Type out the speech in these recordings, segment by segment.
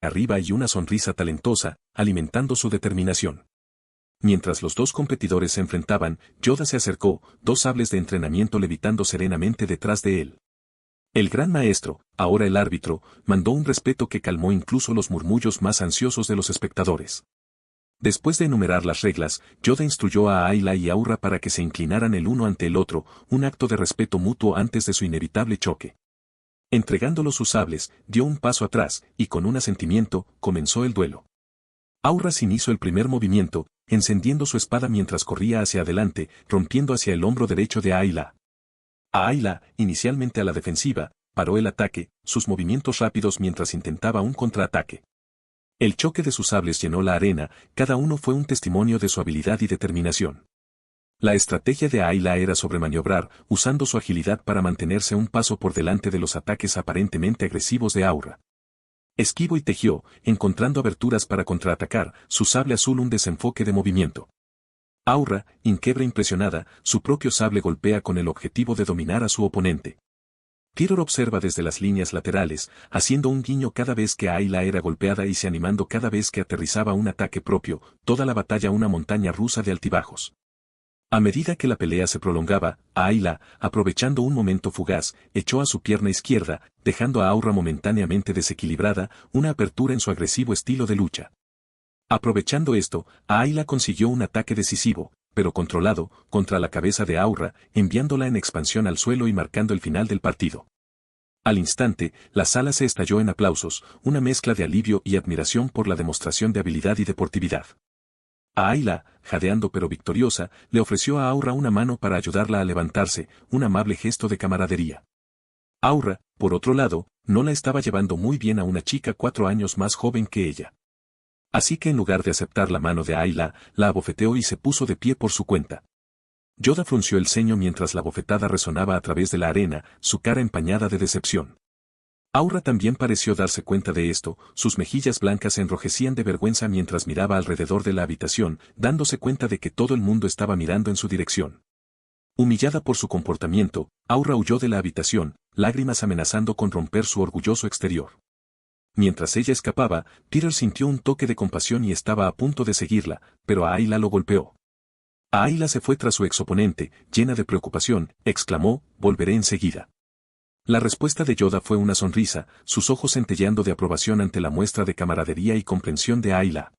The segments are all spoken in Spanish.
arriba y una sonrisa talentosa, alimentando su determinación. Mientras los dos competidores se enfrentaban, Yoda se acercó, dos sables de entrenamiento levitando serenamente detrás de él. El gran maestro, ahora el árbitro, mandó un respeto que calmó incluso los murmullos más ansiosos de los espectadores. Después de enumerar las reglas, Yoda instruyó a Ayla y Aurra para que se inclinaran el uno ante el otro, un acto de respeto mutuo antes de su inevitable choque. Entregándolos sus sables, dio un paso atrás, y con un asentimiento, comenzó el duelo. Aurra sin hizo el primer movimiento, encendiendo su espada mientras corría hacia adelante, rompiendo hacia el hombro derecho de Ayla. Ayla, inicialmente a la defensiva, paró el ataque, sus movimientos rápidos mientras intentaba un contraataque. El choque de sus sables llenó la arena, cada uno fue un testimonio de su habilidad y determinación. La estrategia de Ayla era sobremaniobrar, usando su agilidad para mantenerse un paso por delante de los ataques aparentemente agresivos de Aurra. Esquivó y tejió, encontrando aberturas para contraatacar, su sable azul un desenfoque de movimiento. Aurra, inquebra impresionada, su propio sable golpea con el objetivo de dominar a su oponente. Tyr observa desde las líneas laterales, haciendo un guiño cada vez que Ayla era golpeada y se animando cada vez que aterrizaba un ataque propio, toda la batalla una montaña rusa de altibajos. A medida que la pelea se prolongaba, Ayla, aprovechando un momento fugaz, echó a su pierna izquierda, dejando a Aurra momentáneamente desequilibrada, una apertura en su agresivo estilo de lucha. Aprovechando esto, Ayla consiguió un ataque decisivo, pero controlado, contra la cabeza de Aurra, enviándola en expansión al suelo y marcando el final del partido. Al instante, la sala se estalló en aplausos, una mezcla de alivio y admiración por la demostración de habilidad y deportividad. Ayla, jadeando pero victoriosa, le ofreció a Aurra una mano para ayudarla a levantarse, un amable gesto de camaradería. Aurra, por otro lado, no la estaba llevando muy bien a una chica 4 años más joven que ella. Así que en lugar de aceptar la mano de Ayla, la abofeteó y se puso de pie por su cuenta. Yoda frunció el ceño mientras la bofetada resonaba a través de la arena, su cara empañada de decepción. Aurra también pareció darse cuenta de esto, sus mejillas blancas se enrojecían de vergüenza mientras miraba alrededor de la habitación, dándose cuenta de que todo el mundo estaba mirando en su dirección. Humillada por su comportamiento, Aurra huyó de la habitación, lágrimas amenazando con romper su orgulloso exterior. Mientras ella escapaba, Peter sintió un toque de compasión y estaba a punto de seguirla, pero Ayla lo golpeó. Ayla se fue tras su exoponente, llena de preocupación, exclamó, «Volveré enseguida». La respuesta de Yoda fue una sonrisa, sus ojos centelleando de aprobación ante la muestra de camaradería y comprensión de Ayla.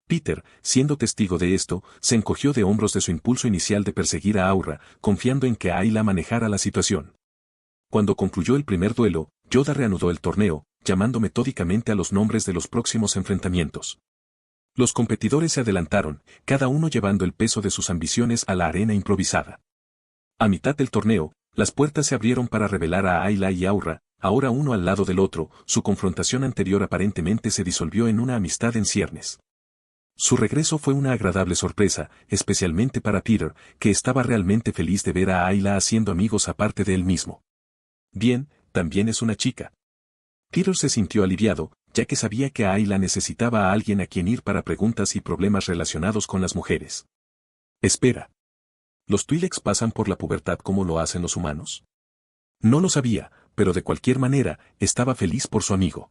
Peter, siendo testigo de esto, se encogió de hombros de su impulso inicial de perseguir a Aurra, confiando en que Ayla manejara la situación. Cuando concluyó el primer duelo, Yoda reanudó el torneo, llamando metódicamente a los nombres de los próximos enfrentamientos. Los competidores se adelantaron, cada uno llevando el peso de sus ambiciones a la arena improvisada. A mitad del torneo, las puertas se abrieron para revelar a Ayla y Aurra, ahora uno al lado del otro, su confrontación anterior aparentemente se disolvió en una amistad en ciernes. Su regreso fue una agradable sorpresa, especialmente para Peter, que estaba realmente feliz de ver a Ayla haciendo amigos aparte de él mismo. Bien, también es una chica. Peter se sintió aliviado, ya que sabía que Ayla necesitaba a alguien a quien ir para preguntas y problemas relacionados con las mujeres. Espera. ¿Los Twi'leks pasan por la pubertad como lo hacen los humanos? No lo sabía, pero de cualquier manera, estaba feliz por su amigo.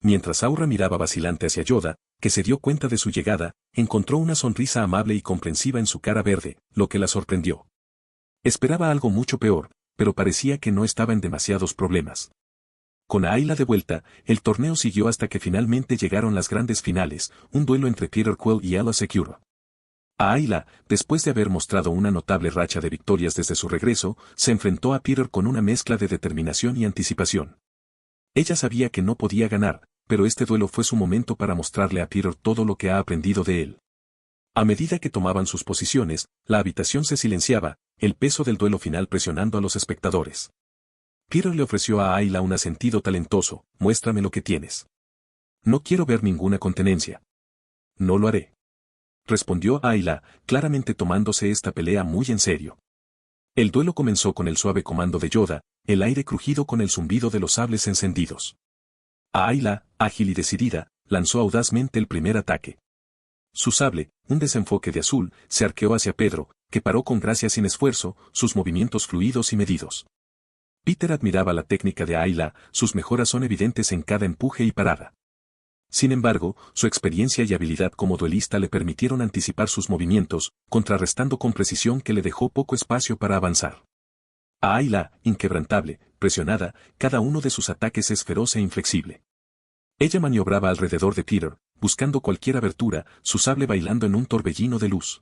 Mientras Aurra miraba vacilante hacia Yoda, que se dio cuenta de su llegada, encontró una sonrisa amable y comprensiva en su cara verde, lo que la sorprendió. Esperaba algo mucho peor, pero parecía que no estaba en demasiados problemas. Con Ayla de vuelta, el torneo siguió hasta que finalmente llegaron las grandes finales, un duelo entre Peter Quill y Aayla Secura. Ayla, después de haber mostrado una notable racha de victorias desde su regreso, se enfrentó a Peter con una mezcla de determinación y anticipación. Ella sabía que no podía ganar, pero este duelo fue su momento para mostrarle a Peter todo lo que ha aprendido de él. A medida que tomaban sus posiciones, la habitación se silenciaba, el peso del duelo final presionando a los espectadores. Peter le ofreció a Ayla un asentido talentoso, «Muéstrame lo que tienes». «No quiero ver ninguna contenencia». «No lo haré», respondió Ayla, claramente tomándose esta pelea muy en serio. El duelo comenzó con el suave comando de Yoda, el aire crujido con el zumbido de los sables encendidos. Ayla, ágil y decidida, lanzó audazmente el primer ataque. Su sable, un desenfoque de azul, se arqueó hacia Pedro, que paró con gracia sin esfuerzo, sus movimientos fluidos y medidos. Peter admiraba la técnica de Ayla, sus mejoras son evidentes en cada empuje y parada. Sin embargo, su experiencia y habilidad como duelista le permitieron anticipar sus movimientos, contrarrestando con precisión que le dejó poco espacio para avanzar. Ayla, inquebrantable, presionada, cada uno de sus ataques es feroz e inflexible. Ella maniobraba alrededor de Peter, buscando cualquier abertura, su sable bailando en un torbellino de luz.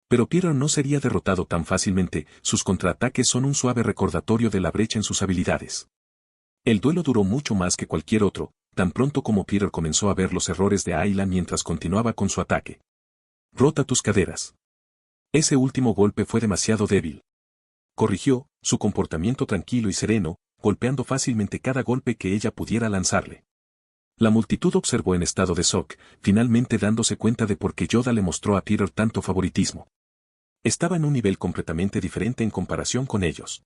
Pero Peter no sería derrotado tan fácilmente, sus contraataques son un suave recordatorio de la brecha en sus habilidades. El duelo duró mucho más que cualquier otro, tan pronto como Peter comenzó a ver los errores de Ayla mientras continuaba con su ataque. Rota tus caderas. Ese último golpe fue demasiado débil. Corrigió, su comportamiento tranquilo y sereno, golpeando fácilmente cada golpe que ella pudiera lanzarle. La multitud observó en estado de shock, finalmente dándose cuenta de por qué Yoda le mostró a Peter tanto favoritismo. Estaba en un nivel completamente diferente en comparación con ellos.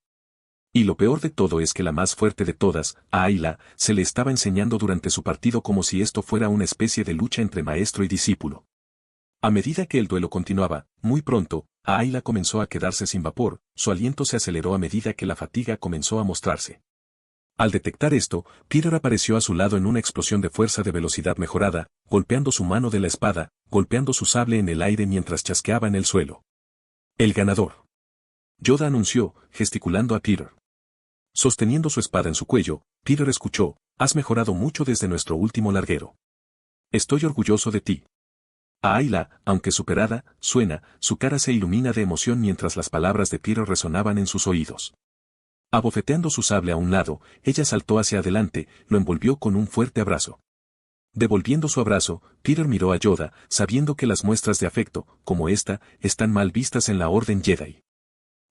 Y lo peor de todo es que la más fuerte de todas, a Ayla, se le estaba enseñando durante su partido como si esto fuera una especie de lucha entre maestro y discípulo. A medida que el duelo continuaba, muy pronto, Ayla comenzó a quedarse sin vapor, su aliento se aceleró a medida que la fatiga comenzó a mostrarse. Al detectar esto, Peter apareció a su lado en una explosión de fuerza de velocidad mejorada, golpeando su mano de la espada, golpeando su sable en el aire mientras chasqueaba en el suelo. El ganador. Yoda anunció, gesticulando a Peter. Sosteniendo su espada en su cuello, Peter escuchó, has mejorado mucho desde nuestro último larguero. Estoy orgulloso de ti. A Ayla, aunque superada, suena, su cara se ilumina de emoción mientras las palabras de Peter resonaban en sus oídos. Abofeteando su sable a un lado, ella saltó hacia adelante, lo envolvió con un fuerte abrazo. Devolviendo su abrazo, Peter miró a Yoda, sabiendo que las muestras de afecto, como esta, están mal vistas en la Orden Jedi.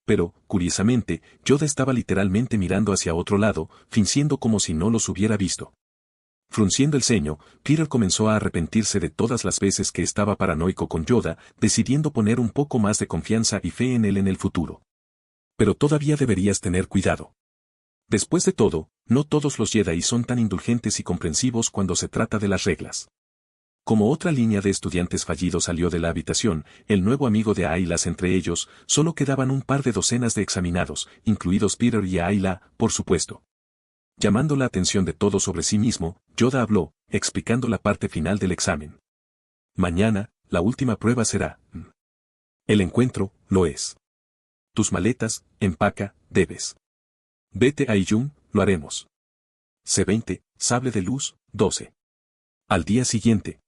Pero, curiosamente, Yoda estaba literalmente mirando hacia otro lado, fingiendo como si no los hubiera visto. Frunciendo el ceño, Peter comenzó a arrepentirse de todas las veces que estaba paranoico con Yoda, decidiendo poner un poco más de confianza y fe en él en el futuro. Pero todavía deberías tener cuidado. Después de todo, no todos los Jedi son tan indulgentes y comprensivos cuando se trata de las reglas. Como otra línea de estudiantes fallidos salió de la habitación, el nuevo amigo de Ayla entre ellos, solo quedaban un par de docenas de examinados, incluidos Peter y Ayla, por supuesto. Llamando la atención de todos sobre sí mismo, Yoda habló, explicando la parte final del examen. Mañana, la última prueba será. El encuentro, lo es. Tus maletas, empaca, debes. Vete a Iyum, lo haremos. C20, sable de luz, 12. Al día siguiente.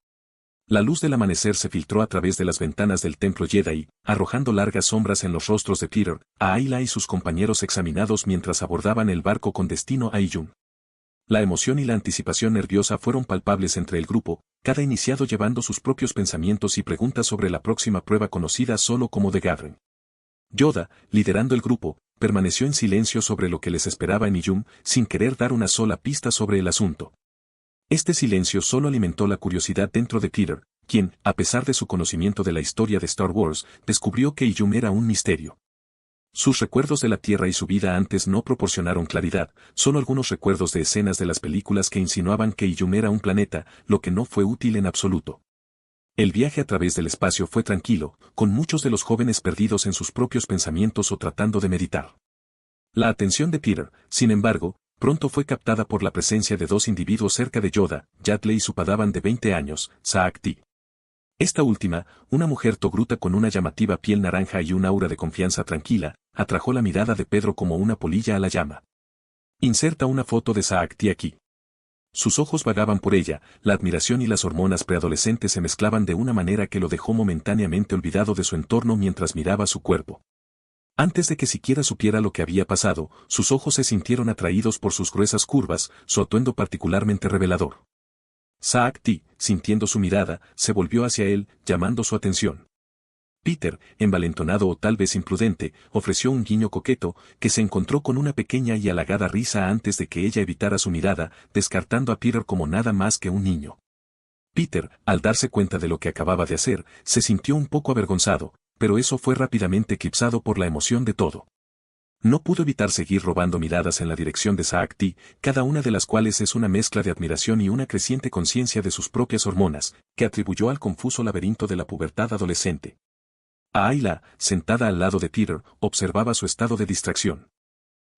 La luz del amanecer se filtró a través de las ventanas del templo Jedi, arrojando largas sombras en los rostros de Peter, a Ayla y sus compañeros examinados mientras abordaban el barco con destino a Iyum. La emoción y la anticipación nerviosa fueron palpables entre el grupo, cada iniciado llevando sus propios pensamientos y preguntas sobre la próxima prueba conocida solo como The Gathering. Yoda, liderando el grupo, permaneció en silencio sobre lo que les esperaba en Iyum, sin querer dar una sola pista sobre el asunto. Este silencio solo alimentó la curiosidad dentro de Peter, quien, a pesar de su conocimiento de la historia de Star Wars, descubrió que Iyum era un misterio. Sus recuerdos de la Tierra y su vida antes no proporcionaron claridad, solo algunos recuerdos de escenas de las películas que insinuaban que Iyum era un planeta, lo que no fue útil en absoluto. El viaje a través del espacio fue tranquilo, con muchos de los jóvenes perdidos en sus propios pensamientos o tratando de meditar. La atención de Peter, sin embargo, pronto fue captada por la presencia de dos individuos cerca de Yoda, Yaddle y su padawan de 20 años, Saak-Ti. Esta última, una mujer togruta con una llamativa piel naranja y un aura de confianza tranquila, atrajo la mirada de Pedro como una polilla a la llama. Inserta una foto de Saak-Ti aquí. Sus ojos vagaban por ella, la admiración y las hormonas preadolescentes se mezclaban de una manera que lo dejó momentáneamente olvidado de su entorno mientras miraba su cuerpo. Antes de que siquiera supiera lo que había pasado, sus ojos se sintieron atraídos por sus gruesas curvas, su atuendo particularmente revelador. Saak-Ti, sintiendo su mirada, se volvió hacia él, llamando su atención. Peter, envalentonado o tal vez imprudente, ofreció un guiño coqueto, que se encontró con una pequeña y halagada risa antes de que ella evitara su mirada, descartando a Peter como nada más que un niño. Peter, al darse cuenta de lo que acababa de hacer, se sintió un poco avergonzado, pero eso fue rápidamente eclipsado por la emoción de todo. No pudo evitar seguir robando miradas en la dirección de Saak-Ti, cada una de las cuales es una mezcla de admiración y una creciente conciencia de sus propias hormonas, que atribuyó al confuso laberinto de la pubertad adolescente. Ayla, sentada al lado de Peter, observaba su estado de distracción.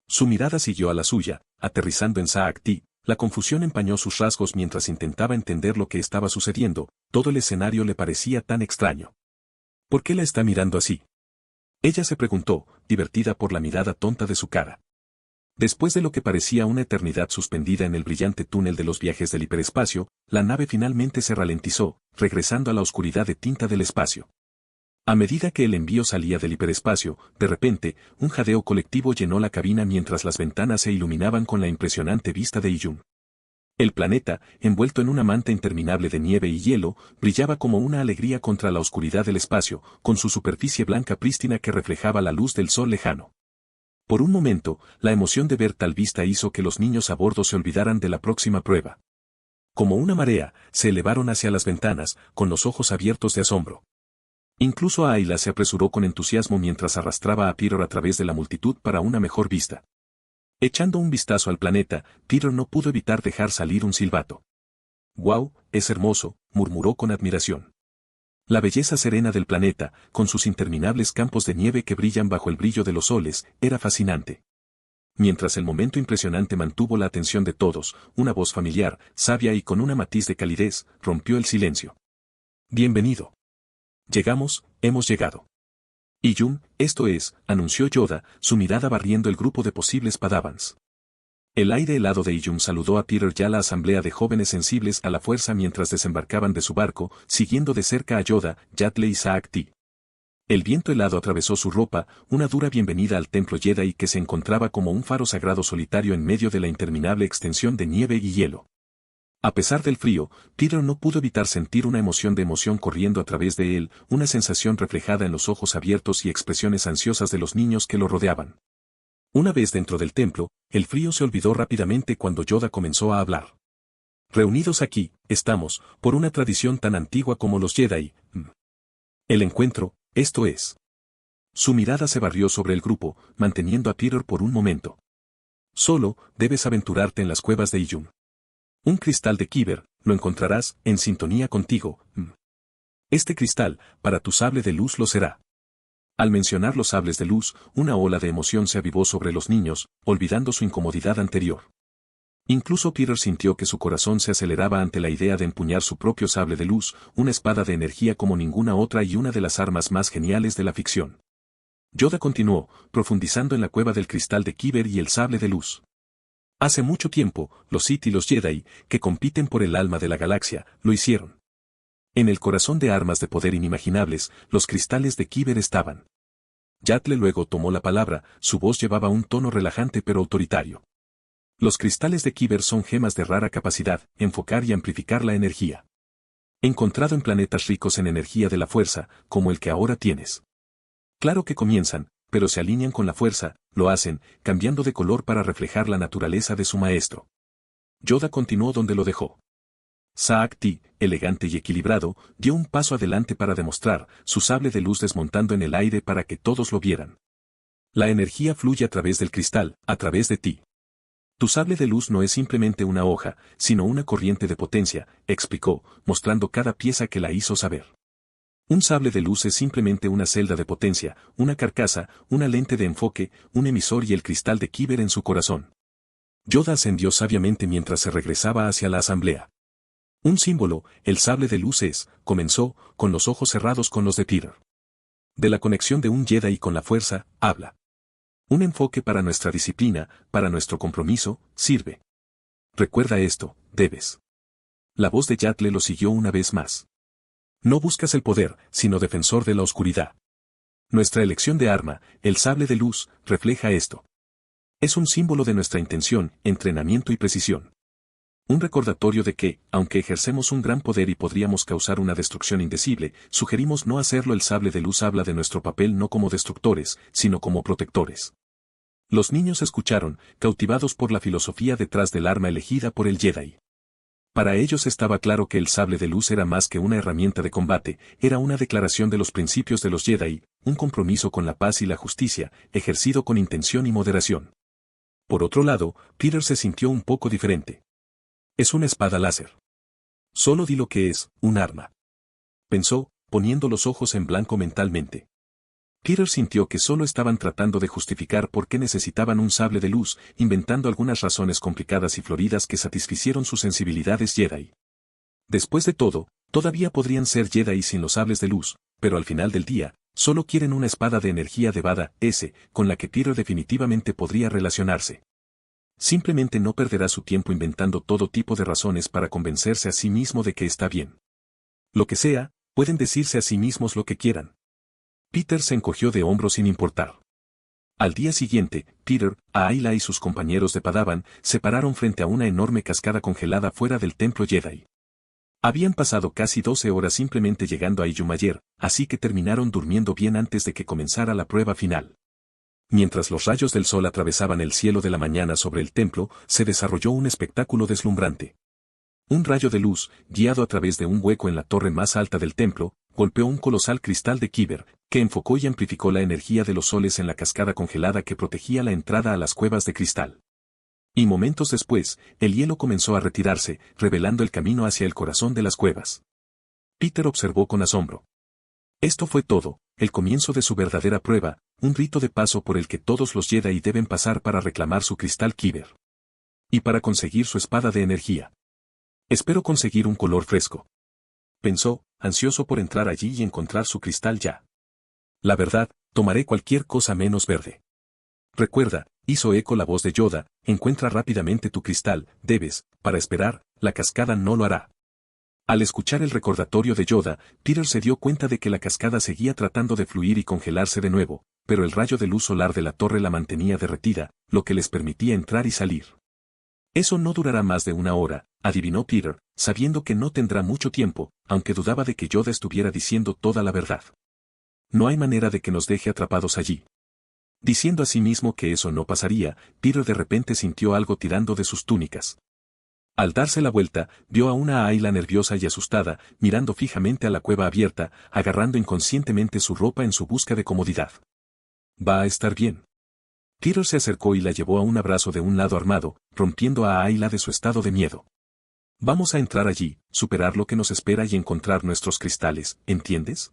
Su mirada siguió a la suya, aterrizando en Saak-Ti, La confusión empañó sus rasgos mientras intentaba entender lo que estaba sucediendo, todo el escenario le parecía tan extraño. ¿Por qué la está mirando así? Ella se preguntó, divertida por la mirada tonta de su cara. Después de lo que parecía una eternidad suspendida en el brillante túnel de los viajes del hiperespacio, la nave finalmente se ralentizó, regresando a la oscuridad de tinta del espacio. A medida que el envío salía del hiperespacio, de repente, un jadeo colectivo llenó la cabina mientras las ventanas se iluminaban con la impresionante vista de Iyun. El planeta, envuelto en una manta interminable de nieve y hielo, brillaba como una alegría contra la oscuridad del espacio, con su superficie blanca prístina que reflejaba la luz del sol lejano. Por un momento, la emoción de ver tal vista hizo que los niños a bordo se olvidaran de la próxima prueba. Como una marea, se elevaron hacia las ventanas, con los ojos abiertos de asombro. Incluso Ayla se apresuró con entusiasmo mientras arrastraba a Peter a través de la multitud para una mejor vista. Echando un vistazo al planeta, Peter no pudo evitar dejar salir un silbato. «¡Guau, es hermoso!», murmuró con admiración. La belleza serena del planeta, con sus interminables campos de nieve que brillan bajo el brillo de los soles, era fascinante. Mientras el momento impresionante mantuvo la atención de todos, una voz familiar, sabia y con una matiz de calidez, rompió el silencio. «Bienvenido. Llegamos, hemos llegado». «Iyun, esto es», anunció Yoda, su mirada barriendo el grupo de posibles Padawans. El aire helado de Iyun saludó a Peter y a la asamblea de jóvenes sensibles a la fuerza mientras desembarcaban de su barco, siguiendo de cerca a Yoda, Yaddle y Saacti. El viento helado atravesó su ropa, una dura bienvenida al templo Jedi que se encontraba como un faro sagrado solitario en medio de la interminable extensión de nieve y hielo. A pesar del frío, Peter no pudo evitar sentir una emoción de emoción corriendo a través de él, una sensación reflejada en los ojos abiertos y expresiones ansiosas de los niños que lo rodeaban. Una vez dentro del templo, el frío se olvidó rápidamente cuando Yoda comenzó a hablar. «Reunidos aquí, estamos, por una tradición tan antigua como los Jedi. El encuentro, esto es». Su mirada se barrió sobre el grupo, manteniendo a Peter por un momento. «Solo, debes aventurarte en las cuevas de Iyun. Un cristal de Kyber, lo encontrarás, en sintonía contigo. Este cristal, para tu sable de luz lo será». Al mencionar los sables de luz, una ola de emoción se avivó sobre los niños, olvidando su incomodidad anterior. Incluso Peter sintió que su corazón se aceleraba ante la idea de empuñar su propio sable de luz, una espada de energía como ninguna otra y una de las armas más geniales de la ficción. Yoda continuó, profundizando en la cueva del cristal de Kyber y el sable de luz. Hace mucho tiempo, los Sith y los Jedi, que compiten por el alma de la galaxia, lo hicieron. En el corazón de armas de poder inimaginables, los cristales de Kyber estaban. Yaddle luego tomó la palabra, su voz llevaba un tono relajante pero autoritario. Los cristales de Kyber son gemas de rara capacidad, enfocar y amplificar la energía. Encontrado en planetas ricos en energía de la fuerza, como el que ahora tienes. Claro que comienzan, pero se alinean con la fuerza, lo hacen, cambiando de color para reflejar la naturaleza de su maestro. Yoda continuó donde lo dejó. Saacti, elegante y equilibrado, dio un paso adelante para demostrar, su sable de luz desmontando en el aire para que todos lo vieran. La energía fluye a través del cristal, a través de ti. Tu sable de luz no es simplemente una hoja, sino una corriente de potencia, explicó, mostrando cada pieza que la hizo saber. Un sable de luz es simplemente una celda de potencia, una carcasa, una lente de enfoque, un emisor y el cristal de Kyber en su corazón. Yoda ascendió sabiamente mientras se regresaba hacia la asamblea. Un símbolo, el sable de luz es, comenzó, con los ojos cerrados con los de Peter. De la conexión de un Jedi con la fuerza, habla. Un enfoque para nuestra disciplina, para nuestro compromiso, sirve. Recuerda esto, debes. La voz de Yaddle lo siguió una vez más. No buscas el poder, sino defensor de la oscuridad. Nuestra elección de arma, el sable de luz, refleja esto. Es un símbolo de nuestra intención, entrenamiento y precisión. Un recordatorio de que, aunque ejercemos un gran poder y podríamos causar una destrucción indecible, sugerimos no hacerlo. El sable de luz habla de nuestro papel no como destructores, sino como protectores. Los niños escucharon, cautivados por la filosofía detrás del arma elegida por el Jedi. Para ellos estaba claro que el sable de luz era más que una herramienta de combate, era una declaración de los principios de los Jedi, un compromiso con la paz y la justicia, ejercido con intención y moderación. Por otro lado, Peter se sintió un poco diferente. Es una espada láser. Solo di lo que es, un arma. Pensó, poniendo los ojos en blanco mentalmente. Peter sintió que solo estaban tratando de justificar por qué necesitaban un sable de luz, inventando algunas razones complicadas y floridas que satisficieron sus sensibilidades Jedi. Después de todo, todavía podrían ser Jedi sin los sables de luz, pero al final del día, solo quieren una espada de energía de Bada S, con la que Peter definitivamente podría relacionarse. Simplemente no perderá su tiempo inventando todo tipo de razones para convencerse a sí mismo de que está bien. Lo que sea, pueden decirse a sí mismos lo que quieran. Peter se encogió de hombros sin importar. Al día siguiente, Peter, Ayla y sus compañeros de Padawan se pararon frente a una enorme cascada congelada fuera del templo Jedi. Habían pasado casi 12 horas simplemente llegando a Illumayer, así que terminaron durmiendo bien antes de que comenzara la prueba final. Mientras los rayos del sol atravesaban el cielo de la mañana sobre el templo, se desarrolló un espectáculo deslumbrante. Un rayo de luz, guiado a través de un hueco en la torre más alta del templo, golpeó un colosal cristal de Kyber, que enfocó y amplificó la energía de los soles en la cascada congelada que protegía la entrada a las cuevas de cristal. Y momentos después, el hielo comenzó a retirarse, revelando el camino hacia el corazón de las cuevas. Peter observó con asombro. Esto fue todo, el comienzo de su verdadera prueba, un rito de paso por el que todos los Jedi deben pasar para reclamar su cristal Kyber. Y para conseguir su espada de energía. Espero conseguir un color fresco. Pensó, ansioso por entrar allí y encontrar su cristal ya. La verdad, tomaré cualquier cosa menos verde. Recuerda, hizo eco la voz de Yoda, encuentra rápidamente tu cristal, debes, para esperar, la cascada no lo hará. Al escuchar el recordatorio de Yoda, Peter se dio cuenta de que la cascada seguía tratando de fluir y congelarse de nuevo, pero el rayo de luz solar de la torre la mantenía derretida, lo que les permitía entrar y salir. Eso no durará más de una hora, adivinó Peter, sabiendo que no tendrá mucho tiempo, aunque dudaba de que Yoda estuviera diciendo toda la verdad. No hay manera de que nos deje atrapados allí. Diciendo a sí mismo que eso no pasaría, Peter de repente sintió algo tirando de sus túnicas. Al darse la vuelta, vio a una Ayla nerviosa y asustada, mirando fijamente a la cueva abierta, agarrando inconscientemente su ropa en su busca de comodidad. Va a estar bien. Peter se acercó y la llevó a un abrazo de un lado armado, rompiendo a Ayla de su estado de miedo. Vamos a entrar allí, superar lo que nos espera y encontrar nuestros cristales, ¿entiendes?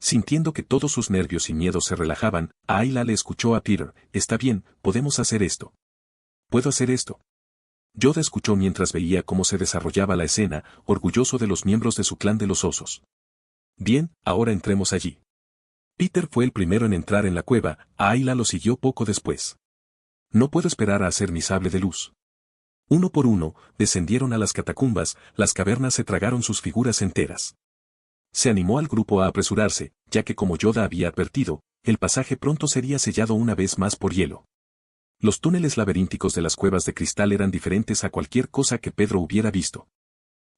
Sintiendo que todos sus nervios y miedos se relajaban, Ayla le escuchó a Peter, está bien, podemos hacer esto. ¿Puedo hacer esto? Yoda escuchó mientras veía cómo se desarrollaba la escena, orgulloso de los miembros de su clan de los osos. Bien, ahora entremos allí. Peter fue el primero en entrar en la cueva, Ayla lo siguió poco después. No puedo esperar a hacer mi sable de luz. Uno por uno, descendieron a las catacumbas, las cavernas se tragaron sus figuras enteras. Se animó al grupo a apresurarse, ya que como Yoda había advertido, el pasaje pronto sería sellado una vez más por hielo. Los túneles laberínticos de las cuevas de cristal eran diferentes a cualquier cosa que Pedro hubiera visto.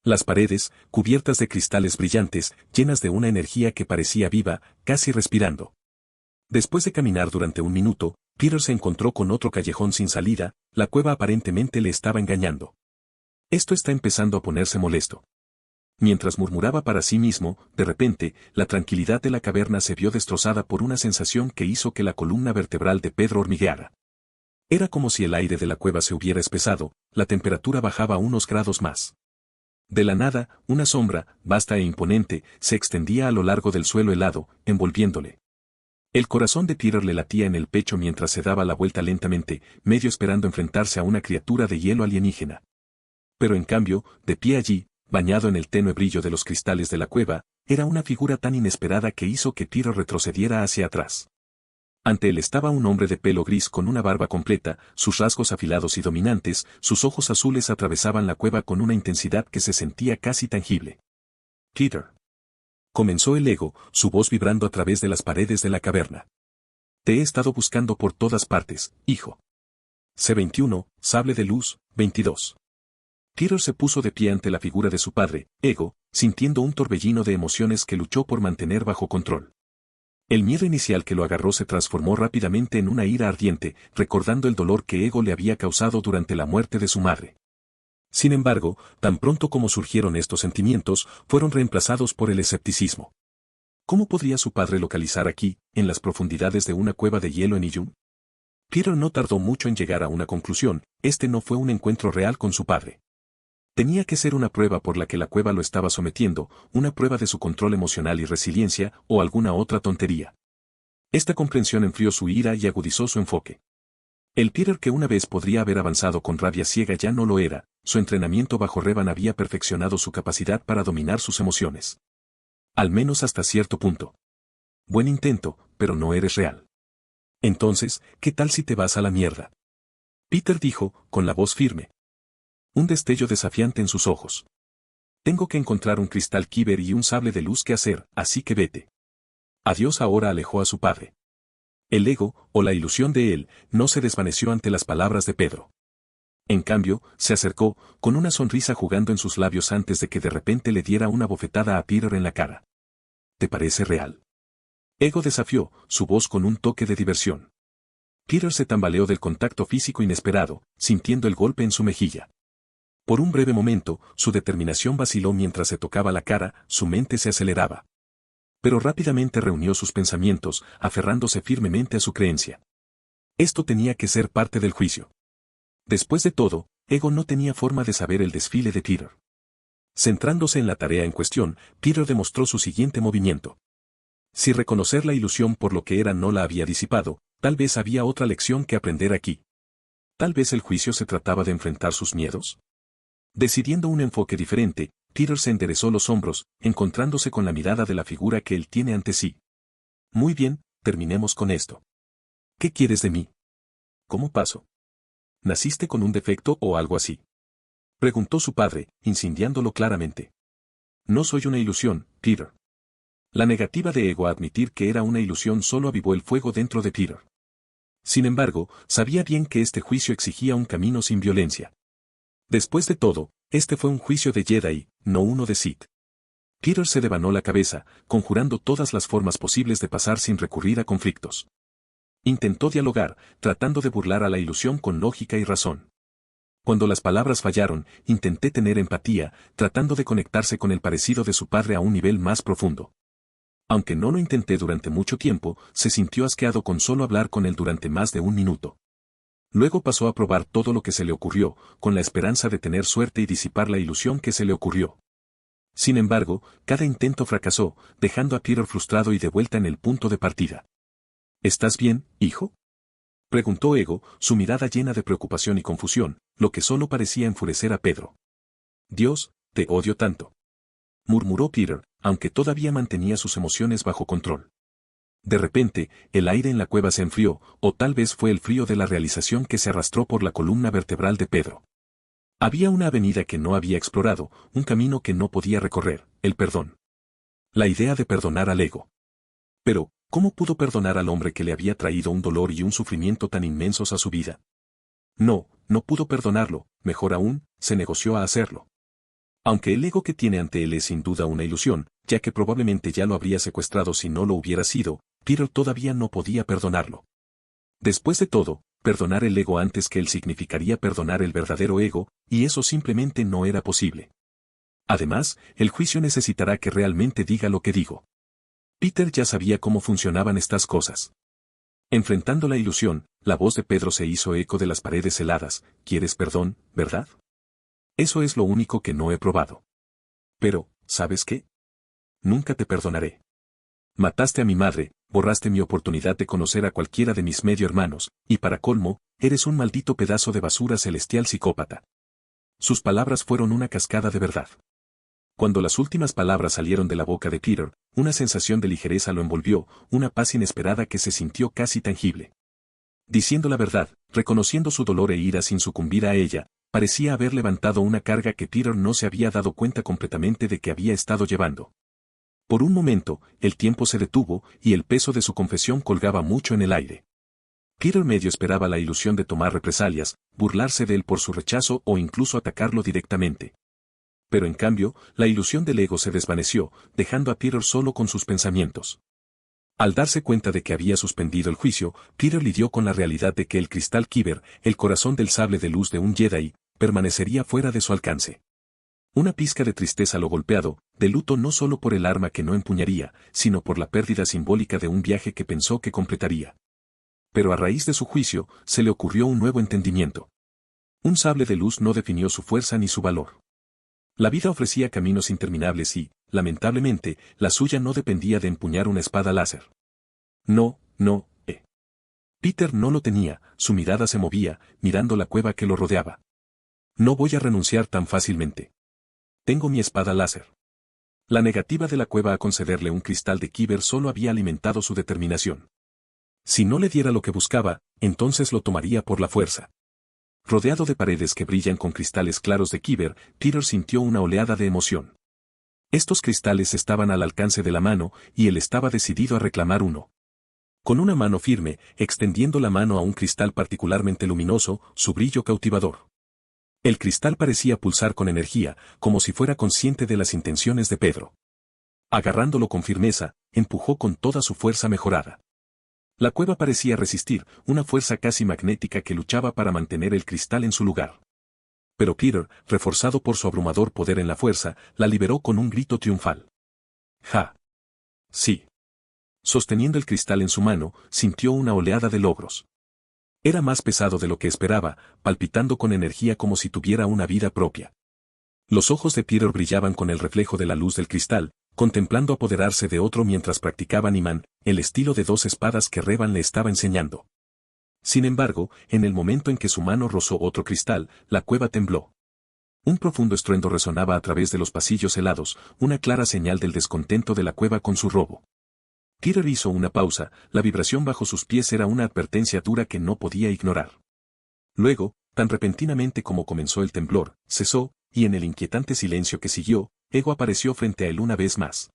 Las paredes, cubiertas de cristales brillantes, llenas de una energía que parecía viva, casi respirando. Después de caminar durante un minuto, Peter se encontró con otro callejón sin salida, la cueva aparentemente le estaba engañando. Esto está empezando a ponerse molesto. Mientras murmuraba para sí mismo, de repente, la tranquilidad de la caverna se vio destrozada por una sensación que hizo que la columna vertebral de Pedro hormigueara. Era como si el aire de la cueva se hubiera espesado, la temperatura bajaba unos grados más. De la nada, una sombra, vasta e imponente, se extendía a lo largo del suelo helado, envolviéndole. El corazón de Peter le latía en el pecho mientras se daba la vuelta lentamente, medio esperando enfrentarse a una criatura de hielo alienígena. Pero en cambio, de pie allí, bañado en el tenue brillo de los cristales de la cueva, era una figura tan inesperada que hizo que Peter retrocediera hacia atrás. Ante él estaba un hombre de pelo gris con una barba completa, sus rasgos afilados y dominantes, sus ojos azules atravesaban la cueva con una intensidad que se sentía casi tangible. Peter. Comenzó el ego, su voz vibrando a través de las paredes de la caverna. Te he estado buscando por todas partes, hijo. C-21, sable de luz, 22. Peter se puso de pie ante la figura de su padre, Ego, sintiendo un torbellino de emociones que luchó por mantener bajo control. El miedo inicial que lo agarró se transformó rápidamente en una ira ardiente, recordando el dolor que Ego le había causado durante la muerte de su madre. Sin embargo, tan pronto como surgieron estos sentimientos, fueron reemplazados por el escepticismo. ¿Cómo podría su padre localizar aquí, en las profundidades de una cueva de hielo en Iyum? Peter no tardó mucho en llegar a una conclusión, este no fue un encuentro real con su padre. Tenía que ser una prueba por la que la cueva lo estaba sometiendo, una prueba de su control emocional y resiliencia, o alguna otra tontería. Esta comprensión enfrió su ira y agudizó su enfoque. El Peter que una vez podría haber avanzado con rabia ciega ya no lo era, su entrenamiento bajo Revan había perfeccionado su capacidad para dominar sus emociones. Al menos hasta cierto punto. Buen intento, pero no eres real. Entonces, ¿qué tal si te vas a la mierda? Peter dijo, con la voz firme. Un destello desafiante en sus ojos. Tengo que encontrar un cristal Kyber y un sable de luz que hacer, así que vete. Adiós. Ahora alejó a su padre. El ego, o la ilusión de él, no se desvaneció ante las palabras de Pedro. En cambio, se acercó, con una sonrisa jugando en sus labios antes de que de repente le diera una bofetada a Peter en la cara. ¿Te parece real? Ego desafió, su voz con un toque de diversión. Peter se tambaleó del contacto físico inesperado, sintiendo el golpe en su mejilla. Por un breve momento, su determinación vaciló mientras se tocaba la cara, su mente se aceleraba. Pero rápidamente reunió sus pensamientos, aferrándose firmemente a su creencia. Esto tenía que ser parte del juicio. Después de todo, Ego no tenía forma de saber el desfile de Peter. Centrándose en la tarea en cuestión, Peter demostró su siguiente movimiento. Si reconocer la ilusión por lo que era no la había disipado, tal vez había otra lección que aprender aquí. Tal vez el juicio se trataba de enfrentar sus miedos. Decidiendo un enfoque diferente, Peter se enderezó los hombros, encontrándose con la mirada de la figura que él tiene ante sí. Muy bien, terminemos con esto. ¿Qué quieres de mí? ¿Cómo paso? ¿Naciste con un defecto o algo así? Preguntó su padre, incendiándolo claramente. No soy una ilusión, Peter. La negativa de Ego a admitir que era una ilusión solo avivó el fuego dentro de Peter. Sin embargo, sabía bien que este juicio exigía un camino sin violencia. Después de todo, este fue un juicio de Jedi, no uno de Sith. Peter se devanó la cabeza, conjurando todas las formas posibles de pasar sin recurrir a conflictos. Intentó dialogar, tratando de burlar a la ilusión con lógica y razón. Cuando las palabras fallaron, intenté tener empatía, tratando de conectarse con el parecido de su padre a un nivel más profundo. Aunque no lo intenté durante mucho tiempo, se sintió asqueado con solo hablar con él durante más de un minuto. Luego pasó a probar todo lo que se le ocurrió, con la esperanza de tener suerte y disipar la ilusión que se le ocurrió. Sin embargo, cada intento fracasó, dejando a Peter frustrado y de vuelta en el punto de partida. ¿Estás bien, hijo? Preguntó Ego, su mirada llena de preocupación y confusión, lo que solo parecía enfurecer a Pedro. Dios, te odio tanto. Murmuró Peter, aunque todavía mantenía sus emociones bajo control. De repente, el aire en la cueva se enfrió, o tal vez fue el frío de la realización que se arrastró por la columna vertebral de Pedro. Había una avenida que no había explorado, un camino que no podía recorrer, el perdón. La idea de perdonar al Ego. Pero, ¿cómo pudo perdonar al hombre que le había traído un dolor y un sufrimiento tan inmensos a su vida? No, no pudo perdonarlo, mejor aún, se negoció a hacerlo. Aunque el ego que tiene ante él es sin duda una ilusión, ya que probablemente ya lo habría secuestrado si no lo hubiera sido, Peter todavía no podía perdonarlo. Después de todo, perdonar el ego antes que él significaría perdonar el verdadero ego, y eso simplemente no era posible. Además, el juicio necesitará que realmente diga lo que digo. Peter ya sabía cómo funcionaban estas cosas. Enfrentando la ilusión, la voz de Pedro se hizo eco de las paredes heladas. ¿Quieres perdón, verdad? Eso es lo único que no he probado. Pero, ¿sabes qué? Nunca te perdonaré. Mataste a mi madre, borraste mi oportunidad de conocer a cualquiera de mis medio hermanos, y para colmo, eres un maldito pedazo de basura celestial psicópata. Sus palabras fueron una cascada de verdad. Cuando las últimas palabras salieron de la boca de Peter, una sensación de ligereza lo envolvió, una paz inesperada que se sintió casi tangible. Diciendo la verdad, reconociendo su dolor e ira sin sucumbir a ella, parecía haber levantado una carga que Peter no se había dado cuenta completamente de que había estado llevando. Por un momento, el tiempo se detuvo, y el peso de su confesión colgaba mucho en el aire. Peter medio esperaba la ilusión de tomar represalias, burlarse de él por su rechazo o incluso atacarlo directamente. Pero en cambio, la ilusión del ego se desvaneció, dejando a Peter solo con sus pensamientos. Al darse cuenta de que había suspendido el juicio, Peter lidió con la realidad de que el cristal Kyber, el corazón del sable de luz de un Jedi, permanecería fuera de su alcance. Una pizca de tristeza lo golpeado, de luto no solo por el arma que no empuñaría, sino por la pérdida simbólica de un viaje que pensó que completaría. Pero a raíz de su juicio, se le ocurrió un nuevo entendimiento. Un sable de luz no definió su fuerza ni su valor. La vida ofrecía caminos interminables y, lamentablemente, la suya no dependía de empuñar una espada láser. No, No. Peter no lo tenía, su mirada se movía, mirando la cueva que lo rodeaba. No voy a renunciar tan fácilmente. Tengo mi espada láser. La negativa de la cueva a concederle un cristal de Kyber solo había alimentado su determinación. Si no le diera lo que buscaba, entonces lo tomaría por la fuerza. Rodeado de paredes que brillan con cristales claros de Kyber, Peter sintió una oleada de emoción. Estos cristales estaban al alcance de la mano, y él estaba decidido a reclamar uno. Con una mano firme, extendiendo la mano a un cristal particularmente luminoso, su brillo cautivador. El cristal parecía pulsar con energía, como si fuera consciente de las intenciones de Pedro. Agarrándolo con firmeza, empujó con toda su fuerza mejorada. La cueva parecía resistir, una fuerza casi magnética que luchaba para mantener el cristal en su lugar. Pero Peter, reforzado por su abrumador poder en la fuerza, la liberó con un grito triunfal. ¡Ja! Sí. Sosteniendo el cristal en su mano, sintió una oleada de logros. Era más pesado de lo que esperaba, palpitando con energía como si tuviera una vida propia. Los ojos de Peter brillaban con el reflejo de la luz del cristal, contemplando apoderarse de otro mientras practicaban imán, el estilo de 2 espadas que Revan le estaba enseñando. Sin embargo, en el momento en que su mano rozó otro cristal, la cueva tembló. Un profundo estruendo resonaba a través de los pasillos helados, una clara señal del descontento de la cueva con su robo. Peter hizo una pausa, la vibración bajo sus pies era una advertencia dura que no podía ignorar. Luego, tan repentinamente como comenzó el temblor, cesó, y en el inquietante silencio que siguió, Ego apareció frente a él una vez más.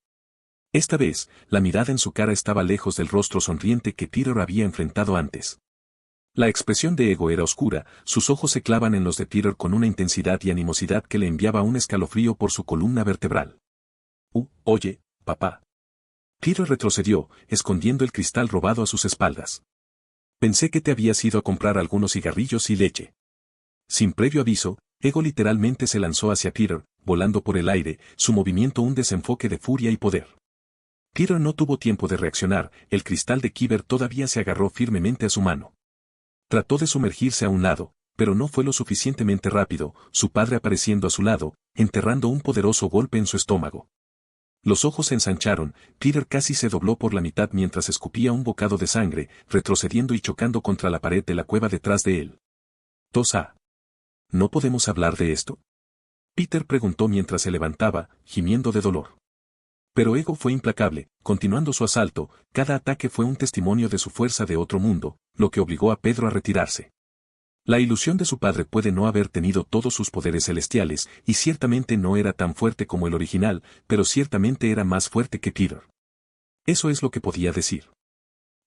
Esta vez, la mirada en su cara estaba lejos del rostro sonriente que Peter había enfrentado antes. La expresión de Ego era oscura, sus ojos se clavan en los de Peter con una intensidad y animosidad que le enviaba un escalofrío por su columna vertebral. Oye, papá. Peter retrocedió, escondiendo el cristal robado a sus espaldas. Pensé que te habías ido a comprar algunos cigarrillos y leche. Sin previo aviso, Ego literalmente se lanzó hacia Peter, volando por el aire, su movimiento un desenfoque de furia y poder. Peter no tuvo tiempo de reaccionar, el cristal de Kyber todavía se agarró firmemente a su mano. Trató de sumergirse a un lado, pero no fue lo suficientemente rápido, su padre apareciendo a su lado, enterrando un poderoso golpe en su estómago. Los ojos se ensancharon, Peter casi se dobló por la mitad mientras escupía un bocado de sangre, retrocediendo y chocando contra la pared de la cueva detrás de él. Tosa. ¿No podemos hablar de esto? Peter preguntó mientras se levantaba, gimiendo de dolor. Pero Ego fue implacable, continuando su asalto, cada ataque fue un testimonio de su fuerza de otro mundo, lo que obligó a Pedro a retirarse. La ilusión de su padre puede no haber tenido todos sus poderes celestiales, y ciertamente no era tan fuerte como el original, pero ciertamente era más fuerte que Peter. Eso es lo que podía decir.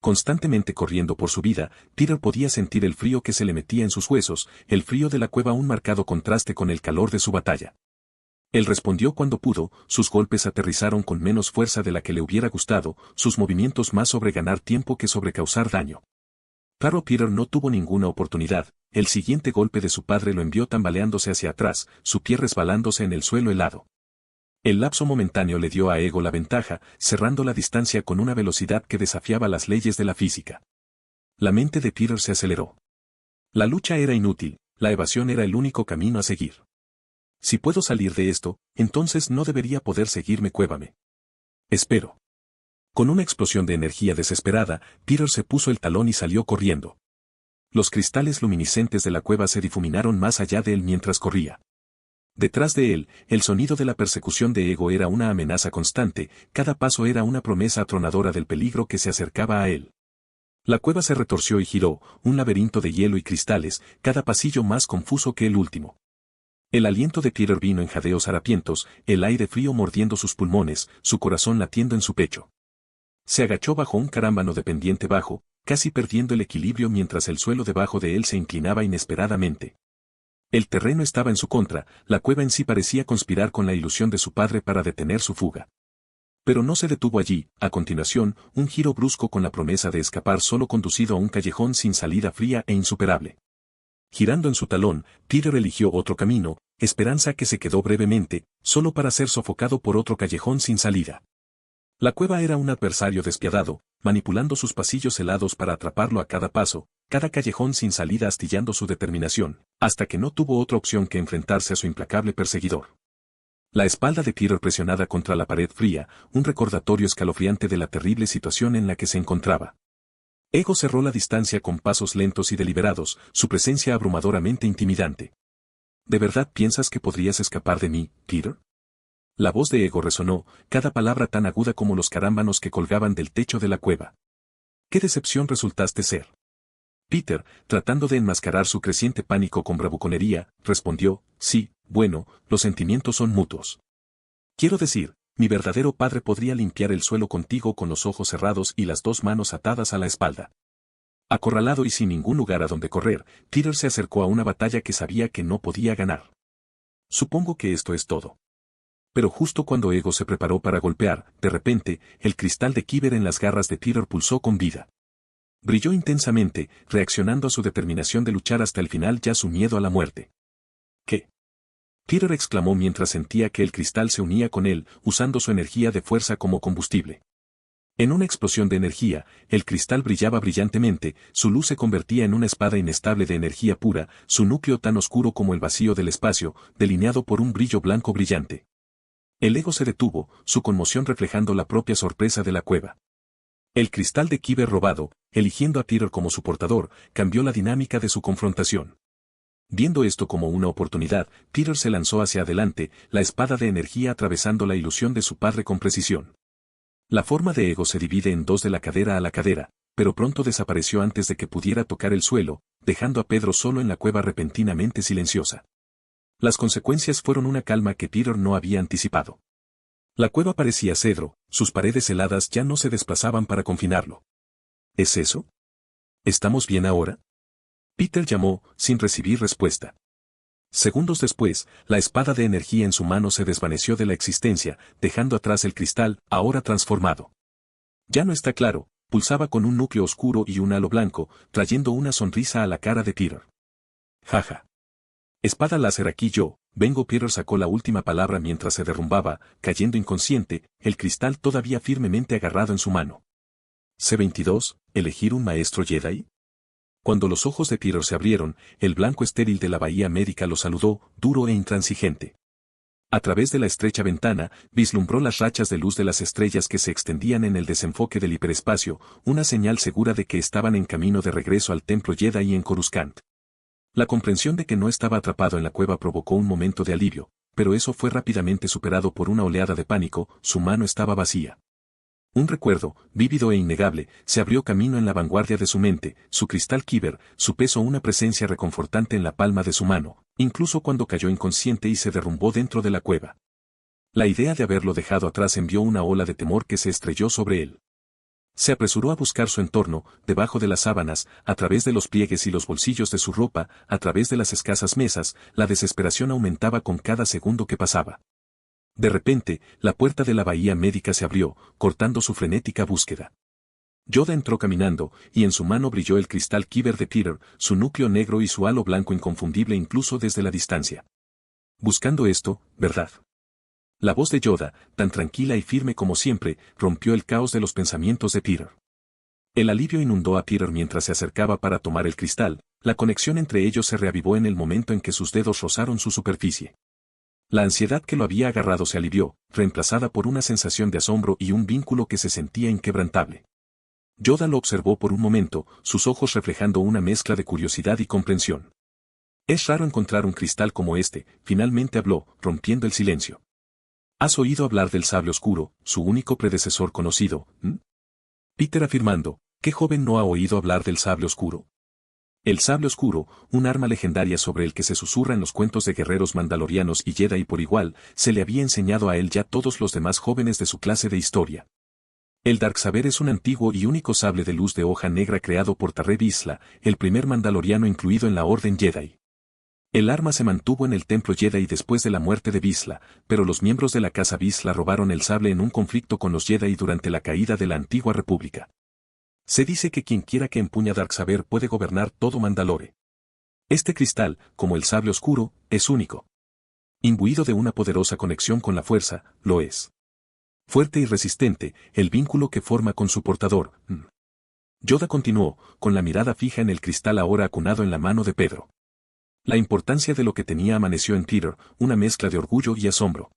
Constantemente corriendo por su vida, Peter podía sentir el frío que se le metía en sus huesos, el frío de la cueva un marcado contraste con el calor de su batalla. Él respondió cuando pudo, sus golpes aterrizaron con menos fuerza de la que le hubiera gustado, sus movimientos más sobre ganar tiempo que sobre causar daño. Claro, Peter no tuvo ninguna oportunidad, el siguiente golpe de su padre lo envió tambaleándose hacia atrás, su pie resbalándose en el suelo helado. El lapso momentáneo le dio a Ego la ventaja, cerrando la distancia con una velocidad que desafiaba las leyes de la física. La mente de Peter se aceleró. La lucha era inútil, la evasión era el único camino a seguir. Si puedo salir de esto, entonces no debería poder seguirme. Cuévame. Espero. Con una explosión de energía desesperada, Peter se puso el talón y salió corriendo. Los cristales luminiscentes de la cueva se difuminaron más allá de él mientras corría. Detrás de él, el sonido de la persecución de Ego era una amenaza constante, cada paso era una promesa atronadora del peligro que se acercaba a él. La cueva se retorció y giró, un laberinto de hielo y cristales, cada pasillo más confuso que el último. El aliento de Peter vino en jadeos harapientos, el aire frío mordiendo sus pulmones, su corazón latiendo en su pecho. Se agachó bajo un carámbano de pendiente bajo, casi perdiendo el equilibrio mientras el suelo debajo de él se inclinaba inesperadamente. El terreno estaba en su contra, la cueva en sí parecía conspirar con la ilusión de su padre para detener su fuga. Pero no se detuvo allí, a continuación, un giro brusco con la promesa de escapar solo conducido a un callejón sin salida fría e insuperable. Girando en su talón, Peter eligió otro camino, esperanza que se quedó brevemente, solo para ser sofocado por otro callejón sin salida. La cueva era un adversario despiadado, manipulando sus pasillos helados para atraparlo a cada paso, cada callejón sin salida astillando su determinación, hasta que no tuvo otra opción que enfrentarse a su implacable perseguidor. La espalda de Peter presionada contra la pared fría, un recordatorio escalofriante de la terrible situación en la que se encontraba. Ego cerró la distancia con pasos lentos y deliberados, su presencia abrumadoramente intimidante. ¿De verdad piensas que podrías escapar de mí, Peter? La voz de Ego resonó, cada palabra tan aguda como los carámbanos que colgaban del techo de la cueva. ¿Qué decepción resultaste ser? Peter, tratando de enmascarar su creciente pánico con bravuconería, respondió, sí, bueno, los sentimientos son mutuos. Quiero decir, mi verdadero padre podría limpiar el suelo contigo con los ojos cerrados y las dos manos atadas a la espalda. Acorralado y sin ningún lugar a donde correr, Peter se acercó a una batalla que sabía que no podía ganar. Supongo que esto es todo. Pero justo cuando Ego se preparó para golpear, de repente, el cristal de Kyber en las garras de Peter pulsó con vida. Brilló intensamente, reaccionando a su determinación de luchar hasta el final y a su miedo a la muerte. ¿Qué? Peter exclamó mientras sentía que el cristal se unía con él, usando su energía de fuerza como combustible. En una explosión de energía, el cristal brillaba brillantemente, su luz se convertía en una espada inestable de energía pura, su núcleo tan oscuro como el vacío del espacio, delineado por un brillo blanco brillante. El Ego se detuvo, su conmoción reflejando la propia sorpresa de la cueva. El cristal de Kyber robado, eligiendo a Peter como su portador, cambió la dinámica de su confrontación. Viendo esto como una oportunidad, Peter se lanzó hacia adelante, la espada de energía atravesando la ilusión de su padre con precisión. La forma de Ego se divide en dos de la cadera a la cadera, pero pronto desapareció antes de que pudiera tocar el suelo, dejando a Pedro solo en la cueva repentinamente silenciosa. Las consecuencias fueron una calma que Peter no había anticipado. La cueva parecía cedro, sus paredes heladas ya no se desplazaban para confinarlo. ¿Es eso? ¿Estamos bien ahora? Peter llamó, sin recibir respuesta. Segundos después, la espada de energía en su mano se desvaneció de la existencia, dejando atrás el cristal, ahora transformado. Ya no está claro, pulsaba con un núcleo oscuro y un halo blanco, trayendo una sonrisa a la cara de Peter. Jaja. Espada láser aquí yo, vengo. Peter sacó la última palabra mientras se derrumbaba, cayendo inconsciente, el cristal todavía firmemente agarrado en su mano. C-22, ¿elegir un maestro Jedi? Cuando los ojos de Peter se abrieron, el blanco estéril de la bahía médica lo saludó, duro e intransigente. A través de la estrecha ventana, vislumbró las rachas de luz de las estrellas que se extendían en el desenfoque del hiperespacio, una señal segura de que estaban en camino de regreso al templo Jedi en Coruscant. La comprensión de que no estaba atrapado en la cueva provocó un momento de alivio, pero eso fue rápidamente superado por una oleada de pánico, su mano estaba vacía. Un recuerdo, vívido e innegable, se abrió camino en la vanguardia de su mente, su cristal Kyber, su peso una presencia reconfortante en la palma de su mano, incluso cuando cayó inconsciente y se derrumbó dentro de la cueva. La idea de haberlo dejado atrás envió una ola de temor que se estrelló sobre él. Se apresuró a buscar su entorno, debajo de las sábanas, a través de los pliegues y los bolsillos de su ropa, a través de las escasas mesas, la desesperación aumentaba con cada segundo que pasaba. De repente, la puerta de la bahía médica se abrió, cortando su frenética búsqueda. Yoda entró caminando, y en su mano brilló el cristal Kyber de Peter, su núcleo negro y su halo blanco inconfundible incluso desde la distancia. Buscando esto, ¿verdad? La voz de Yoda, tan tranquila y firme como siempre, rompió el caos de los pensamientos de Peter. El alivio inundó a Peter mientras se acercaba para tomar el cristal, la conexión entre ellos se reavivó en el momento en que sus dedos rozaron su superficie. La ansiedad que lo había agarrado se alivió, reemplazada por una sensación de asombro y un vínculo que se sentía inquebrantable. Yoda lo observó por un momento, sus ojos reflejando una mezcla de curiosidad y comprensión. Es raro encontrar un cristal como este, finalmente habló, rompiendo el silencio. ¿Has oído hablar del sable oscuro, su único predecesor conocido? Peter afirmando, ¿qué joven no ha oído hablar del sable oscuro? El sable oscuro, un arma legendaria sobre el que se susurra en los cuentos de guerreros mandalorianos y Jedi por igual, se le había enseñado a él y a todos los demás jóvenes de su clase de historia. El Darksaber es un antiguo y único sable de luz de hoja negra creado por Tarre Vizsla, el primer mandaloriano incluido en la Orden Jedi. El arma se mantuvo en el templo Jedi después de la muerte de Vizsla, pero los miembros de la casa Vizsla robaron el sable en un conflicto con los Jedi durante la caída de la antigua república. Se dice que quien quiera que empuña Darksaber puede gobernar todo Mandalore. Este cristal, como el sable oscuro, es único. Imbuido de una poderosa conexión con la fuerza, lo es. Fuerte y resistente, el vínculo que forma con su portador. Yoda continuó, con la mirada fija en el cristal ahora acunado en la mano de Pedro. La importancia de lo que tenía amaneció en Peter, una mezcla de orgullo y asombro.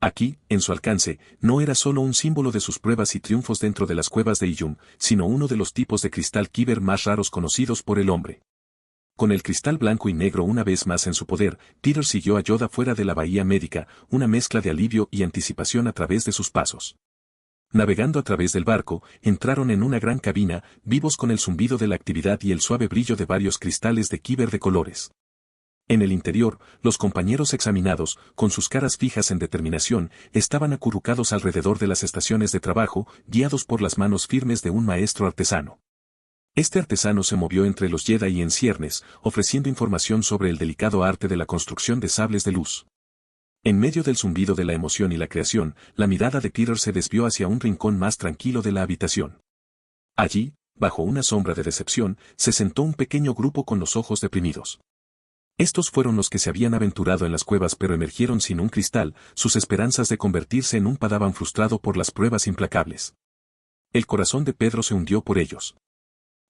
Aquí, en su alcance, no era solo un símbolo de sus pruebas y triunfos dentro de las cuevas de Iyum, sino uno de los tipos de cristal Kyber más raros conocidos por el hombre. Con el cristal blanco y negro una vez más en su poder, Peter siguió a Yoda fuera de la bahía médica, una mezcla de alivio y anticipación a través de sus pasos. Navegando a través del barco, entraron en una gran cabina, vivos con el zumbido de la actividad y el suave brillo de varios cristales de Kyber de colores. En el interior, los compañeros examinados, con sus caras fijas en determinación, estaban acurrucados alrededor de las estaciones de trabajo, guiados por las manos firmes de un maestro artesano. Este artesano se movió entre los Jedi y en ciernes, ofreciendo información sobre el delicado arte de la construcción de sables de luz. En medio del zumbido de la emoción y la creación, la mirada de Peter se desvió hacia un rincón más tranquilo de la habitación. Allí, bajo una sombra de decepción, se sentó un pequeño grupo con los ojos deprimidos. Estos fueron los que se habían aventurado en las cuevas pero emergieron sin un cristal, sus esperanzas de convertirse en un padawan frustrado por las pruebas implacables. El corazón de Pedro se hundió por ellos.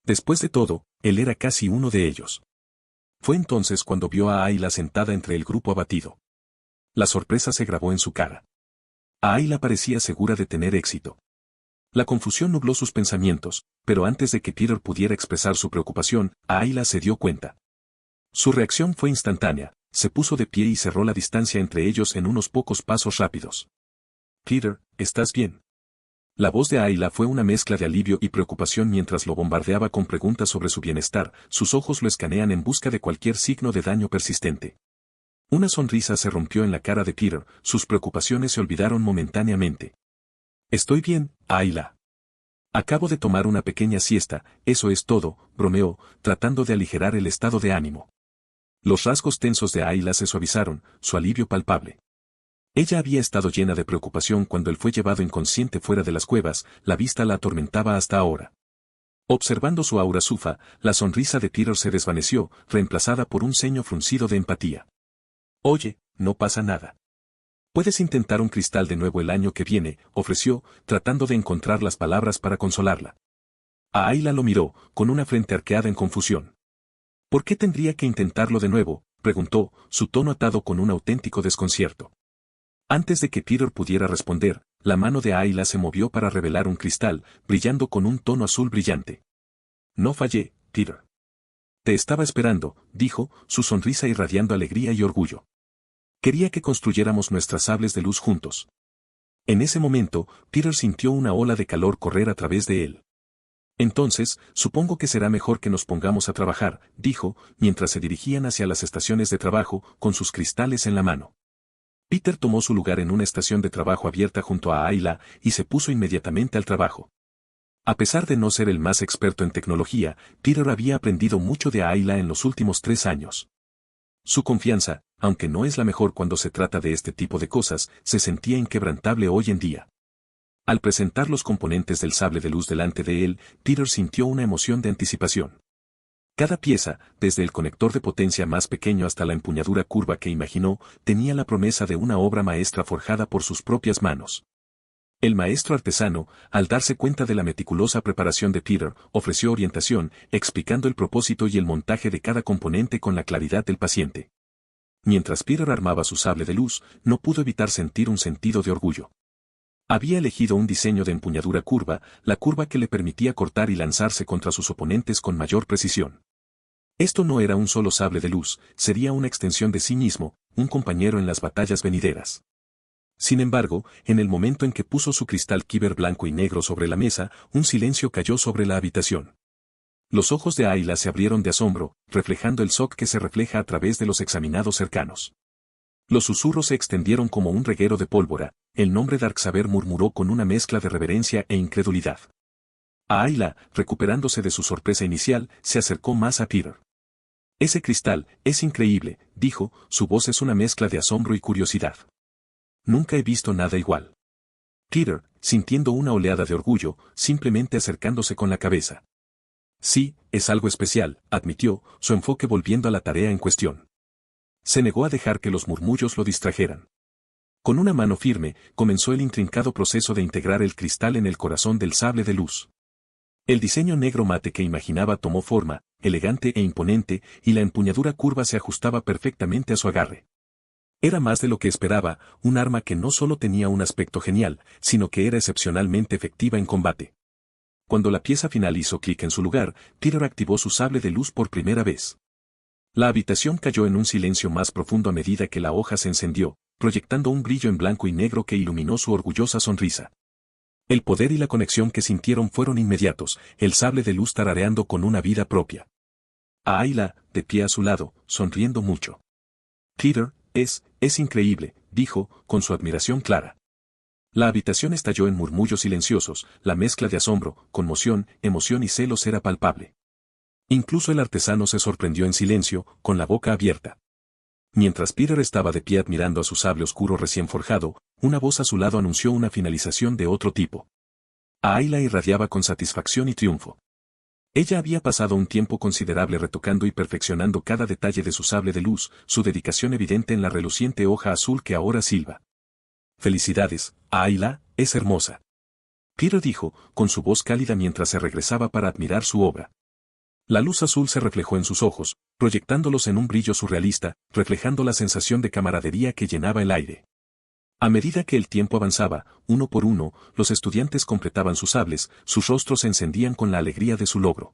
Después de todo, él era casi uno de ellos. Fue entonces cuando vio a Ayla sentada entre el grupo abatido. La sorpresa se grabó en su cara. Ayla parecía segura de tener éxito. La confusión nubló sus pensamientos, pero antes de que Peter pudiera expresar su preocupación, Ayla se dio cuenta. Su reacción fue instantánea, se puso de pie y cerró la distancia entre ellos en unos pocos pasos rápidos. Peter, ¿estás bien? La voz de Ayla fue una mezcla de alivio y preocupación mientras lo bombardeaba con preguntas sobre su bienestar, sus ojos lo escanean en busca de cualquier signo de daño persistente. Una sonrisa se rompió en la cara de Peter, sus preocupaciones se olvidaron momentáneamente. Estoy bien, Ayla. Acabo de tomar una pequeña siesta, eso es todo, bromeó, tratando de aligerar el estado de ánimo. Los rasgos tensos de Ayla se suavizaron, su alivio palpable. Ella había estado llena de preocupación cuando él fue llevado inconsciente fuera de las cuevas, la vista la atormentaba hasta ahora. Observando su aura sufa, la sonrisa de Peter se desvaneció, reemplazada por un ceño fruncido de empatía. Oye, no pasa nada. Puedes intentar un cristal de nuevo el año que viene, ofreció, tratando de encontrar las palabras para consolarla. Ayla lo miró, con una frente arqueada en confusión. ¿Por qué tendría que intentarlo de nuevo?, preguntó, su tono atado con un auténtico desconcierto. Antes de que Peter pudiera responder, la mano de Ayla se movió para revelar un cristal, brillando con un tono azul brillante. No fallé, Peter. Te estaba esperando, dijo, su sonrisa irradiando alegría y orgullo. Quería que construyéramos nuestras sables de luz juntos. En ese momento, Peter sintió una ola de calor correr a través de él. Entonces, supongo que será mejor que nos pongamos a trabajar, dijo, mientras se dirigían hacia las estaciones de trabajo, con sus cristales en la mano. Peter tomó su lugar en una estación de trabajo abierta junto a Ayla, y se puso inmediatamente al trabajo. A pesar de no ser el más experto en tecnología, Peter había aprendido mucho de Ayla en los últimos 3 años. Su confianza, aunque no es la mejor cuando se trata de este tipo de cosas, se sentía inquebrantable hoy en día. Al presentar los componentes del sable de luz delante de él, Peter sintió una emoción de anticipación. Cada pieza, desde el conector de potencia más pequeño hasta la empuñadura curva que imaginó, tenía la promesa de una obra maestra forjada por sus propias manos. El maestro artesano, al darse cuenta de la meticulosa preparación de Peter, ofreció orientación, explicando el propósito y el montaje de cada componente con la claridad del paciente. Mientras Peter armaba su sable de luz, no pudo evitar sentir un sentido de orgullo. Había elegido un diseño de empuñadura curva, la curva que le permitía cortar y lanzarse contra sus oponentes con mayor precisión. Esto no era un solo sable de luz, sería una extensión de sí mismo, un compañero en las batallas venideras. Sin embargo, en el momento en que puso su cristal Kyber blanco y negro sobre la mesa, un silencio cayó sobre la habitación. Los ojos de Ayla se abrieron de asombro, reflejando el shock que se refleja a través de los examinados cercanos. Los susurros se extendieron como un reguero de pólvora, el nombre Darksaber murmuró con una mezcla de reverencia e incredulidad. Ayla, recuperándose de su sorpresa inicial, se acercó más a Peter. Ese cristal, es increíble, dijo, su voz es una mezcla de asombro y curiosidad. Nunca he visto nada igual. Peter, sintiendo una oleada de orgullo, simplemente acercándose con la cabeza. Sí, es algo especial, admitió, su enfoque volviendo a la tarea en cuestión. Se negó a dejar que los murmullos lo distrajeran. Con una mano firme, comenzó el intrincado proceso de integrar el cristal en el corazón del sable de luz. El diseño negro mate que imaginaba tomó forma, elegante e imponente, y la empuñadura curva se ajustaba perfectamente a su agarre. Era más de lo que esperaba, un arma que no solo tenía un aspecto genial, sino que era excepcionalmente efectiva en combate. Cuando la pieza final hizo clic en su lugar, Peter activó su sable de luz por primera vez. La habitación cayó en un silencio más profundo a medida que la hoja se encendió, proyectando un brillo en blanco y negro que iluminó su orgullosa sonrisa. El poder y la conexión que sintieron fueron inmediatos, el sable de luz tarareando con una vida propia. A Ayla, de pie a su lado, sonriendo mucho. Peter, es increíble, dijo, con su admiración clara. La habitación estalló en murmullos silenciosos, la mezcla de asombro, conmoción, emoción y celos era palpable. Incluso el artesano se sorprendió en silencio, con la boca abierta. Mientras Peter estaba de pie admirando a su sable oscuro recién forjado, una voz a su lado anunció una finalización de otro tipo. Ayla irradiaba con satisfacción y triunfo. Ella había pasado un tiempo considerable retocando y perfeccionando cada detalle de su sable de luz, su dedicación evidente en la reluciente hoja azul que ahora silba. Felicidades, Ayla, es hermosa. Peter dijo, con su voz cálida mientras se regresaba para admirar su obra. La luz azul se reflejó en sus ojos, proyectándolos en un brillo surrealista, reflejando la sensación de camaradería que llenaba el aire. A medida que el tiempo avanzaba, uno por uno, los estudiantes completaban sus sables, sus rostros se encendían con la alegría de su logro.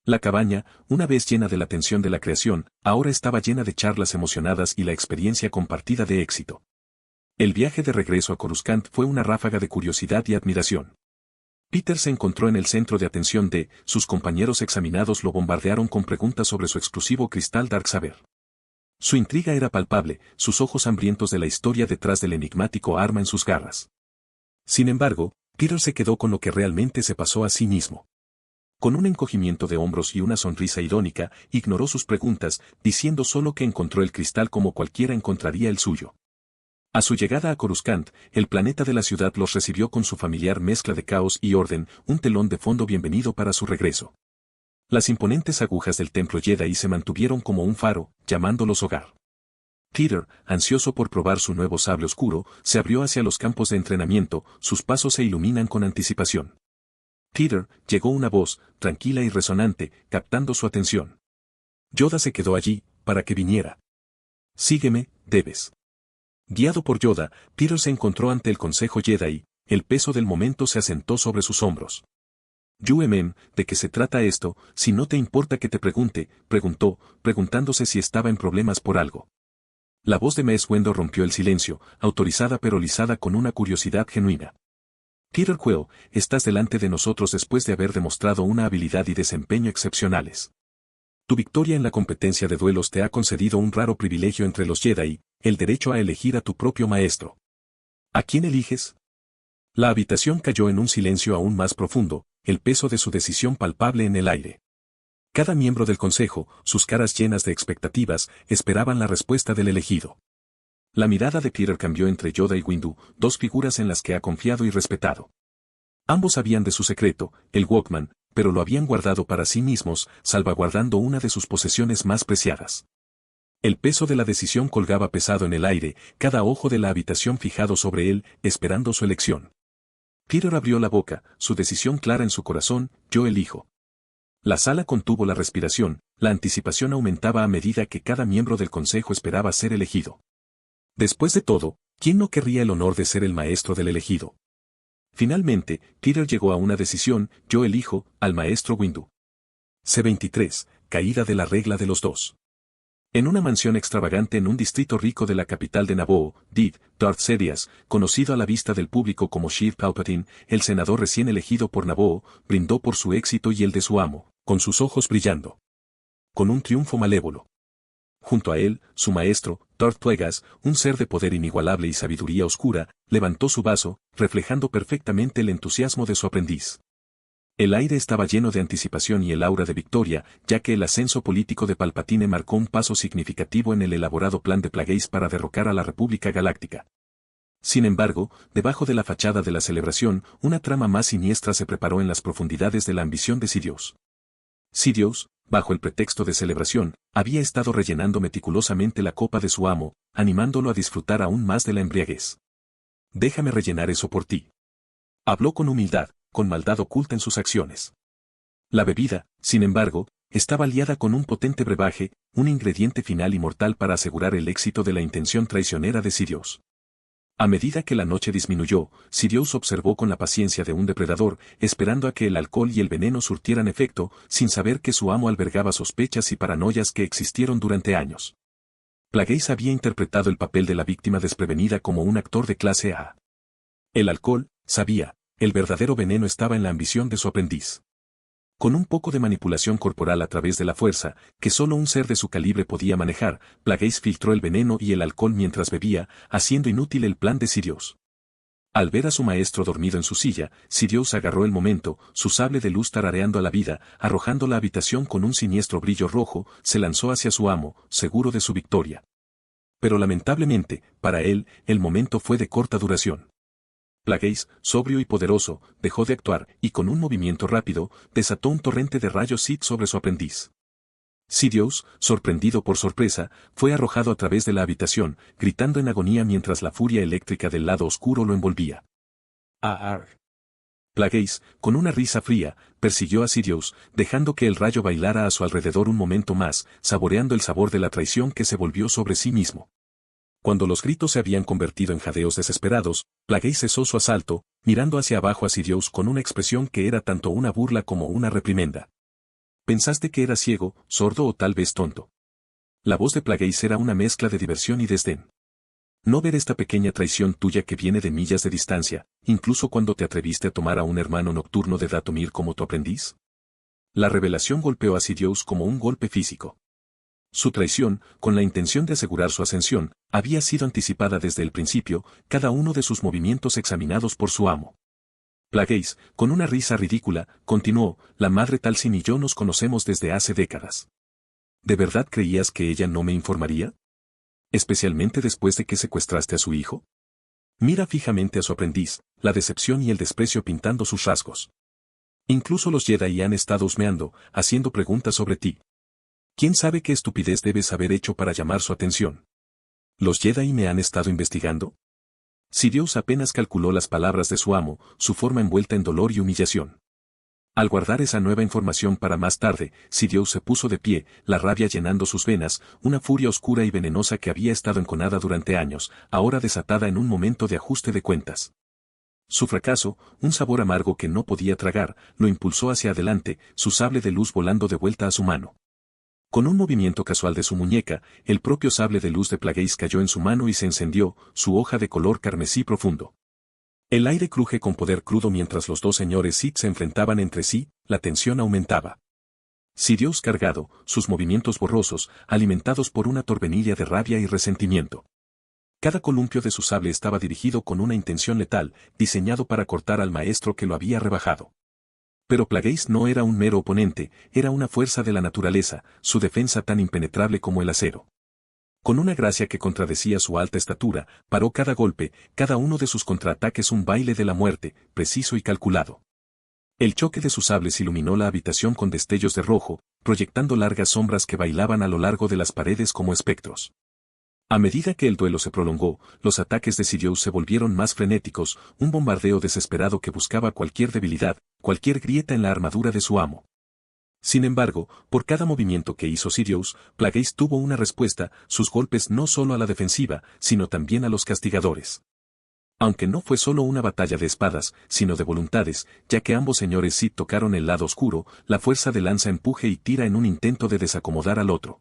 La cabaña, una vez llena de la tensión de la creación, ahora estaba llena de charlas emocionadas y la experiencia compartida de éxito. El viaje de regreso a Coruscant fue una ráfaga de curiosidad y admiración. Peter se encontró en el centro de atención de, sus compañeros examinados lo bombardearon con preguntas sobre su exclusivo cristal Darksaber. Su intriga era palpable, sus ojos hambrientos de la historia detrás del enigmático arma en sus garras. Sin embargo, Peter se quedó con lo que realmente se pasó a sí mismo. Con un encogimiento de hombros y una sonrisa irónica, ignoró sus preguntas, diciendo solo que encontró el cristal como cualquiera encontraría el suyo. A su llegada a Coruscant, el planeta de la ciudad los recibió con su familiar mezcla de caos y orden, un telón de fondo bienvenido para su regreso. Las imponentes agujas del templo Jedi se mantuvieron como un faro, llamándolos hogar. Peter, ansioso por probar su nuevo sable oscuro, se abrió hacia los campos de entrenamiento, sus pasos se iluminan con anticipación. Peter, llegó una voz, tranquila y resonante, captando su atención. Yoda se quedó allí, para que viniera. Sígueme, debes. Guiado por Yoda, Peter se encontró ante el Consejo Jedi, el peso del momento se asentó sobre sus hombros. Yuemen, ¿de qué se trata esto? Si no te importa que te pregunte, preguntó, preguntándose si estaba en problemas por algo. La voz de Mace Windu rompió el silencio, autorizada pero lisada con una curiosidad genuina. Peter Quill, estás delante de nosotros después de haber demostrado una habilidad y desempeño excepcionales. Tu victoria en la competencia de duelos te ha concedido un raro privilegio entre los Jedi, el derecho a elegir a tu propio maestro. ¿A quién eliges? La habitación cayó en un silencio aún más profundo, el peso de su decisión palpable en el aire. Cada miembro del consejo, sus caras llenas de expectativas, esperaban la respuesta del elegido. La mirada de Peter cambió entre Yoda y Windu, dos figuras en las que ha confiado y respetado. Ambos sabían de su secreto, el Walkman, pero lo habían guardado para sí mismos, salvaguardando una de sus posesiones más preciadas. El peso de la decisión colgaba pesado en el aire, cada ojo de la habitación fijado sobre él, esperando su elección. Peter abrió la boca, su decisión clara en su corazón, yo elijo. La sala contuvo la respiración, la anticipación aumentaba a medida que cada miembro del consejo esperaba ser elegido. Después de todo, ¿quién no querría el honor de ser el maestro del elegido? Finalmente, Peter llegó a una decisión, yo elijo, al maestro Windu. C-23, caída de la regla de los dos. En una mansión extravagante en un distrito rico de la capital de Naboo, Darth Sidious, conocido a la vista del público como Sheev Palpatine, el senador recién elegido por Naboo, brindó por su éxito y el de su amo, con sus ojos brillando. Con un triunfo malévolo. Junto a él, su maestro, Darth Plagueis, un ser de poder inigualable y sabiduría oscura, levantó su vaso, reflejando perfectamente el entusiasmo de su aprendiz. El aire estaba lleno de anticipación y el aura de victoria, ya que el ascenso político de Palpatine marcó un paso significativo en el elaborado plan de Plagueis para derrocar a la República Galáctica. Sin embargo, debajo de la fachada de la celebración, una trama más siniestra se preparó en las profundidades de la ambición de Sidious. Sidious, bajo el pretexto de celebración, había estado rellenando meticulosamente la copa de su amo, animándolo a disfrutar aún más de la embriaguez. Déjame rellenar eso por ti. Habló con humildad, con maldad oculta en sus acciones. La bebida, sin embargo, estaba aliada con un potente brebaje, un ingrediente final y mortal para asegurar el éxito de la intención traicionera de Sirius. A medida que la noche disminuyó, Sirius observó con la paciencia de un depredador, esperando a que el alcohol y el veneno surtieran efecto, sin saber que su amo albergaba sospechas y paranoias que existieron durante años. Plagueis había interpretado el papel de la víctima desprevenida como un actor de clase A. El alcohol, sabía, el verdadero veneno estaba en la ambición de su aprendiz. Con un poco de manipulación corporal a través de la fuerza, que solo un ser de su calibre podía manejar, Plagueis filtró el veneno y el alcohol mientras bebía, haciendo inútil el plan de Sirius. Al ver a su maestro dormido en su silla, Sirius agarró el momento, su sable de luz tarareando a la vida, arrojando la habitación con un siniestro brillo rojo, se lanzó hacia su amo, seguro de su victoria. Pero lamentablemente, para él, el momento fue de corta duración. Plagueis, sobrio y poderoso, dejó de actuar y con un movimiento rápido, desató un torrente de rayos Sith sobre su aprendiz. Sirius, sorprendido por sorpresa, fue arrojado a través de la habitación, gritando en agonía mientras la furia eléctrica del lado oscuro lo envolvía. ¡Ah! Plagueis, con una risa fría, persiguió a Sirius, dejando que el rayo bailara a su alrededor un momento más, saboreando el sabor de la traición que se volvió sobre sí mismo. Cuando los gritos se habían convertido en jadeos desesperados, Plagueis cesó su asalto, mirando hacia abajo a Sirius con una expresión que era tanto una burla como una reprimenda. Pensaste que era ciego, sordo o tal vez tonto. La voz de Plagueis era una mezcla de diversión y desdén. No ver esta pequeña traición tuya que viene de millas de distancia, incluso cuando te atreviste a tomar a un hermano nocturno de Datomir como tu aprendiz. La revelación golpeó a Sirius como un golpe físico. Su traición, con la intención de asegurar su ascensión, había sido anticipada desde el principio, cada uno de sus movimientos examinados por su amo. Plagueis, con una risa ridícula, continuó, la madre Talcin y yo nos conocemos desde hace décadas. ¿De verdad creías que ella no me informaría? ¿Especialmente después de que secuestraste a su hijo? Mira fijamente a su aprendiz, la decepción y el desprecio pintando sus rasgos. Incluso los Jedi han estado husmeando, haciendo preguntas sobre ti. ¿Quién sabe qué estupidez debes haber hecho para llamar su atención? ¿Los Jedi me han estado investigando? Sirius apenas calculó las palabras de su amo, su forma envuelta en dolor y humillación. Al guardar esa nueva información para más tarde, Sirius se puso de pie, la rabia llenando sus venas, una furia oscura y venenosa que había estado enconada durante años, ahora desatada en un momento de ajuste de cuentas. Su fracaso, un sabor amargo que no podía tragar, lo impulsó hacia adelante, su sable de luz volando de vuelta a su mano. Con un movimiento casual de su muñeca, el propio sable de luz de Plagueis cayó en su mano y se encendió, su hoja de color carmesí profundo. El aire cruje con poder crudo mientras los dos señores Sith se enfrentaban entre sí, la tensión aumentaba. Sirius cargado, sus movimientos borrosos, alimentados por una torbellino de rabia y resentimiento. Cada columpio de su sable estaba dirigido con una intención letal, diseñado para cortar al maestro que lo había rebajado. Pero Plagueis no era un mero oponente, era una fuerza de la naturaleza, su defensa tan impenetrable como el acero. Con una gracia que contradecía su alta estatura, paró cada golpe, cada uno de sus contraataques un baile de la muerte, preciso y calculado. El choque de sus sables iluminó la habitación con destellos de rojo, proyectando largas sombras que bailaban a lo largo de las paredes como espectros. A medida que el duelo se prolongó, los ataques de Sirius se volvieron más frenéticos, un bombardeo desesperado que buscaba cualquier debilidad, cualquier grieta en la armadura de su amo. Sin embargo, por cada movimiento que hizo Sirius, Plagueis tuvo una respuesta, sus golpes no solo a la defensiva, sino también a los castigadores. Aunque no fue solo una batalla de espadas, sino de voluntades, ya que ambos señores Sith tocaron el lado oscuro, la fuerza de lanza empuje y tira en un intento de desacomodar al otro.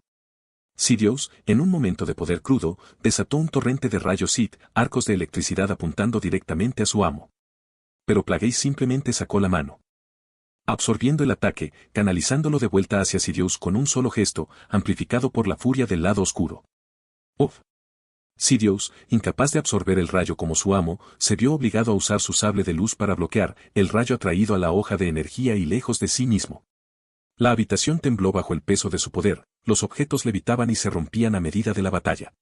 Sirius, en un momento de poder crudo, desató un torrente de rayos Sith, arcos de electricidad apuntando directamente a su amo. Pero Plagueis simplemente sacó la mano. Absorbiendo el ataque, canalizándolo de vuelta hacia Sirius con un solo gesto, amplificado por la furia del lado oscuro. ¡Uf! Sirius, incapaz de absorber el rayo como su amo, se vio obligado a usar su sable de luz para bloquear el rayo atraído a la hoja de energía y lejos de sí mismo. La habitación tembló bajo el peso de su poder, los objetos levitaban y se rompían a medida de la batalla.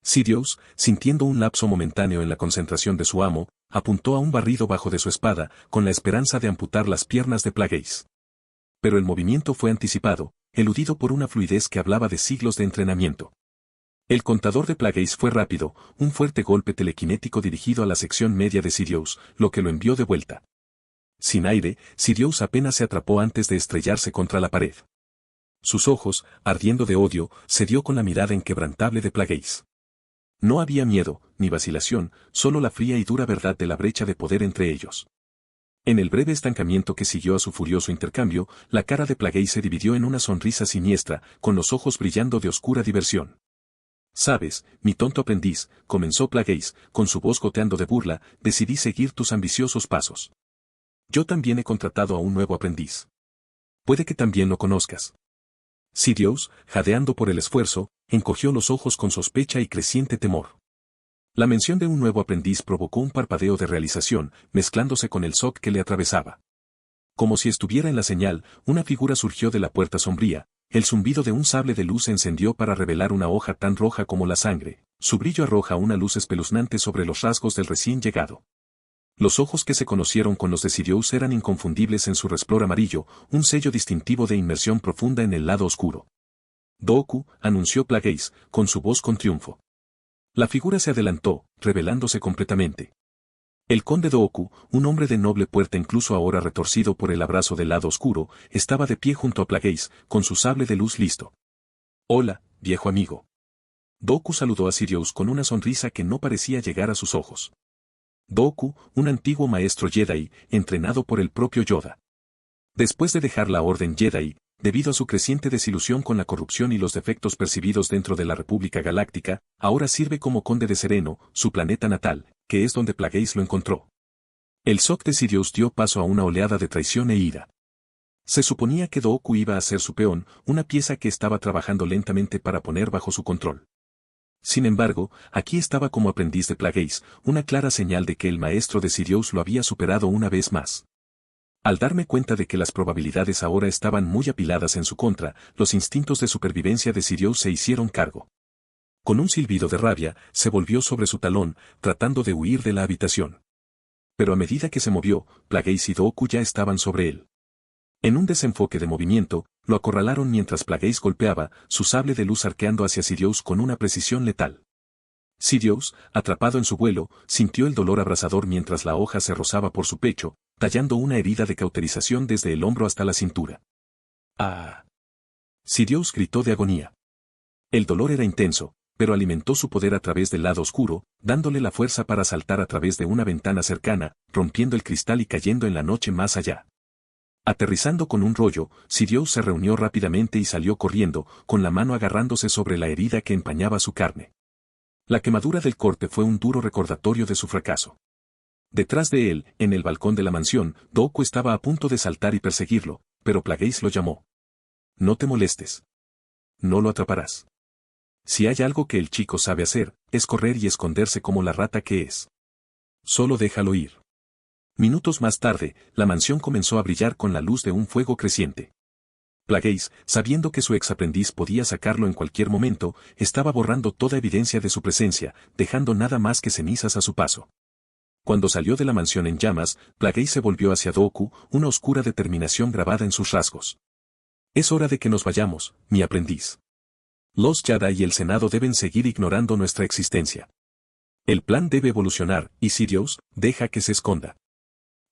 Sirius, sintiendo un lapso momentáneo en la concentración de su amo, apuntó a un barrido bajo de su espada, con la esperanza de amputar las piernas de Plagueis. Pero el movimiento fue anticipado, eludido por una fluidez que hablaba de siglos de entrenamiento. El contador de Plagueis fue rápido, un fuerte golpe telequinético dirigido a la sección media de Sirius, lo que lo envió de vuelta. Sin aire, Sirius apenas se atrapó antes de estrellarse contra la pared. Sus ojos, ardiendo de odio, se dio con la mirada inquebrantable de Plagueis. No había miedo, ni vacilación, solo la fría y dura verdad de la brecha de poder entre ellos. En el breve estancamiento que siguió a su furioso intercambio, la cara de Plagueis se dividió en una sonrisa siniestra, con los ojos brillando de oscura diversión. Sabes, mi tonto aprendiz, comenzó Plagueis, con su voz goteando de burla, decidí seguir tus ambiciosos pasos. Yo también he contratado a un nuevo aprendiz. Puede que también lo conozcas. Sidious, jadeando por el esfuerzo, encogió los ojos con sospecha y creciente temor. La mención de un nuevo aprendiz provocó un parpadeo de realización, mezclándose con el shock que le atravesaba. Como si estuviera en la señal, una figura surgió de la puerta sombría, el zumbido de un sable de luz se encendió para revelar una hoja tan roja como la sangre, su brillo arroja una luz espeluznante sobre los rasgos del recién llegado. Los ojos que se conocieron con los de Sidious eran inconfundibles en su resplandor amarillo, un sello distintivo de inmersión profunda en el lado oscuro. Dooku, anunció Plagueis, con su voz con triunfo. La figura se adelantó, revelándose completamente. El conde Dooku, un hombre de noble puerta incluso ahora retorcido por el abrazo del lado oscuro, estaba de pie junto a Plagueis, con su sable de luz listo. Hola, viejo amigo. Dooku saludó a Sidious con una sonrisa que no parecía llegar a sus ojos. Dooku, un antiguo maestro Jedi, entrenado por el propio Yoda. Después de dejar la Orden Jedi, debido a su creciente desilusión con la corrupción y los defectos percibidos dentro de la República Galáctica, ahora sirve como conde de Sereno, su planeta natal, que es donde Plagueis lo encontró. El shock de Sidious dio paso a una oleada de traición e ira. Se suponía que Dooku iba a ser su peón, una pieza que estaba trabajando lentamente para poner bajo su control. Sin embargo, aquí estaba como aprendiz de Plagueis, una clara señal de que el maestro de Sidious lo había superado una vez más. Al darme cuenta de que las probabilidades ahora estaban muy apiladas en su contra, los instintos de supervivencia de Sidious se hicieron cargo. Con un silbido de rabia, se volvió sobre su talón, tratando de huir de la habitación. Pero a medida que se movió, Plagueis y Dooku ya estaban sobre él. En un desenfoque de movimiento, lo acorralaron mientras Plagueis golpeaba, su sable de luz arqueando hacia Sidious con una precisión letal. Sidious, atrapado en su vuelo, sintió el dolor abrasador mientras la hoja se rozaba por su pecho, tallando una herida de cauterización desde el hombro hasta la cintura. ¡Ah! Sidious gritó de agonía. El dolor era intenso, pero alimentó su poder a través del lado oscuro, dándole la fuerza para saltar a través de una ventana cercana, rompiendo el cristal y cayendo en la noche más allá. Aterrizando con un rollo, Sidious se reunió rápidamente y salió corriendo, con la mano agarrándose sobre la herida que empañaba su carne. La quemadura del corte fue un duro recordatorio de su fracaso. Detrás de él, en el balcón de la mansión, Dooku estaba a punto de saltar y perseguirlo, pero Plagueis lo llamó. No te molestes. No lo atraparás. Si hay algo que el chico sabe hacer, es correr y esconderse como la rata que es. Solo déjalo ir. Minutos más tarde, la mansión comenzó a brillar con la luz de un fuego creciente. Plagueis, sabiendo que su ex aprendiz podía sacarlo en cualquier momento, estaba borrando toda evidencia de su presencia, dejando nada más que cenizas a su paso. Cuando salió de la mansión en llamas, Plagueis se volvió hacia Dooku, una oscura determinación grabada en sus rasgos. Es hora de que nos vayamos, mi aprendiz. Los Jedi y el Senado deben seguir ignorando nuestra existencia. El plan debe evolucionar, y Sidious, deja que se esconda.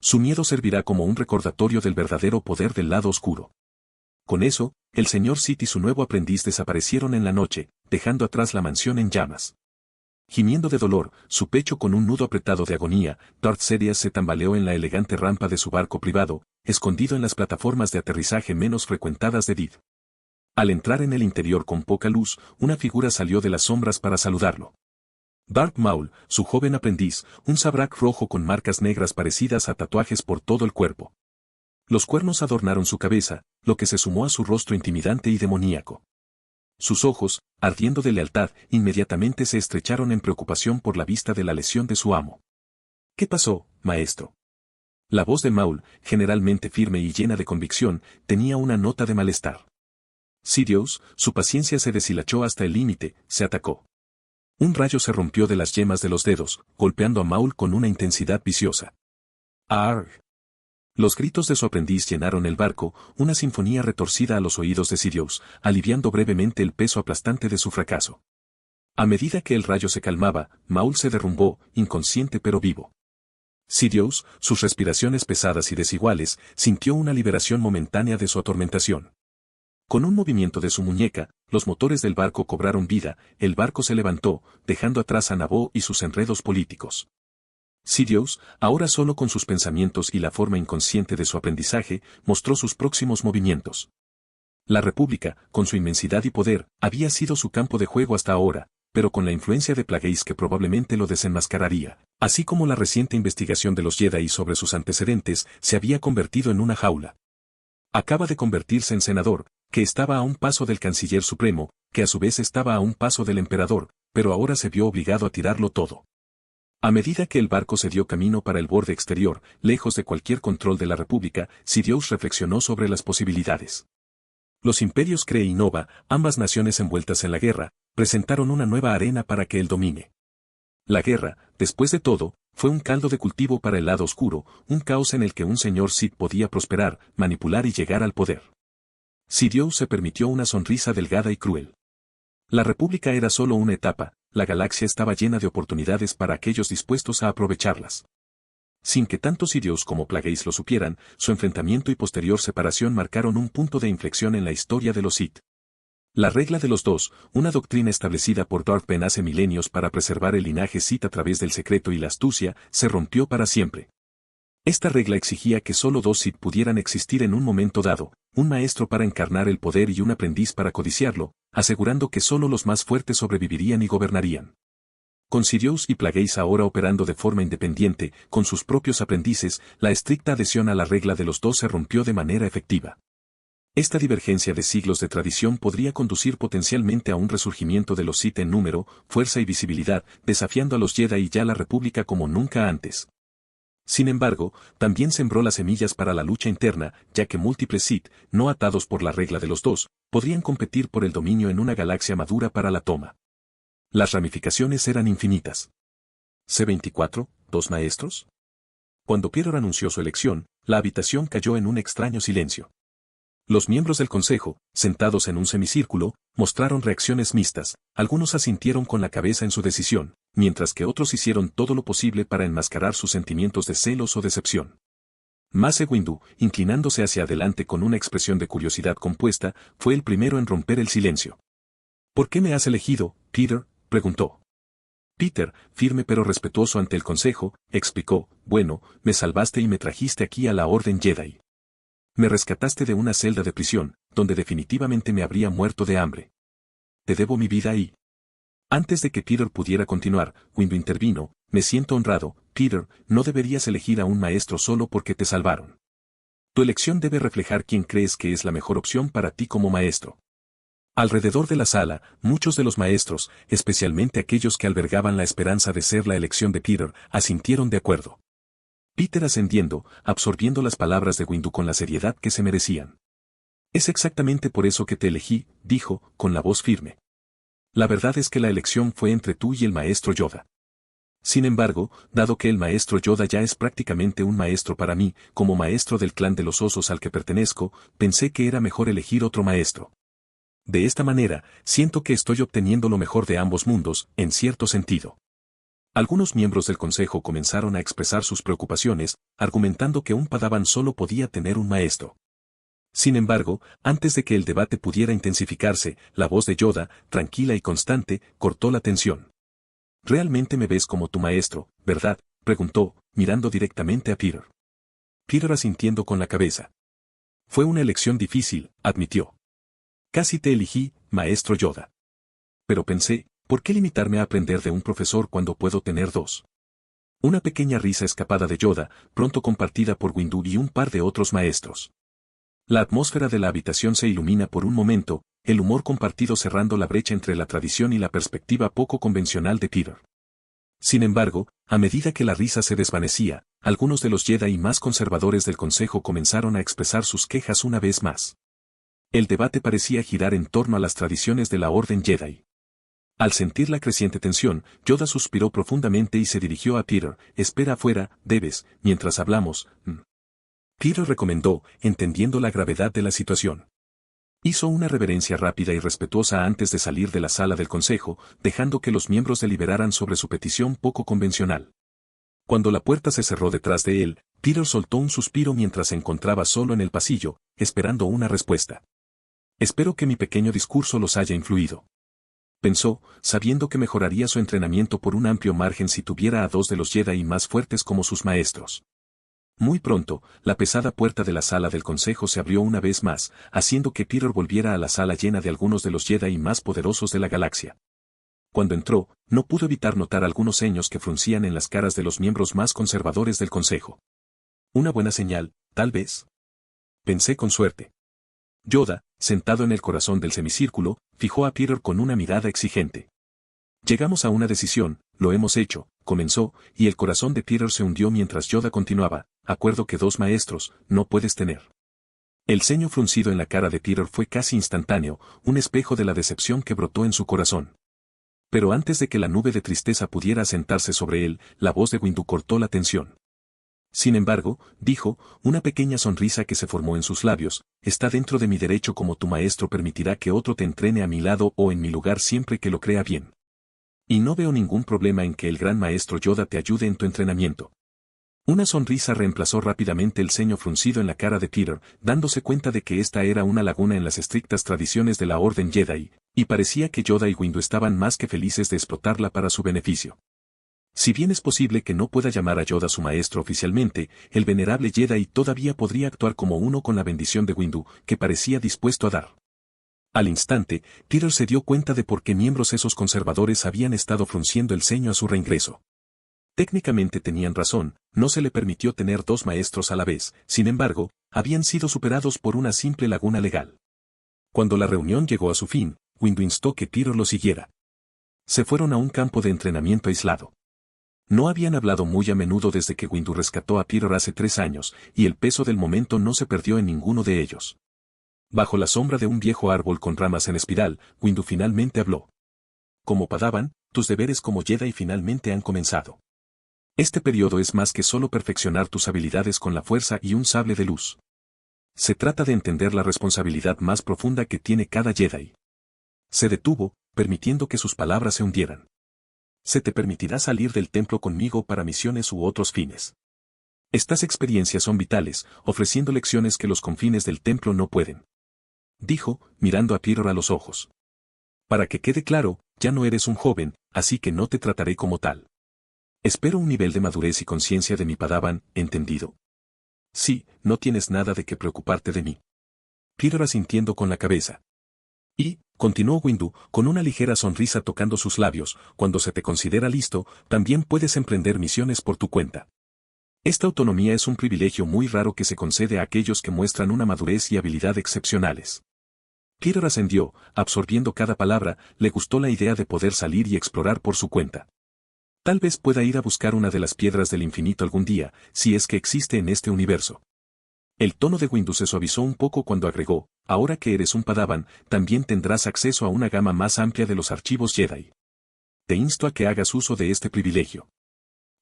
Su miedo servirá como un recordatorio del verdadero poder del lado oscuro. Con eso, el señor Sith y su nuevo aprendiz desaparecieron en la noche, dejando atrás la mansión en llamas. Gimiendo de dolor, su pecho con un nudo apretado de agonía, Darth Sidious se tambaleó en la elegante rampa de su barco privado, escondido en las plataformas de aterrizaje menos frecuentadas de Did. Al entrar en el interior con poca luz, una figura salió de las sombras para saludarlo. Darth Maul, su joven aprendiz, un sabrak rojo con marcas negras parecidas a tatuajes por todo el cuerpo. Los cuernos adornaron su cabeza, lo que se sumó a su rostro intimidante y demoníaco. Sus ojos, ardiendo de lealtad, inmediatamente se estrecharon en preocupación por la vista de la lesión de su amo. ¿Qué pasó, maestro? La voz de Maul, generalmente firme y llena de convicción, tenía una nota de malestar. Sidious, su paciencia se deshilachó hasta el límite, se atacó. Un rayo se rompió de las yemas de los dedos, golpeando a Maul con una intensidad viciosa. ¡Arg! Los gritos de su aprendiz llenaron el barco, una sinfonía retorcida a los oídos de Sidious, aliviando brevemente el peso aplastante de su fracaso. A medida que el rayo se calmaba, Maul se derrumbó, inconsciente pero vivo. Sidious, sus respiraciones pesadas y desiguales, sintió una liberación momentánea de su atormentación. Con un movimiento de su muñeca, los motores del barco cobraron vida, el barco se levantó, dejando atrás a Naboo y sus enredos políticos. Sidious, ahora solo con sus pensamientos y la forma inconsciente de su aprendizaje, mostró sus próximos movimientos. La República, con su inmensidad y poder, había sido su campo de juego hasta ahora, pero con la influencia de Plagueis que probablemente lo desenmascararía, así como la reciente investigación de los Jedi sobre sus antecedentes, se había convertido en una jaula. Acaba de convertirse en senador, que estaba a un paso del canciller supremo, que a su vez estaba a un paso del emperador, pero ahora se vio obligado a tirarlo todo. A medida que el barco se dio camino para el borde exterior, lejos de cualquier control de la República, Sidious reflexionó sobre las posibilidades. Los imperios Kree y Nova, ambas naciones envueltas en la guerra, presentaron una nueva arena para que él domine. La guerra, después de todo, fue un caldo de cultivo para el lado oscuro, un caos en el que un señor Sith podía prosperar, manipular y llegar al poder. Sidious se permitió una sonrisa delgada y cruel. La República era solo una etapa, la galaxia estaba llena de oportunidades para aquellos dispuestos a aprovecharlas. Sin que tanto Sidious como Plagueis lo supieran, su enfrentamiento y posterior separación marcaron un punto de inflexión en la historia de los Sith. La regla de los dos, una doctrina establecida por Darth Ben hace milenios para preservar el linaje Sith a través del secreto y la astucia, se rompió para siempre. Esta regla exigía que solo dos Sith pudieran existir en un momento dado, un maestro para encarnar el poder y un aprendiz para codiciarlo, asegurando que solo los más fuertes sobrevivirían y gobernarían. Con Sidious y Plagueis ahora operando de forma independiente, con sus propios aprendices, la estricta adhesión a la regla de los dos se rompió de manera efectiva. Esta divergencia de siglos de tradición podría conducir potencialmente a un resurgimiento de los Sith en número, fuerza y visibilidad, desafiando a los Jedi y ya la República como nunca antes. Sin embargo, también sembró las semillas para la lucha interna, ya que múltiples Sith, no atados por la regla de los dos, podrían competir por el dominio en una galaxia madura para la toma. Las ramificaciones eran infinitas. C-24, ¿dos maestros? Cuando Pietro anunció su elección, la habitación cayó en un extraño silencio. Los miembros del consejo, sentados en un semicírculo, mostraron reacciones mixtas, algunos asintieron con la cabeza en su decisión, mientras que otros hicieron todo lo posible para enmascarar sus sentimientos de celos o decepción. Mace Windu, inclinándose hacia adelante con una expresión de curiosidad compuesta, fue el primero en romper el silencio. ¿Por qué me has elegido, Peter?, preguntó. Peter, firme pero respetuoso ante el consejo, explicó, bueno, me salvaste y me trajiste aquí a la Orden Jedi. Me rescataste de una celda de prisión, donde definitivamente me habría muerto de hambre. Te debo mi vida y... Antes de que Peter pudiera continuar, Windu intervino, me siento honrado, Peter, no deberías elegir a un maestro solo porque te salvaron. Tu elección debe reflejar quién crees que es la mejor opción para ti como maestro. Alrededor de la sala, muchos de los maestros, especialmente aquellos que albergaban la esperanza de ser la elección de Peter, asintieron de acuerdo. Peter ascendiendo, absorbiendo las palabras de Windu con la seriedad que se merecían. Es exactamente por eso que te elegí, dijo, con la voz firme. La verdad es que la elección fue entre tú y el maestro Yoda. Sin embargo, dado que el maestro Yoda ya es prácticamente un maestro para mí, como maestro del clan de los osos al que pertenezco, pensé que era mejor elegir otro maestro. De esta manera, siento que estoy obteniendo lo mejor de ambos mundos, en cierto sentido. Algunos miembros del consejo comenzaron a expresar sus preocupaciones, argumentando que un Padawan solo podía tener un maestro. Sin embargo, antes de que el debate pudiera intensificarse, la voz de Yoda, tranquila y constante, cortó la tensión. «Realmente me ves como tu maestro, ¿verdad?», preguntó, mirando directamente a Peter. Peter asintiendo con la cabeza. «Fue una elección difícil», admitió. «Casi te elegí, maestro Yoda. Pero pensé, ¿por qué limitarme a aprender de un profesor cuando puedo tener dos?». Una pequeña risa escapada de Yoda, pronto compartida por Windu y un par de otros maestros. La atmósfera de la habitación se ilumina por un momento, el humor compartido cerrando la brecha entre la tradición y la perspectiva poco convencional de Peter. Sin embargo, a medida que la risa se desvanecía, algunos de los Jedi más conservadores del consejo comenzaron a expresar sus quejas una vez más. El debate parecía girar en torno a las tradiciones de la Orden Jedi. Al sentir la creciente tensión, Yoda suspiró profundamente y se dirigió a Peter. «Espera afuera, debes, mientras hablamos». Peter recomendó, entendiendo la gravedad de la situación. Hizo una reverencia rápida y respetuosa antes de salir de la sala del consejo, dejando que los miembros deliberaran sobre su petición poco convencional. Cuando la puerta se cerró detrás de él, Peter soltó un suspiro mientras se encontraba solo en el pasillo, esperando una respuesta. Espero que mi pequeño discurso los haya influido. Pensó, sabiendo que mejoraría su entrenamiento por un amplio margen si tuviera a dos de los Jedi más fuertes como sus maestros. Muy pronto, la pesada puerta de la sala del consejo se abrió una vez más, haciendo que Peter volviera a la sala llena de algunos de los Jedi más poderosos de la galaxia. Cuando entró, no pudo evitar notar algunos ceños que fruncían en las caras de los miembros más conservadores del consejo. Una buena señal, tal vez. Pensé con suerte. Yoda, sentado en el corazón del semicírculo, fijó a Peter con una mirada exigente. Llegamos a una decisión, lo hemos hecho, comenzó, y el corazón de Peter se hundió mientras Yoda continuaba, acuerdo que dos maestros, no puedes tener. El ceño fruncido en la cara de Peter fue casi instantáneo, un espejo de la decepción que brotó en su corazón. Pero antes de que la nube de tristeza pudiera asentarse sobre él, la voz de Windu cortó la tensión. Sin embargo, dijo, una pequeña sonrisa que se formó en sus labios, está dentro de mi derecho como tu maestro permitirá que otro te entrene a mi lado o en mi lugar siempre que lo crea bien. Y no veo ningún problema en que el gran maestro Yoda te ayude en tu entrenamiento. Una sonrisa reemplazó rápidamente el ceño fruncido en la cara de Peter, dándose cuenta de que esta era una laguna en las estrictas tradiciones de la Orden Jedi, y parecía que Yoda y Windu estaban más que felices de explotarla para su beneficio. Si bien es posible que no pueda llamar a Yoda su maestro oficialmente, el venerable Jedi todavía podría actuar como uno con la bendición de Windu, que parecía dispuesto a dar. Al instante, Peter se dio cuenta de por qué miembros esos conservadores habían estado frunciendo el ceño a su reingreso. Técnicamente tenían razón, no se le permitió tener dos maestros a la vez, sin embargo, habían sido superados por una simple laguna legal. Cuando la reunión llegó a su fin, Windu instó que Peter lo siguiera. Se fueron a un campo de entrenamiento aislado. No habían hablado muy a menudo desde que Windu rescató a Peter hace 3 años, y el peso del momento no se perdió en ninguno de ellos. Bajo la sombra de un viejo árbol con ramas en espiral, Windu finalmente habló. Como Padawan, tus deberes como Jedi finalmente han comenzado. Este periodo es más que solo perfeccionar tus habilidades con la fuerza y un sable de luz. Se trata de entender la responsabilidad más profunda que tiene cada Jedi. Se detuvo, permitiendo que sus palabras se hundieran. Se te permitirá salir del templo conmigo para misiones u otros fines. Estas experiencias son vitales, ofreciendo lecciones que los confines del templo no pueden. Dijo, mirando a Peter a los ojos. Para que quede claro, ya no eres un joven, así que no te trataré como tal. Espero un nivel de madurez y conciencia de mi Padawan, ¿entendido? Sí, no tienes nada de qué preocuparte de mí. Peter asintiendo con la cabeza. Y, continuó Windu, con una ligera sonrisa tocando sus labios, cuando se te considera listo, también puedes emprender misiones por tu cuenta. Esta autonomía es un privilegio muy raro que se concede a aquellos que muestran una madurez y habilidad excepcionales. Peter ascendió, absorbiendo cada palabra, le gustó la idea de poder salir y explorar por su cuenta. Tal vez pueda ir a buscar una de las piedras del infinito algún día, si es que existe en este universo. El tono de Windu se suavizó un poco cuando agregó, ahora que eres un Padawan, también tendrás acceso a una gama más amplia de los archivos Jedi. Te insto a que hagas uso de este privilegio.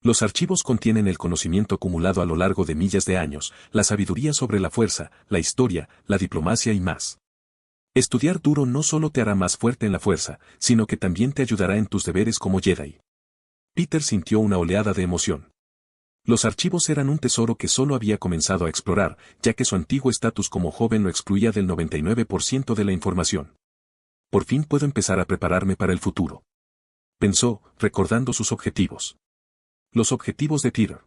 Los archivos contienen el conocimiento acumulado a lo largo de millas de años, la sabiduría sobre la fuerza, la historia, la diplomacia y más. Estudiar duro no solo te hará más fuerte en la fuerza, sino que también te ayudará en tus deberes como Jedi. Peter sintió una oleada de emoción. Los archivos eran un tesoro que solo había comenzado a explorar, ya que su antiguo estatus como joven lo excluía del 99% de la información. Por fin puedo empezar a prepararme para el futuro. Pensó, recordando sus objetivos. Los objetivos de Peter.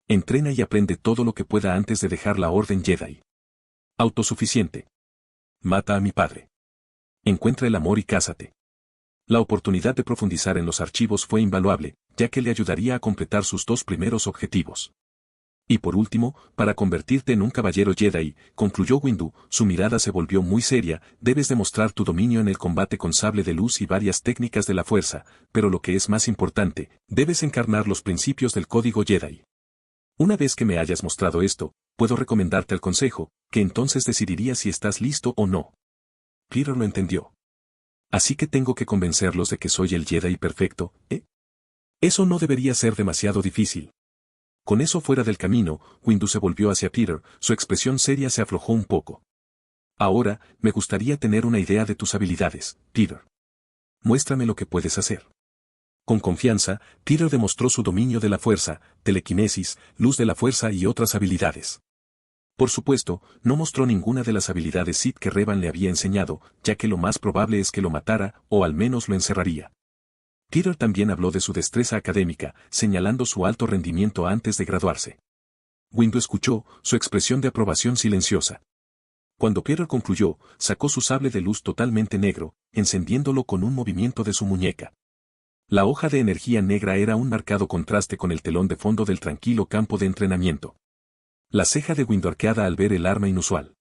Entrena y aprende todo lo que pueda antes de dejar la Orden Jedi. Autosuficiente. Mata a mi padre. Encuentra el amor y cásate. La oportunidad de profundizar en los archivos fue invaluable, ya que le ayudaría a completar sus 2 primeros objetivos. Y por último, para convertirte en un caballero Jedi, concluyó Windu, su mirada se volvió muy seria, debes demostrar tu dominio en el combate con sable de luz y varias técnicas de la fuerza, pero lo que es más importante, debes encarnar los principios del código Jedi. Una vez que me hayas mostrado esto, puedo recomendarte al consejo, que entonces decidiría si estás listo o no. Peter lo entendió. Así que tengo que convencerlos de que soy el Jedi perfecto, ¿eh? Eso no debería ser demasiado difícil. Con eso fuera del camino, Windu se volvió hacia Peter, su expresión seria se aflojó un poco. Ahora, me gustaría tener una idea de tus habilidades, Peter. Muéstrame lo que puedes hacer. Con confianza, Peter demostró su dominio de la fuerza, telequinesis, luz de la fuerza y otras habilidades. Por supuesto, no mostró ninguna de las habilidades Sith que Revan le había enseñado, ya que lo más probable es que lo matara, o al menos lo encerraría. Peter también habló de su destreza académica, señalando su alto rendimiento antes de graduarse. Windu escuchó, su expresión de aprobación silenciosa. Cuando Peter concluyó, sacó su sable de luz totalmente negro, encendiéndolo con un movimiento de su muñeca. La hoja de energía negra era un marcado contraste con el telón de fondo del tranquilo campo de entrenamiento. La ceja de Windu arqueada al ver el arma inusual.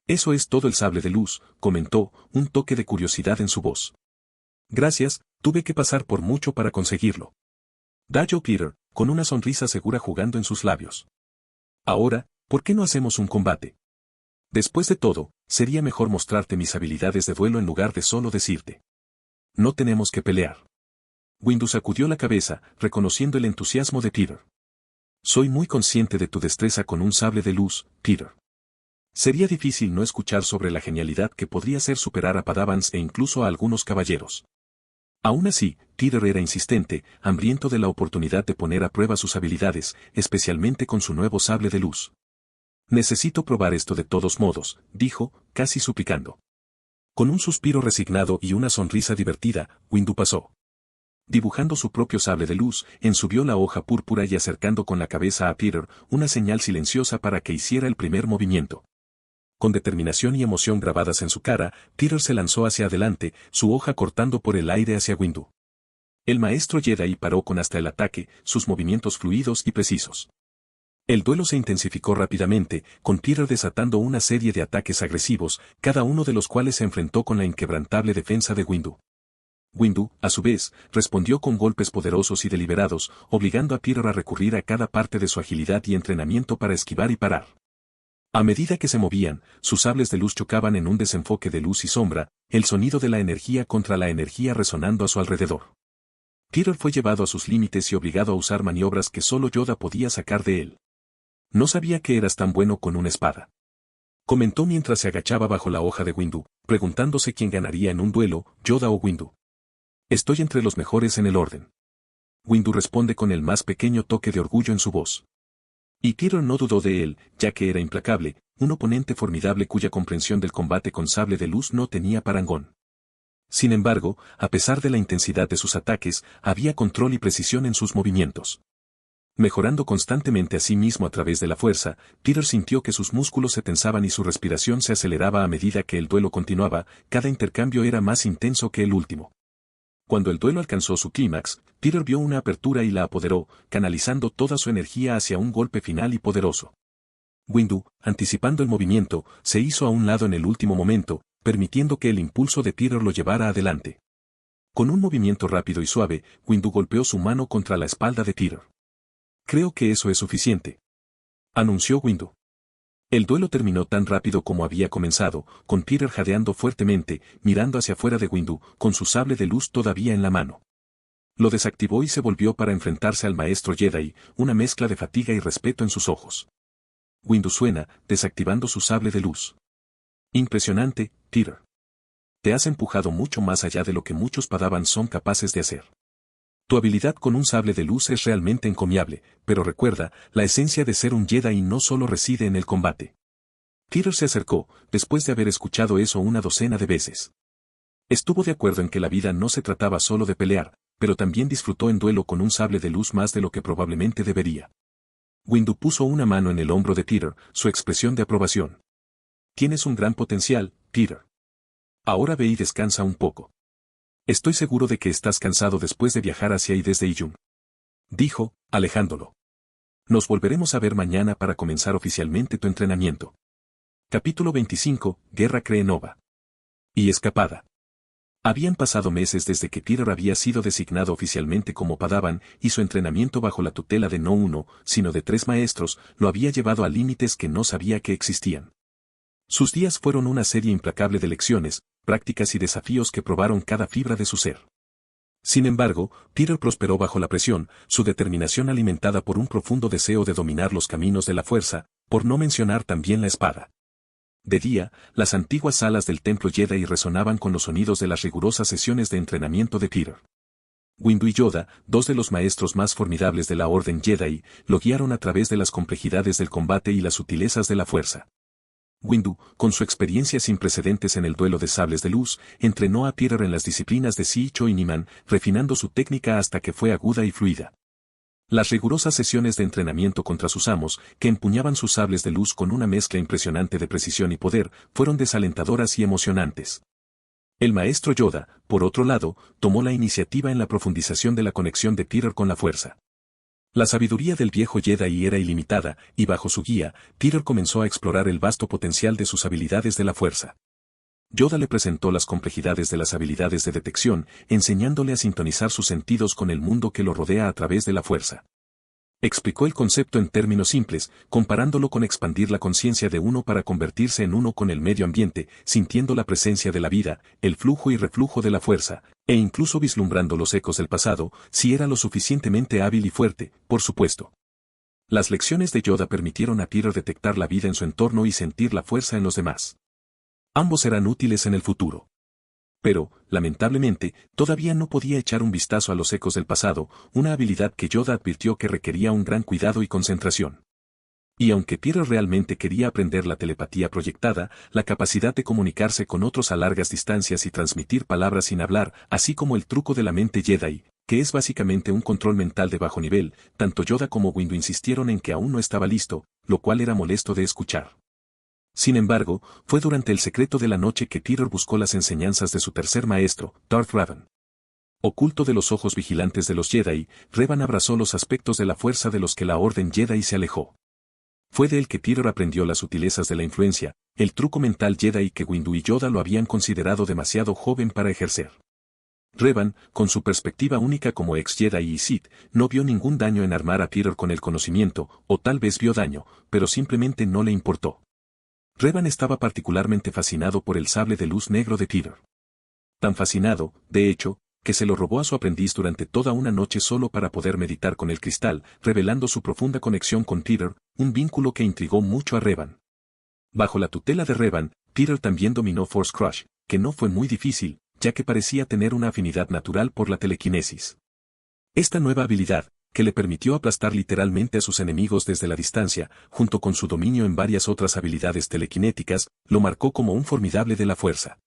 Eso es todo el sable de luz, comentó, un toque de curiosidad en su voz. Gracias, tuve que pasar por mucho para conseguirlo. Dijo Peter, con una sonrisa segura jugando en sus labios. Ahora, ¿por qué no hacemos un combate? Después de todo, sería mejor mostrarte mis habilidades de duelo en lugar de solo decirte. No tenemos que pelear. Windu sacudió la cabeza, reconociendo el entusiasmo de Peter. Soy muy consciente de tu destreza con un sable de luz, Peter. Sería difícil no escuchar sobre la genialidad que podría ser superar a Padawans e incluso a algunos caballeros. Aún así, Peter era insistente, hambriento de la oportunidad de poner a prueba sus habilidades, especialmente con su nuevo sable de luz. Necesito probar esto de todos modos, dijo, casi suplicando. Con un suspiro resignado y una sonrisa divertida, Windu pasó. Dibujando su propio sable de luz, ensubió la hoja púrpura y acercando con la cabeza a Peter, una señal silenciosa para que hiciera el primer movimiento. Con determinación y emoción grabadas en su cara, Peter se lanzó hacia adelante, su hoja cortando por el aire hacia Windu. El maestro Jedi paró con hasta el ataque, sus movimientos fluidos y precisos. El duelo se intensificó rápidamente, con Peter desatando una serie de ataques agresivos, cada uno de los cuales se enfrentó con la inquebrantable defensa de Windu. Windu, a su vez, respondió con golpes poderosos y deliberados, obligando a Peter a recurrir a cada parte de su agilidad y entrenamiento para esquivar y parar. A medida que se movían, sus sables de luz chocaban en un desenfoque de luz y sombra, el sonido de la energía contra la energía resonando a su alrededor. Peter fue llevado a sus límites y obligado a usar maniobras que solo Yoda podía sacar de él. No sabía que eras tan bueno con una espada. Comentó mientras se agachaba bajo la hoja de Windu, preguntándose quién ganaría en un duelo, Yoda o Windu. Estoy entre los mejores en el orden. Windu responde con el más pequeño toque de orgullo en su voz. Y Peter no dudó de él, ya que era implacable, un oponente formidable cuya comprensión del combate con sable de luz no tenía parangón. Sin embargo, a pesar de la intensidad de sus ataques, había control y precisión en sus movimientos. Mejorando constantemente a sí mismo a través de la fuerza, Peter sintió que sus músculos se tensaban y su respiración se aceleraba a medida que el duelo continuaba, cada intercambio era más intenso que el último. Cuando el duelo alcanzó su clímax, Peter vio una apertura y la apoderó, canalizando toda su energía hacia un golpe final y poderoso. Windu, anticipando el movimiento, se hizo a un lado en el último momento, permitiendo que el impulso de Peter lo llevara adelante. Con un movimiento rápido y suave, Windu golpeó su mano contra la espalda de Peter. Creo que eso es suficiente, anunció Windu. El duelo terminó tan rápido como había comenzado, con Peter jadeando fuertemente, mirando hacia afuera de Windu, con su sable de luz todavía en la mano. Lo desactivó y se volvió para enfrentarse al maestro Jedi, una mezcla de fatiga y respeto en sus ojos. Windu suena, desactivando su sable de luz. Impresionante, Peter. Te has empujado mucho más allá de lo que muchos Padawans son capaces de hacer. Tu habilidad con un sable de luz es realmente encomiable, pero recuerda, la esencia de ser un Jedi no solo reside en el combate. Peter se acercó, después de haber escuchado eso una docena de veces. Estuvo de acuerdo en que la vida no se trataba solo de pelear, pero también disfrutó en duelo con un sable de luz más de lo que probablemente debería. Windu puso una mano en el hombro de Peter, su expresión de aprobación. Tienes un gran potencial, Peter. Ahora ve y descansa un poco. Estoy seguro de que estás cansado después de viajar hacia y desde Iyun. Dijo, alejándolo. Nos volveremos a ver mañana para comenzar oficialmente tu entrenamiento. Capítulo 25, Guerra Cree Nova. Y escapada. Habían pasado meses desde que Peter había sido designado oficialmente como Padawan, y su entrenamiento bajo la tutela de no uno, sino de 3 maestros, lo había llevado a límites que no sabía que existían. Sus días fueron una serie implacable de lecciones, prácticas y desafíos que probaron cada fibra de su ser. Sin embargo, Peter prosperó bajo la presión, su determinación alimentada por un profundo deseo de dominar los caminos de la fuerza, por no mencionar también la espada. De día, las antiguas salas del templo Jedi resonaban con los sonidos de las rigurosas sesiones de entrenamiento de Peter. Windu y Yoda, dos de los maestros más formidables de la Orden Jedi, lo guiaron a través de las complejidades del combate y las sutilezas de la fuerza. Windu, con su experiencia sin precedentes en el duelo de sables de luz, entrenó a Peter en las disciplinas de Sicho y Niman, refinando su técnica hasta que fue aguda y fluida. Las rigurosas sesiones de entrenamiento contra sus amos, que empuñaban sus sables de luz con una mezcla impresionante de precisión y poder, fueron desalentadoras y emocionantes. El maestro Yoda, por otro lado, tomó la iniciativa en la profundización de la conexión de Peter con la fuerza. La sabiduría del viejo Jedi era ilimitada, y bajo su guía, Peter comenzó a explorar el vasto potencial de sus habilidades de la fuerza. Yoda le presentó las complejidades de las habilidades de detección, enseñándole a sintonizar sus sentidos con el mundo que lo rodea a través de la fuerza. Explicó el concepto en términos simples, comparándolo con expandir la conciencia de uno para convertirse en uno con el medio ambiente, sintiendo la presencia de la vida, el flujo y reflujo de la fuerza, e incluso vislumbrando los ecos del pasado, si era lo suficientemente hábil y fuerte, por supuesto. Las lecciones de Yoda permitieron a Peter detectar la vida en su entorno y sentir la fuerza en los demás. Ambos serán útiles en el futuro. Pero, lamentablemente, todavía no podía echar un vistazo a los ecos del pasado, una habilidad que Yoda advirtió que requería un gran cuidado y concentración. Y aunque Peter realmente quería aprender la telepatía proyectada, la capacidad de comunicarse con otros a largas distancias y transmitir palabras sin hablar, así como el truco de la mente Jedi, que es básicamente un control mental de bajo nivel, tanto Yoda como Windu insistieron en que aún no estaba listo, lo cual era molesto de escuchar. Sin embargo, fue durante el secreto de la noche que Peter buscó las enseñanzas de su tercer maestro, Darth Revan. Oculto de los ojos vigilantes de los Jedi, Revan abrazó los aspectos de la fuerza de los que la Orden Jedi se alejó. Fue de él que Peter aprendió las sutilezas de la influencia, el truco mental Jedi que Windu y Yoda lo habían considerado demasiado joven para ejercer. Revan, con su perspectiva única como ex-Jedi y Sith, no vio ningún daño en armar a Peter con el conocimiento, o tal vez vio daño, pero simplemente no le importó. Revan estaba particularmente fascinado por el sable de luz negro de Peter. Tan fascinado, de hecho, que se lo robó a su aprendiz durante toda una noche solo para poder meditar con el cristal, revelando su profunda conexión con Peter, un vínculo que intrigó mucho a Revan. Bajo la tutela de Revan, Peter también dominó Force Crush, que no fue muy difícil, ya que parecía tener una afinidad natural por la telequinesis. Esta nueva habilidad, que le permitió aplastar literalmente a sus enemigos desde la distancia, junto con su dominio en varias otras habilidades telequinéticas, lo marcó como un formidable de la fuerza.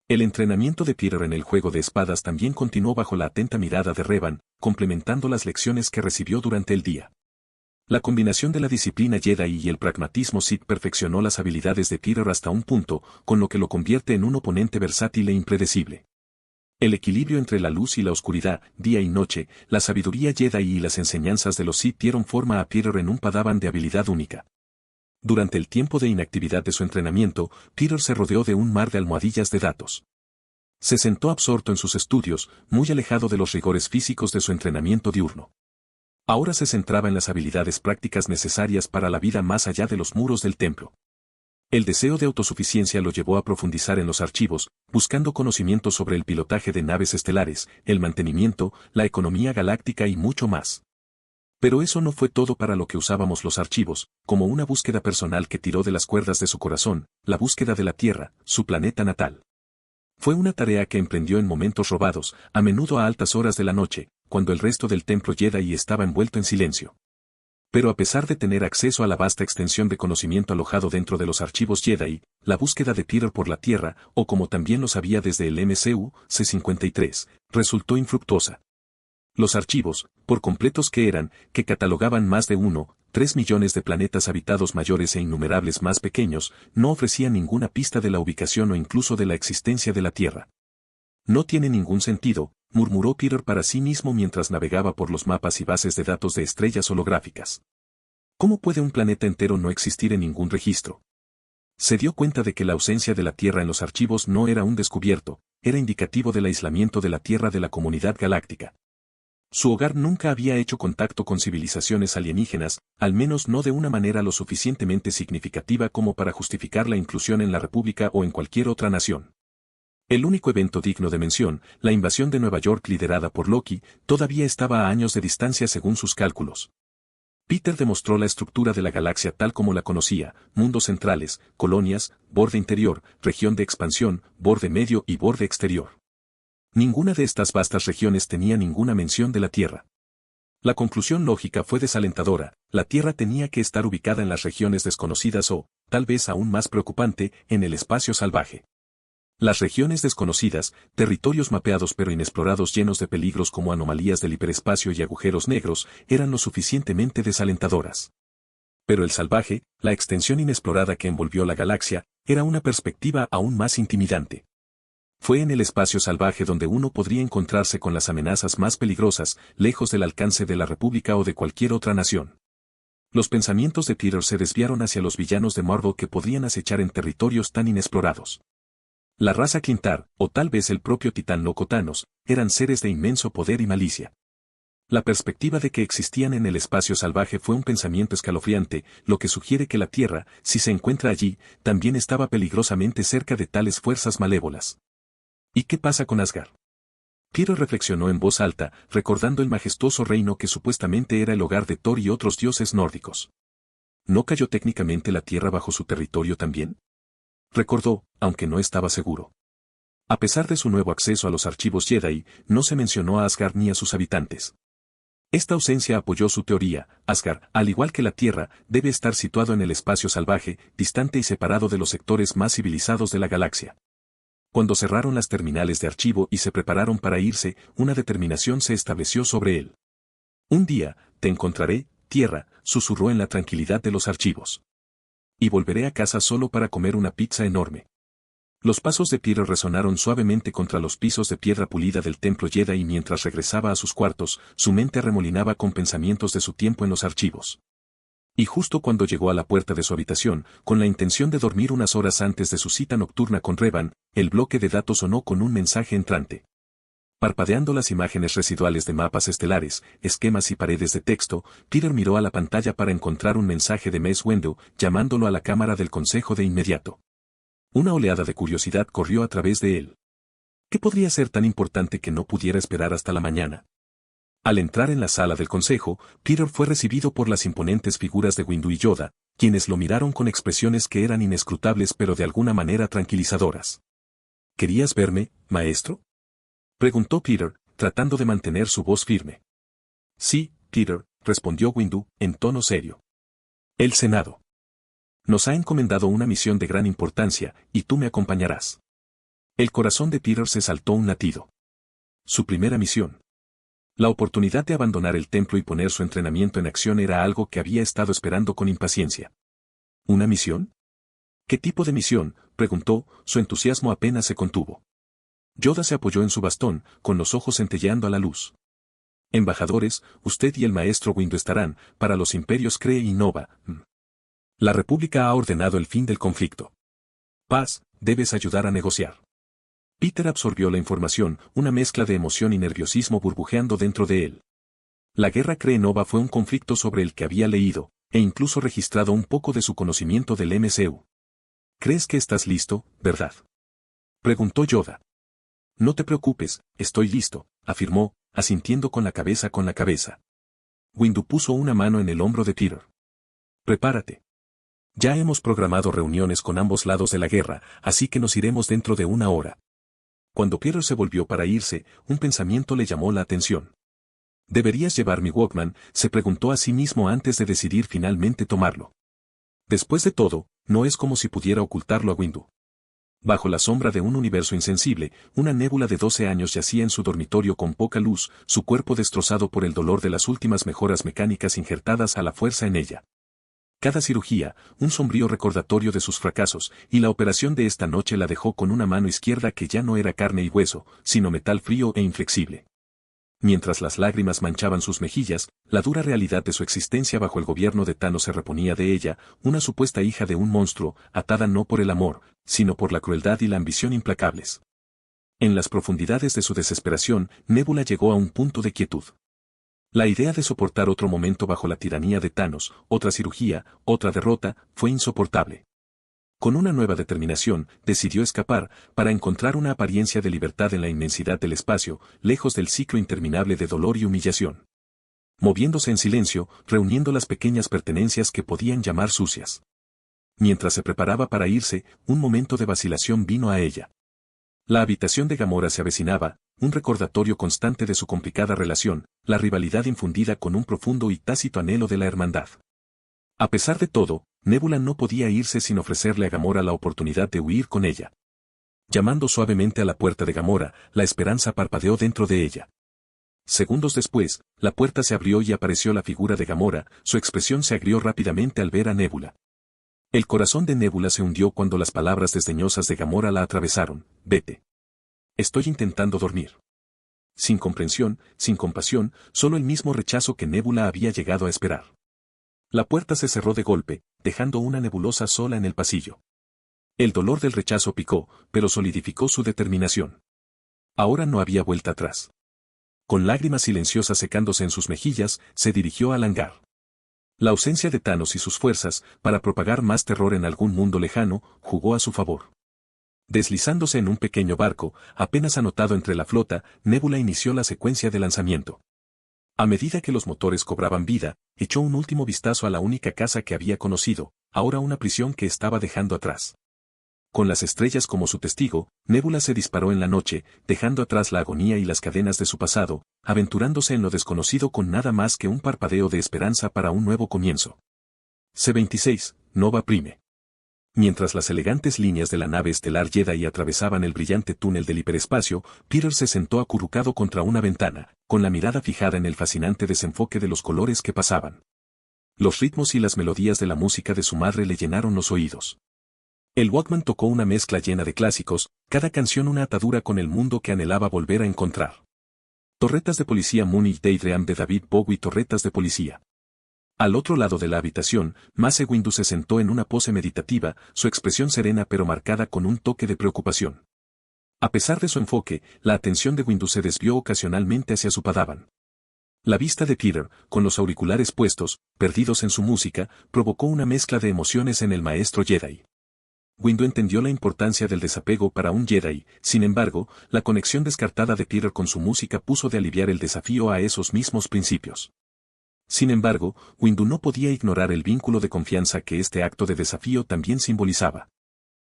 El entrenamiento de Peter en el juego de espadas también continuó bajo la atenta mirada de Revan, complementando las lecciones que recibió durante el día. La combinación de la disciplina Jedi y el pragmatismo Sith perfeccionó las habilidades de Peter hasta un punto, con lo que lo convierte en un oponente versátil e impredecible. El equilibrio entre la luz y la oscuridad, día y noche, la sabiduría Jedi y las enseñanzas de los Sith dieron forma a Peter en un padawan de habilidad única. Durante el tiempo de inactividad de su entrenamiento, Peter se rodeó de un mar de almohadillas de datos. Se sentó absorto en sus estudios, muy alejado de los rigores físicos de su entrenamiento diurno. Ahora se centraba en las habilidades prácticas necesarias para la vida más allá de los muros del templo. El deseo de autosuficiencia lo llevó a profundizar en los archivos, buscando conocimiento sobre el pilotaje de naves estelares, el mantenimiento, la economía galáctica y mucho más. Pero eso no fue todo para lo que usábamos los archivos, como una búsqueda personal que tiró de las cuerdas de su corazón, la búsqueda de la Tierra, su planeta natal. Fue una tarea que emprendió en momentos robados, a menudo a altas horas de la noche, cuando el resto del templo Jedi estaba envuelto en silencio. Pero a pesar de tener acceso a la vasta extensión de conocimiento alojado dentro de los archivos Jedi, la búsqueda de Peter por la Tierra, o como también lo sabía desde el MCU, C-53, resultó infructuosa. Los archivos, por completos que catalogaban más de 3 millones de planetas habitados mayores e innumerables más pequeños, no ofrecían ninguna pista de la ubicación o incluso de la existencia de la Tierra. No tiene ningún sentido, murmuró Peter para sí mismo mientras navegaba por los mapas y bases de datos de estrellas holográficas. ¿Cómo puede un planeta entero no existir en ningún registro? Se dio cuenta de que la ausencia de la Tierra en los archivos no era un descubierto, era indicativo del aislamiento de la Tierra de la comunidad galáctica. Su hogar nunca había hecho contacto con civilizaciones alienígenas, al menos no de una manera lo suficientemente significativa como para justificar la inclusión en la República o en cualquier otra nación. El único evento digno de mención, la invasión de Nueva York liderada por Loki, todavía estaba a años de distancia según sus cálculos. Peter demostró la estructura de la galaxia tal como la conocía, mundos centrales, colonias, borde interior, región de expansión, borde medio y borde exterior. Ninguna de estas vastas regiones tenía ninguna mención de la Tierra. La conclusión lógica fue desalentadora, la Tierra tenía que estar ubicada en las regiones desconocidas o, tal vez aún más preocupante, en el espacio salvaje. Las regiones desconocidas, territorios mapeados pero inexplorados llenos de peligros como anomalías del hiperespacio y agujeros negros, eran lo suficientemente desalentadoras. Pero el salvaje, la extensión inexplorada que envolvió la galaxia, era una perspectiva aún más intimidante. Fue en el espacio salvaje donde uno podría encontrarse con las amenazas más peligrosas, lejos del alcance de la República o de cualquier otra nación. Los pensamientos de Peter se desviaron hacia los villanos de Marvel que podrían acechar en territorios tan inexplorados. La raza Clintar, o tal vez el propio titán loco Thanos, eran seres de inmenso poder y malicia. La perspectiva de que existían en el espacio salvaje fue un pensamiento escalofriante, lo que sugiere que la Tierra, si se encuentra allí, también estaba peligrosamente cerca de tales fuerzas malévolas. ¿Y qué pasa con Asgard? Peter reflexionó en voz alta, recordando el majestuoso reino que supuestamente era el hogar de Thor y otros dioses nórdicos. ¿No cayó técnicamente la Tierra bajo su territorio también? Recordó, aunque no estaba seguro. A pesar de su nuevo acceso a los archivos Jedi, no se mencionó a Asgard ni a sus habitantes. Esta ausencia apoyó su teoría. Asgard, al igual que la Tierra, debe estar situado en el espacio salvaje, distante y separado de los sectores más civilizados de la galaxia. Cuando cerraron las terminales de archivo y se prepararon para irse, una determinación se estableció sobre él. Un día, te encontraré, Tierra, susurró en la tranquilidad de los archivos. Y volveré a casa solo para comer una pizza enorme. Los pasos de Peter resonaron suavemente contra los pisos de piedra pulida del templo Jedi y mientras regresaba a sus cuartos, su mente arremolinaba con pensamientos de su tiempo en los archivos. Y justo cuando llegó a la puerta de su habitación, con la intención de dormir unas horas antes de su cita nocturna con Revan, el bloque de datos sonó con un mensaje entrante. Parpadeando las imágenes residuales de mapas estelares, esquemas y paredes de texto, Peter miró a la pantalla para encontrar un mensaje de Mace Windu, llamándolo a la cámara del consejo de inmediato. Una oleada de curiosidad corrió a través de él. ¿Qué podría ser tan importante que no pudiera esperar hasta la mañana? Al entrar en la sala del consejo, Peter fue recibido por las imponentes figuras de Windu y Yoda, quienes lo miraron con expresiones que eran inescrutables pero de alguna manera tranquilizadoras. ¿Querías verme, maestro?, preguntó Peter, tratando de mantener su voz firme. Sí, Peter, respondió Windu, en tono serio. El Senado nos ha encomendado una misión de gran importancia, y tú me acompañarás. El corazón de Peter se saltó un latido. Su primera misión. La oportunidad de abandonar el templo y poner su entrenamiento en acción era algo que había estado esperando con impaciencia. ¿Una misión? ¿Qué tipo de misión?, preguntó, su entusiasmo apenas se contuvo. Yoda se apoyó en su bastón, con los ojos centelleando a la luz. Embajadores, usted y el maestro Windu estarán, para los imperios Cree y Nova. La República ha ordenado el fin del conflicto. Paz, debes ayudar a negociar. Peter absorbió la información, una mezcla de emoción y nerviosismo burbujeando dentro de él. La guerra Cree-Nova fue un conflicto sobre el que había leído, e incluso registrado un poco de su conocimiento del MCU. ¿Crees que estás listo, verdad?, preguntó Yoda. No te preocupes, estoy listo, afirmó, asintiendo con la cabeza. Windu puso una mano en el hombro de Peter. Prepárate. Ya hemos programado reuniones con ambos lados de la guerra, así que nos iremos dentro de una hora. Cuando Peter se volvió para irse, un pensamiento le llamó la atención. ¿Deberías llevar mi Walkman?, se preguntó a sí mismo antes de decidir finalmente tomarlo. Después de todo, no es como si pudiera ocultarlo a Windu. Bajo la sombra de un universo insensible, una nébula de 12 años yacía en su dormitorio con poca luz, su cuerpo destrozado por el dolor de las últimas mejoras mecánicas injertadas a la fuerza en ella. Cada cirugía, un sombrío recordatorio de sus fracasos, y la operación de esta noche la dejó con una mano izquierda que ya no era carne y hueso, sino metal frío e inflexible. Mientras las lágrimas manchaban sus mejillas, la dura realidad de su existencia bajo el gobierno de Thanos se reponía de ella, una supuesta hija de un monstruo, atada no por el amor, sino por la crueldad y la ambición implacables. En las profundidades de su desesperación, Nebula llegó a un punto de quietud. La idea de soportar otro momento bajo la tiranía de Thanos, otra cirugía, otra derrota, fue insoportable. Con una nueva determinación, decidió escapar, para encontrar una apariencia de libertad en la inmensidad del espacio, lejos del ciclo interminable de dolor y humillación. Moviéndose en silencio, reuniendo las pequeñas pertenencias que podían llamar sucias. Mientras se preparaba para irse, un momento de vacilación vino a ella. La habitación de Gamora se avecinaba, un recordatorio constante de su complicada relación, la rivalidad infundida con un profundo y tácito anhelo de la hermandad. A pesar de todo, Nebula no podía irse sin ofrecerle a Gamora la oportunidad de huir con ella. Llamando suavemente a la puerta de Gamora, la esperanza parpadeó dentro de ella. Segundos después, la puerta se abrió y apareció la figura de Gamora, su expresión se agrió rápidamente al ver a Nebula. El corazón de Nebula se hundió cuando las palabras desdeñosas de Gamora la atravesaron: vete. Estoy intentando dormir. Sin comprensión, sin compasión, solo el mismo rechazo que Nebula había llegado a esperar. La puerta se cerró de golpe, dejando una nebulosa sola en el pasillo. El dolor del rechazo picó, pero solidificó su determinación. Ahora no había vuelta atrás. Con lágrimas silenciosas secándose en sus mejillas, se dirigió al hangar. La ausencia de Thanos y sus fuerzas, para propagar más terror en algún mundo lejano, jugó a su favor. Deslizándose en un pequeño barco, apenas anotado entre la flota, Nebula inició la secuencia de lanzamiento. A medida que los motores cobraban vida, echó un último vistazo a la única casa que había conocido, ahora una prisión que estaba dejando atrás. Con las estrellas como su testigo, Nebula se disparó en la noche, dejando atrás la agonía y las cadenas de su pasado, aventurándose en lo desconocido con nada más que un parpadeo de esperanza para un nuevo comienzo. C-26, Nova Prime. Mientras las elegantes líneas de la nave estelar Jedi atravesaban el brillante túnel del hiperespacio, Peter se sentó acurrucado contra una ventana, con la mirada fijada en el fascinante desenfoque de los colores que pasaban. Los ritmos y las melodías de la música de su madre le llenaron los oídos. El Walkman tocó una mezcla llena de clásicos, cada canción una atadura con el mundo que anhelaba volver a encontrar. Torretas de policía Munich Daydream de David Bowie. Torretas de policía. Al otro lado de la habitación, Mace Windu se sentó en una pose meditativa, su expresión serena pero marcada con un toque de preocupación. A pesar de su enfoque, la atención de Windu se desvió ocasionalmente hacia su padawan. La vista de Peter, con los auriculares puestos, perdidos en su música, provocó una mezcla de emociones en el maestro Jedi. Windu entendió la importancia del desapego para un Jedi, sin embargo, la conexión descartada de Peter con su música puso de aliviar el desafío a esos mismos principios. Sin embargo, Windu no podía ignorar el vínculo de confianza que este acto de desafío también simbolizaba.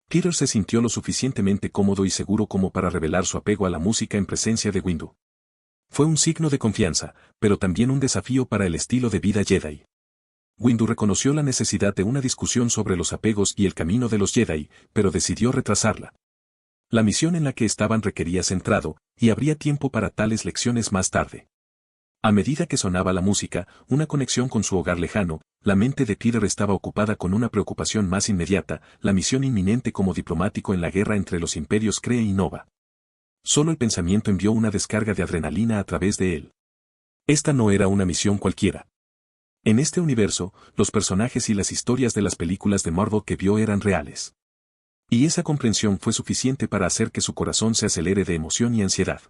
Peter se sintió lo suficientemente cómodo y seguro como para revelar su apego a la música en presencia de Windu. Fue un signo de confianza, pero también un desafío para el estilo de vida Jedi. Windu reconoció la necesidad de una discusión sobre los apegos y el camino de los Jedi, pero decidió retrasarla. La misión en la que estaban requería centrado, y habría tiempo para tales lecciones más tarde. A medida que sonaba la música, una conexión con su hogar lejano, la mente de Peter estaba ocupada con una preocupación más inmediata, la misión inminente como diplomático en la guerra entre los imperios Kree y Nova. Solo el pensamiento envió una descarga de adrenalina a través de él. Esta no era una misión cualquiera. En este universo, los personajes y las historias de las películas de Marvel que vio eran reales. Y esa comprensión fue suficiente para hacer que su corazón se acelere de emoción y ansiedad.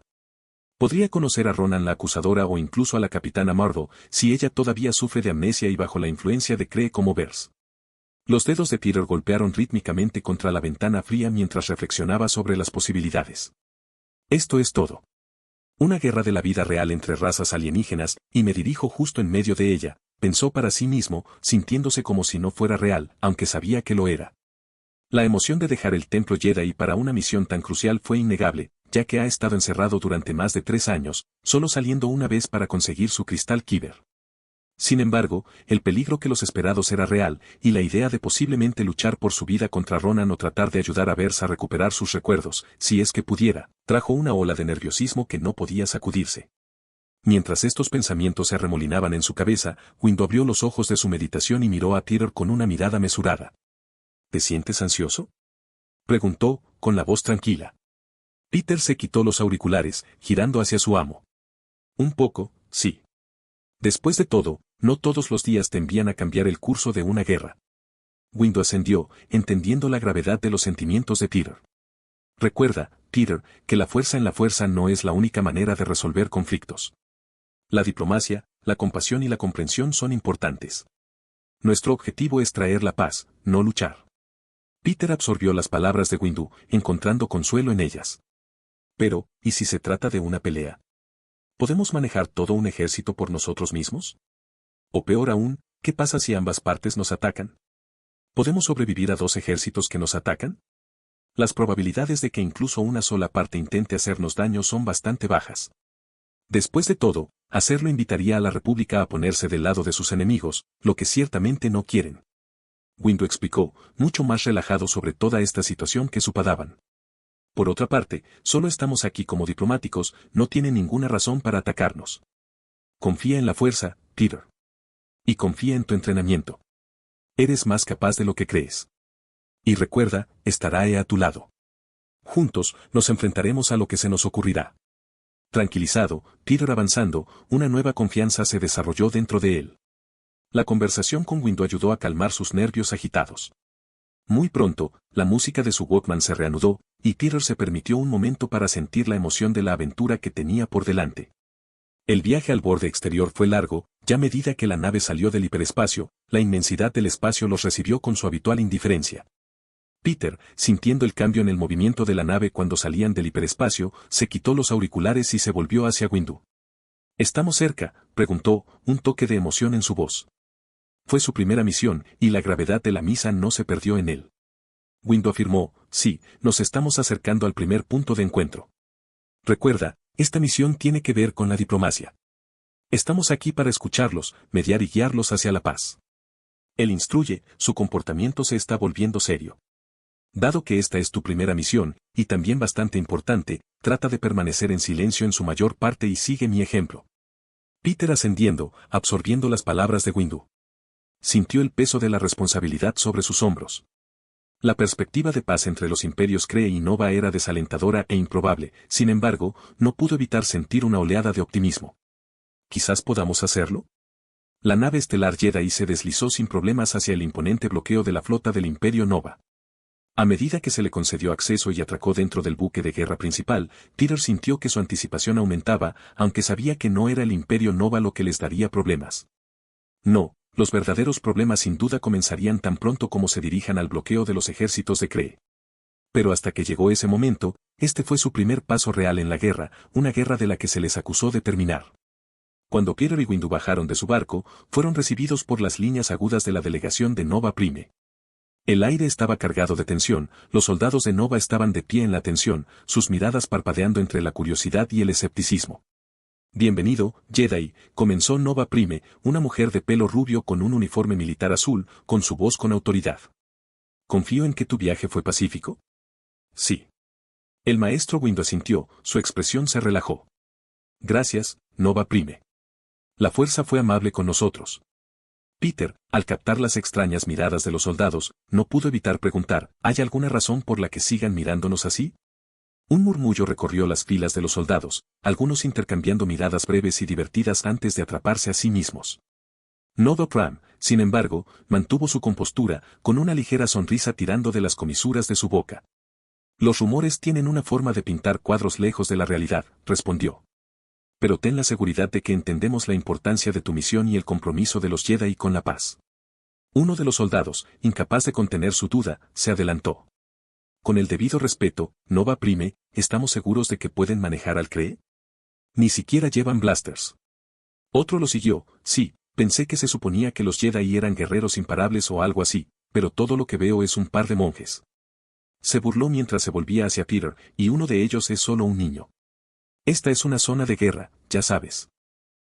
Podría conocer a Ronan la acusadora o incluso a la capitana Marvel, si ella todavía sufre de amnesia y bajo la influencia de Kree como Vers. Los dedos de Peter golpearon rítmicamente contra la ventana fría mientras reflexionaba sobre las posibilidades. Esto es todo. Una guerra de la vida real entre razas alienígenas, y me dirijo justo en medio de ella, pensó para sí mismo, sintiéndose como si no fuera real, aunque sabía que lo era. La emoción de dejar el templo Jedi para una misión tan crucial fue innegable, ya que ha estado encerrado durante más de 3 años, solo saliendo una vez para conseguir su cristal Kyber. Sin embargo, el peligro que los esperados era real, y la idea de posiblemente luchar por su vida contra Ronan o tratar de ayudar a Vers a recuperar sus recuerdos, si es que pudiera, trajo una ola de nerviosismo que no podía sacudirse. Mientras estos pensamientos se arremolinaban en su cabeza, Windu abrió los ojos de su meditación y miró a Peter con una mirada mesurada. ¿Te sientes ansioso?, preguntó, con la voz tranquila. Peter se quitó los auriculares, girando hacia su amo. Un poco, sí. Después de todo, no todos los días te envían a cambiar el curso de una guerra. Windu ascendió, entendiendo la gravedad de los sentimientos de Peter. Recuerda, Peter, que la fuerza en la fuerza no es la única manera de resolver conflictos. La diplomacia, la compasión y la comprensión son importantes. Nuestro objetivo es traer la paz, no luchar. Peter absorbió las palabras de Windu, encontrando consuelo en ellas. Pero, ¿y si se trata de una pelea? ¿Podemos manejar todo un ejército por nosotros mismos? O peor aún, ¿qué pasa si ambas partes nos atacan? ¿Podemos sobrevivir a 2 ejércitos que nos atacan? Las probabilidades de que incluso una sola parte intente hacernos daño son bastante bajas. Después de todo, hacerlo invitaría a la República a ponerse del lado de sus enemigos, lo que ciertamente no quieren. Windu explicó, mucho más relajado sobre toda esta situación que su padawan. Por otra parte, solo estamos aquí como diplomáticos, no tiene ninguna razón para atacarnos. Confía en la fuerza, Peter. Y confía en tu entrenamiento. Eres más capaz de lo que crees. Y recuerda, estaré a tu lado. Juntos, nos enfrentaremos a lo que se nos ocurrirá. Tranquilizado, Peter avanzando, una nueva confianza se desarrolló dentro de él. La conversación con Windu ayudó a calmar sus nervios agitados. Muy pronto, la música de su Walkman se reanudó, y Peter se permitió un momento para sentir la emoción de la aventura que tenía por delante. El viaje al borde exterior fue largo, ya a medida que la nave salió del hiperespacio, la inmensidad del espacio los recibió con su habitual indiferencia. Peter, sintiendo el cambio en el movimiento de la nave cuando salían del hiperespacio, se quitó los auriculares y se volvió hacia Windu. ¿Estamos cerca?, preguntó, un toque de emoción en su voz. Fue su primera misión, y la gravedad de la misa no se perdió en él. Windu afirmó, sí, nos estamos acercando al primer punto de encuentro. Recuerda, esta misión tiene que ver con la diplomacia. Estamos aquí para escucharlos, mediar y guiarlos hacia la paz. Él instruye, su comportamiento se está volviendo serio. Dado que esta es tu primera misión, y también bastante importante, trata de permanecer en silencio en su mayor parte y sigue mi ejemplo. Peter ascendiendo, absorbiendo las palabras de Windu. Sintió el peso de la responsabilidad sobre sus hombros. La perspectiva de paz entre los imperios Kree y Nova era desalentadora e improbable, sin embargo, no pudo evitar sentir una oleada de optimismo. ¿Quizás podamos hacerlo? La nave estelar Jedi se deslizó sin problemas hacia el imponente bloqueo de la flota del Imperio Nova. A medida que se le concedió acceso y atracó dentro del buque de guerra principal, Peter sintió que su anticipación aumentaba, aunque sabía que no era el Imperio Nova lo que les daría problemas. No, los verdaderos problemas sin duda comenzarían tan pronto como se dirijan al bloqueo de los ejércitos de Kree. Pero hasta que llegó ese momento, este fue su primer paso real en la guerra, una guerra de la que se les acusó de terminar. Cuando Peter y Windu bajaron de su barco, fueron recibidos por las líneas agudas de la delegación de Nova Prime. El aire estaba cargado de tensión, los soldados de Nova estaban de pie en la tensión, sus miradas parpadeando entre la curiosidad y el escepticismo. Bienvenido, Jedi, comenzó Nova Prime, una mujer de pelo rubio con un uniforme militar azul, con su voz con autoridad. ¿Confío en que tu viaje fue pacífico? Sí. El maestro Windu asintió, su expresión se relajó. Gracias, Nova Prime. La fuerza fue amable con nosotros. Peter, al captar las extrañas miradas de los soldados, no pudo evitar preguntar, ¿hay alguna razón por la que sigan mirándonos así? Un murmullo recorrió las filas de los soldados, algunos intercambiando miradas breves y divertidas antes de atraparse a sí mismos. Nodo Pram, sin embargo, mantuvo su compostura, con una ligera sonrisa tirando de las comisuras de su boca. Los rumores tienen una forma de pintar cuadros lejos de la realidad, respondió. Pero ten la seguridad de que entendemos la importancia de tu misión y el compromiso de los Jedi con la paz. Uno de los soldados, incapaz de contener su duda, se adelantó. Con el debido respeto, Nova Prime, ¿estamos seguros de que pueden manejar al Kree? Ni siquiera llevan blasters. Otro lo siguió, sí, pensé que se suponía que los Jedi eran guerreros imparables o algo así, pero todo lo que veo es un par de monjes. Se burló mientras se volvía hacia Peter, y uno de ellos es solo un niño. Esta es una zona de guerra, ya sabes.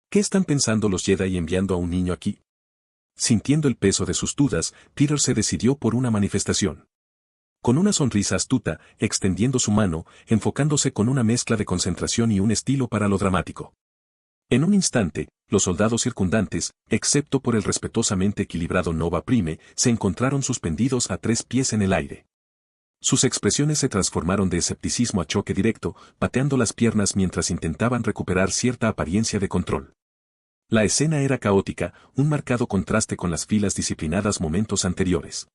¿Qué están pensando los Jedi enviando a un niño aquí? Sintiendo el peso de sus dudas, Peter se decidió por una manifestación. Con una sonrisa astuta, extendiendo su mano, enfocándose con una mezcla de concentración y un estilo para lo dramático. En un instante, los soldados circundantes, excepto por el respetuosamente equilibrado Nova Prime, se encontraron suspendidos a 3 pies en el aire. Sus expresiones se transformaron de escepticismo a choque directo, pateando las piernas mientras intentaban recuperar cierta apariencia de control. La escena era caótica, un marcado contraste con las filas disciplinadas momentos anteriores.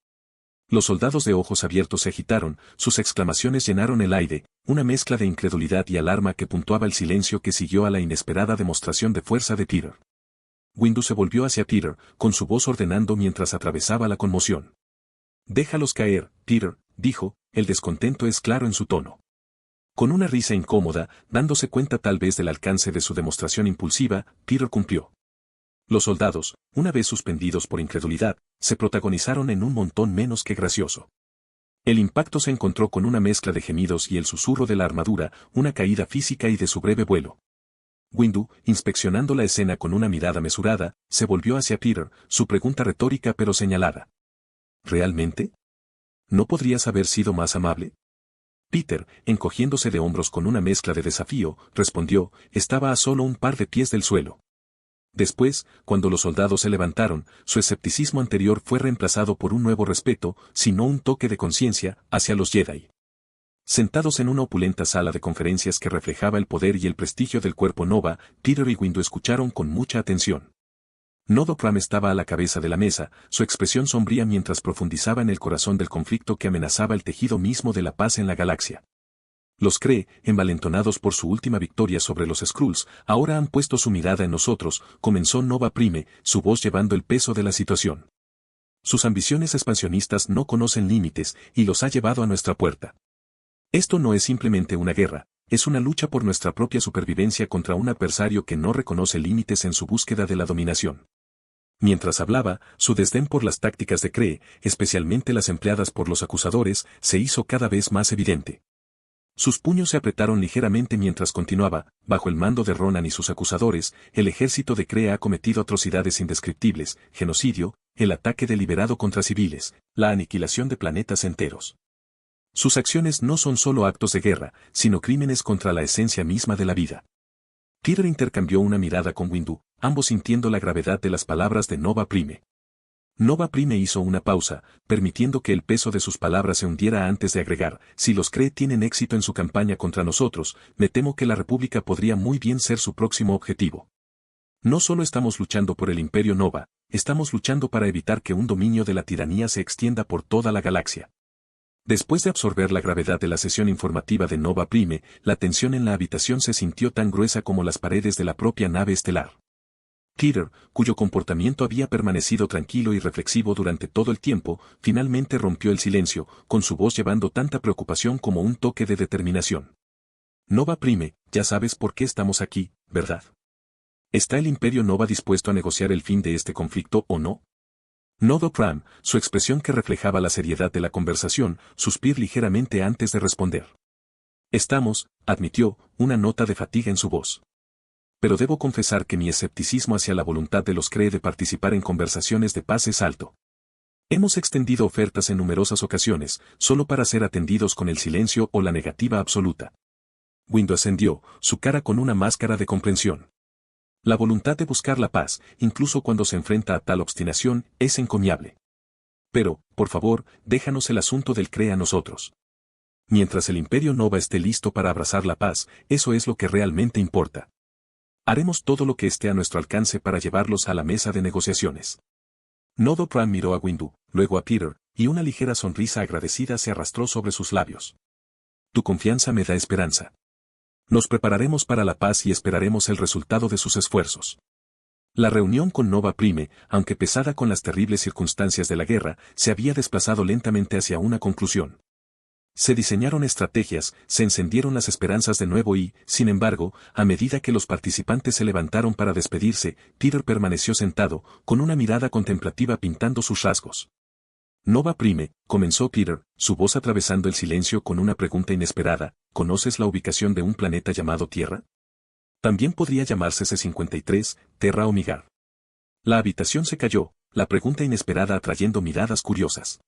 Los soldados de ojos abiertos se agitaron, sus exclamaciones llenaron el aire, una mezcla de incredulidad y alarma que puntuaba el silencio que siguió a la inesperada demostración de fuerza de Peter. Windu se volvió hacia Peter, con su voz ordenando mientras atravesaba la conmoción. Déjalos caer, Peter, dijo, el descontento es claro en su tono. Con una risa incómoda, dándose cuenta tal vez del alcance de su demostración impulsiva, Peter cumplió. Los soldados, una vez suspendidos por incredulidad, se protagonizaron en un montón menos que gracioso. El impacto se encontró con una mezcla de gemidos y el susurro de la armadura, una caída física y de su breve vuelo. Windu, inspeccionando la escena con una mirada mesurada, se volvió hacia Peter, su pregunta retórica pero señalada. ¿Realmente? ¿No podrías haber sido más amable? Peter, encogiéndose de hombros con una mezcla de desafío, respondió, estaba a solo un par de pies del suelo. Después, cuando los soldados se levantaron, su escepticismo anterior fue reemplazado por un nuevo respeto, si no un toque de conciencia, hacia los Jedi. Sentados en una opulenta sala de conferencias que reflejaba el poder y el prestigio del cuerpo Nova, Peter y Windu escucharon con mucha atención. Nodo Pram estaba a la cabeza de la mesa, su expresión sombría mientras profundizaba en el corazón del conflicto que amenazaba el tejido mismo de la paz en la galaxia. Los Kree, envalentonados por su última victoria sobre los Skrulls, ahora han puesto su mirada en nosotros, comenzó Nova Prime, su voz llevando el peso de la situación. Sus ambiciones expansionistas no conocen límites, y los ha llevado a nuestra puerta. Esto no es simplemente una guerra, es una lucha por nuestra propia supervivencia contra un adversario que no reconoce límites en su búsqueda de la dominación. Mientras hablaba, su desdén por las tácticas de Kree, especialmente las empleadas por los acusadores, se hizo cada vez más evidente. Sus puños se apretaron ligeramente mientras continuaba, bajo el mando de Ronan y sus acusadores, el ejército de Kree ha cometido atrocidades indescriptibles, genocidio, el ataque deliberado contra civiles, la aniquilación de planetas enteros. Sus acciones no son solo actos de guerra, sino crímenes contra la esencia misma de la vida. Peter intercambió una mirada con Windu, ambos sintiendo la gravedad de las palabras de Nova Prime. Nova Prime hizo una pausa, permitiendo que el peso de sus palabras se hundiera antes de agregar, si los Kree tienen éxito en su campaña contra nosotros, me temo que la República podría muy bien ser su próximo objetivo. No solo estamos luchando por el Imperio Nova, estamos luchando para evitar que un dominio de la tiranía se extienda por toda la galaxia. Después de absorber la gravedad de la sesión informativa de Nova Prime, la tensión en la habitación se sintió tan gruesa como las paredes de la propia nave estelar. Peter, cuyo comportamiento había permanecido tranquilo y reflexivo durante todo el tiempo, finalmente rompió el silencio, con su voz llevando tanta preocupación como un toque de determinación. Nova Prime, ya sabes por qué estamos aquí, ¿verdad? ¿Está el Imperio Nova dispuesto a negociar el fin de este conflicto o no? Nodo Pram, su expresión que reflejaba la seriedad de la conversación, suspiró ligeramente antes de responder. Estamos, admitió, una nota de fatiga en su voz. Pero debo confesar que mi escepticismo hacia la voluntad de los Kree de participar en conversaciones de paz es alto. Hemos extendido ofertas en numerosas ocasiones, solo para ser atendidos con el silencio o la negativa absoluta. Windu ascendió, su cara con una máscara de comprensión. La voluntad de buscar la paz, incluso cuando se enfrenta a tal obstinación, es encomiable. Pero, por favor, déjanos el asunto del Kree a nosotros. Mientras el Imperio Nova esté listo para abrazar la paz, eso es lo que realmente importa. Haremos todo lo que esté a nuestro alcance para llevarlos a la mesa de negociaciones. Nodo Pram miró a Windu, luego a Peter, y una ligera sonrisa agradecida se arrastró sobre sus labios. Tu confianza me da esperanza. Nos prepararemos para la paz y esperaremos el resultado de sus esfuerzos. La reunión con Nova Prime, aunque pesada con las terribles circunstancias de la guerra, se había desplazado lentamente hacia una conclusión. Se diseñaron estrategias, se encendieron las esperanzas de nuevo y, sin embargo, a medida que los participantes se levantaron para despedirse, Peter permaneció sentado, con una mirada contemplativa pintando sus rasgos. Nova Prime, comenzó Peter, su voz atravesando el silencio con una pregunta inesperada, ¿conoces la ubicación de un planeta llamado Tierra? También podría llamarse C-53, Terra o Migar. La habitación se cayó, la pregunta inesperada atrayendo miradas curiosas.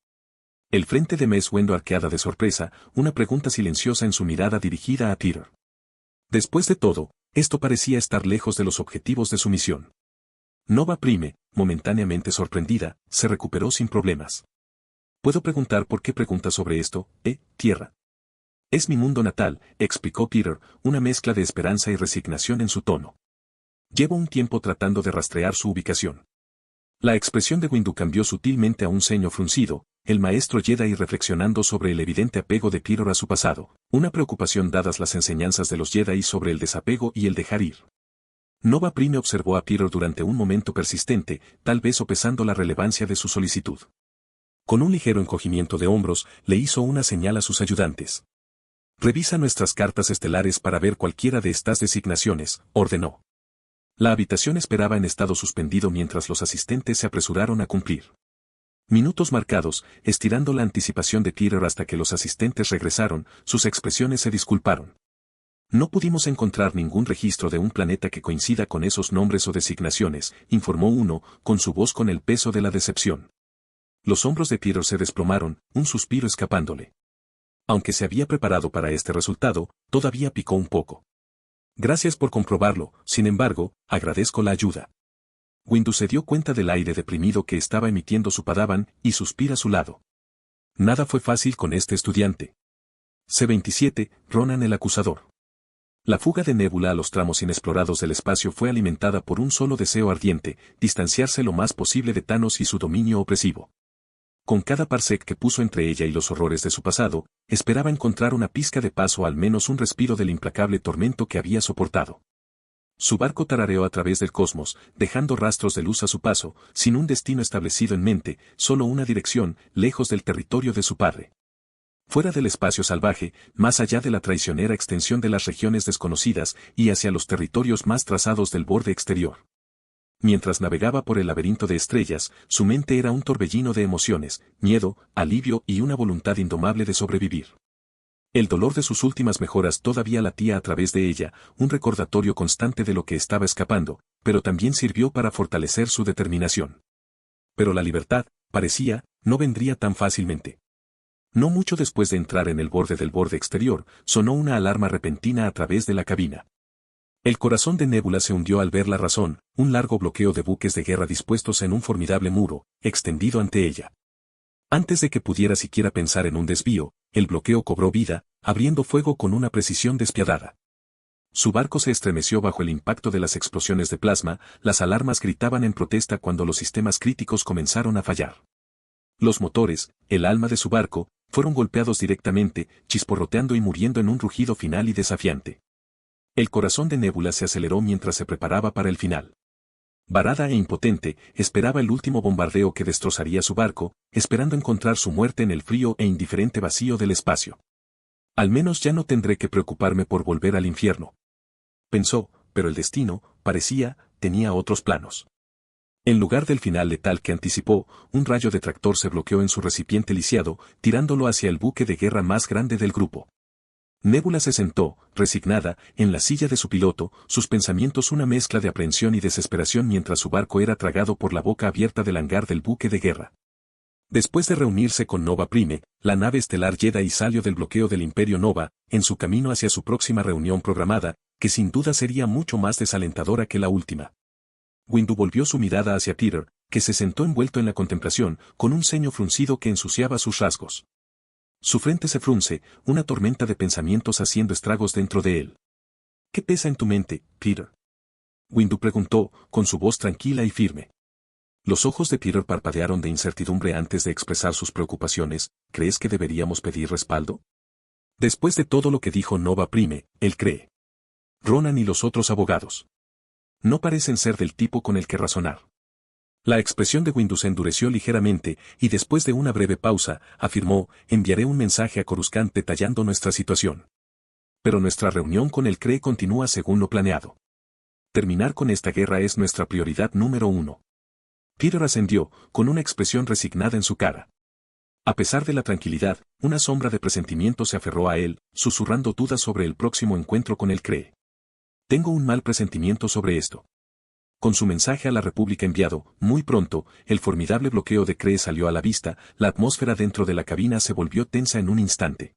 El frente de Mess Windu arqueada de sorpresa, una pregunta silenciosa en su mirada dirigida a Peter. Después de todo, esto parecía estar lejos de los objetivos de su misión. Nova Prime, momentáneamente sorprendida, se recuperó sin problemas. ¿Puedo preguntar por qué preguntas sobre esto, Tierra? Es mi mundo natal, explicó Peter, una mezcla de esperanza y resignación en su tono. Llevo un tiempo tratando de rastrear su ubicación. La expresión de Windu cambió sutilmente a un ceño fruncido, el maestro Jedi reflexionando sobre el evidente apego de Peter a su pasado, una preocupación dadas las enseñanzas de los Jedi sobre el desapego y el dejar ir. Nova Prime observó a Peter durante un momento persistente, tal vez sopesando la relevancia de su solicitud. Con un ligero encogimiento de hombros, le hizo una señal a sus ayudantes. Revisa nuestras cartas estelares para ver cualquiera de estas designaciones, ordenó. La habitación esperaba en estado suspendido mientras los asistentes se apresuraron a cumplir. Minutos marcados, estirando la anticipación de Peter hasta que los asistentes regresaron, sus expresiones se disculparon. No pudimos encontrar ningún registro de un planeta que coincida con esos nombres o designaciones, informó uno, con su voz con el peso de la decepción. Los hombros de Peter se desplomaron, un suspiro escapándole. Aunque se había preparado para este resultado, todavía picó un poco. Gracias por comprobarlo, sin embargo, agradezco la ayuda. Windu se dio cuenta del aire deprimido que estaba emitiendo su padawan, y suspira a su lado. Nada fue fácil con este estudiante. C-27, Ronan el acusador. La fuga de Nebula a los tramos inexplorados del espacio fue alimentada por un solo deseo ardiente, distanciarse lo más posible de Thanos y su dominio opresivo. Con cada parsec que puso entre ella y los horrores de su pasado, esperaba encontrar una pizca de paz o al menos un respiro del implacable tormento que había soportado. Su barco tarareó a través del cosmos, dejando rastros de luz a su paso, sin un destino establecido en mente, solo una dirección, lejos del territorio de su padre. Fuera del espacio salvaje, más allá de la traicionera extensión de las regiones desconocidas y hacia los territorios más trazados del borde exterior. Mientras navegaba por el laberinto de estrellas, su mente era un torbellino de emociones, miedo, alivio y una voluntad indomable de sobrevivir. El dolor de sus últimas mejoras todavía latía a través de ella, un recordatorio constante de lo que estaba escapando, pero también sirvió para fortalecer su determinación. Pero la libertad, parecía, no vendría tan fácilmente. No mucho después de entrar en el borde del borde exterior, sonó una alarma repentina a través de la cabina. El corazón de Nebula se hundió al ver la razón, un largo bloqueo de buques de guerra dispuestos en un formidable muro, extendido ante ella. Antes de que pudiera siquiera pensar en un desvío, el bloqueo cobró vida, abriendo fuego con una precisión despiadada. Su barco se estremeció bajo el impacto de las explosiones de plasma, las alarmas gritaban en protesta cuando los sistemas críticos comenzaron a fallar. Los motores, el alma de su barco, fueron golpeados directamente, chisporroteando y muriendo en un rugido final y desafiante. El corazón de Nebula se aceleró mientras se preparaba para el final. Varada e impotente, esperaba el último bombardeo que destrozaría su barco, esperando encontrar su muerte en el frío e indiferente vacío del espacio. Al menos ya no tendré que preocuparme por volver al infierno. Pensó, pero el destino, parecía, tenía otros planos. En lugar del final letal que anticipó, un rayo de tractor se bloqueó en su recipiente lisiado, tirándolo hacia el buque de guerra más grande del grupo. Nebula se sentó, resignada, en la silla de su piloto, sus pensamientos una mezcla de aprehensión y desesperación mientras su barco era tragado por la boca abierta del hangar del buque de guerra. Después de reunirse con Nova Prime, la nave estelar Jedi salió del bloqueo del Imperio Nova, en su camino hacia su próxima reunión programada, que sin duda sería mucho más desalentadora que la última. Windu volvió su mirada hacia Peter, que se sentó envuelto en la contemplación, con un ceño fruncido que ensuciaba sus rasgos. Su frente se frunce, una tormenta de pensamientos haciendo estragos dentro de él. ¿Qué pesa en tu mente, Peter? Windu preguntó, con su voz tranquila y firme. Los ojos de Peter parpadearon de incertidumbre antes de expresar sus preocupaciones. ¿Crees que deberíamos pedir respaldo? Después de todo lo que dijo Nova Prime, él cree. Ronan y los otros abogados. No parecen ser del tipo con el que razonar. La expresión de Windu se endureció ligeramente, y después de una breve pausa, afirmó, enviaré un mensaje a Coruscant detallando nuestra situación. Pero nuestra reunión con el CRE continúa según lo planeado. Terminar con esta guerra es nuestra prioridad número 1. Peter ascendió, con una expresión resignada en su cara. A pesar de la tranquilidad, una sombra de presentimiento se aferró a él, susurrando dudas sobre el próximo encuentro con el CRE. Tengo un mal presentimiento sobre esto. Con su mensaje a la República enviado, muy pronto, el formidable bloqueo de CRE salió a la vista, la atmósfera dentro de la cabina se volvió tensa en un instante.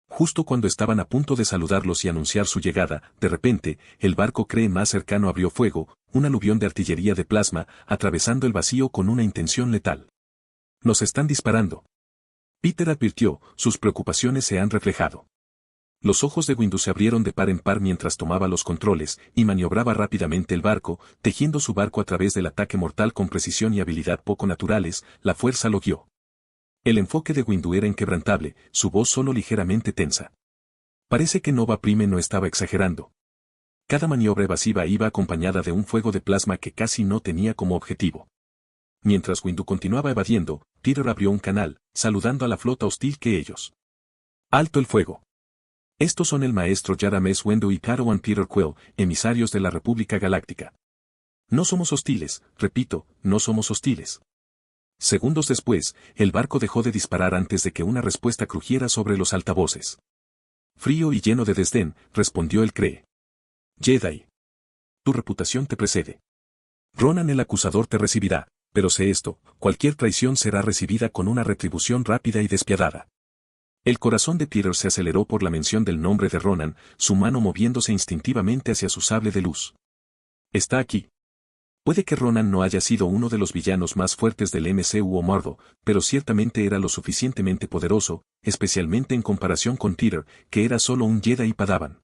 Justo cuando estaban a punto de saludarlos y anunciar su llegada, de repente, el barco CRE más cercano abrió fuego, un aluvión de artillería de plasma, atravesando el vacío con una intención letal. Nos están disparando. Peter advirtió, sus preocupaciones se han reflejado. Los ojos de Windu se abrieron de par en par mientras tomaba los controles, y maniobraba rápidamente el barco, tejiendo su barco a través del ataque mortal con precisión y habilidad poco naturales, la fuerza lo guió. El enfoque de Windu era inquebrantable, su voz solo ligeramente tensa. Parece que Nova Prime no estaba exagerando. Cada maniobra evasiva iba acompañada de un fuego de plasma que casi no tenía como objetivo. Mientras Windu continuaba evadiendo, Peter abrió un canal, saludando a la flota hostil que ellos. ¡Alto el fuego! Estos son el maestro Yarames Windu y Padawan Peter Quill, emisarios de la República Galáctica. No somos hostiles, repito, no somos hostiles. Segundos después, el barco dejó de disparar antes de que una respuesta crujiera sobre los altavoces. Frío y lleno de desdén, respondió el Kree. Jedi. Tu reputación te precede. Ronan el acusador te recibirá, pero sé esto, cualquier traición será recibida con una retribución rápida y despiadada. El corazón de Peter se aceleró por la mención del nombre de Ronan, su mano moviéndose instintivamente hacia su sable de luz. Está aquí. Puede que Ronan no haya sido uno de los villanos más fuertes del MCU o Mordo, pero ciertamente era lo suficientemente poderoso, especialmente en comparación con Peter, que era solo un Jedi Padawan.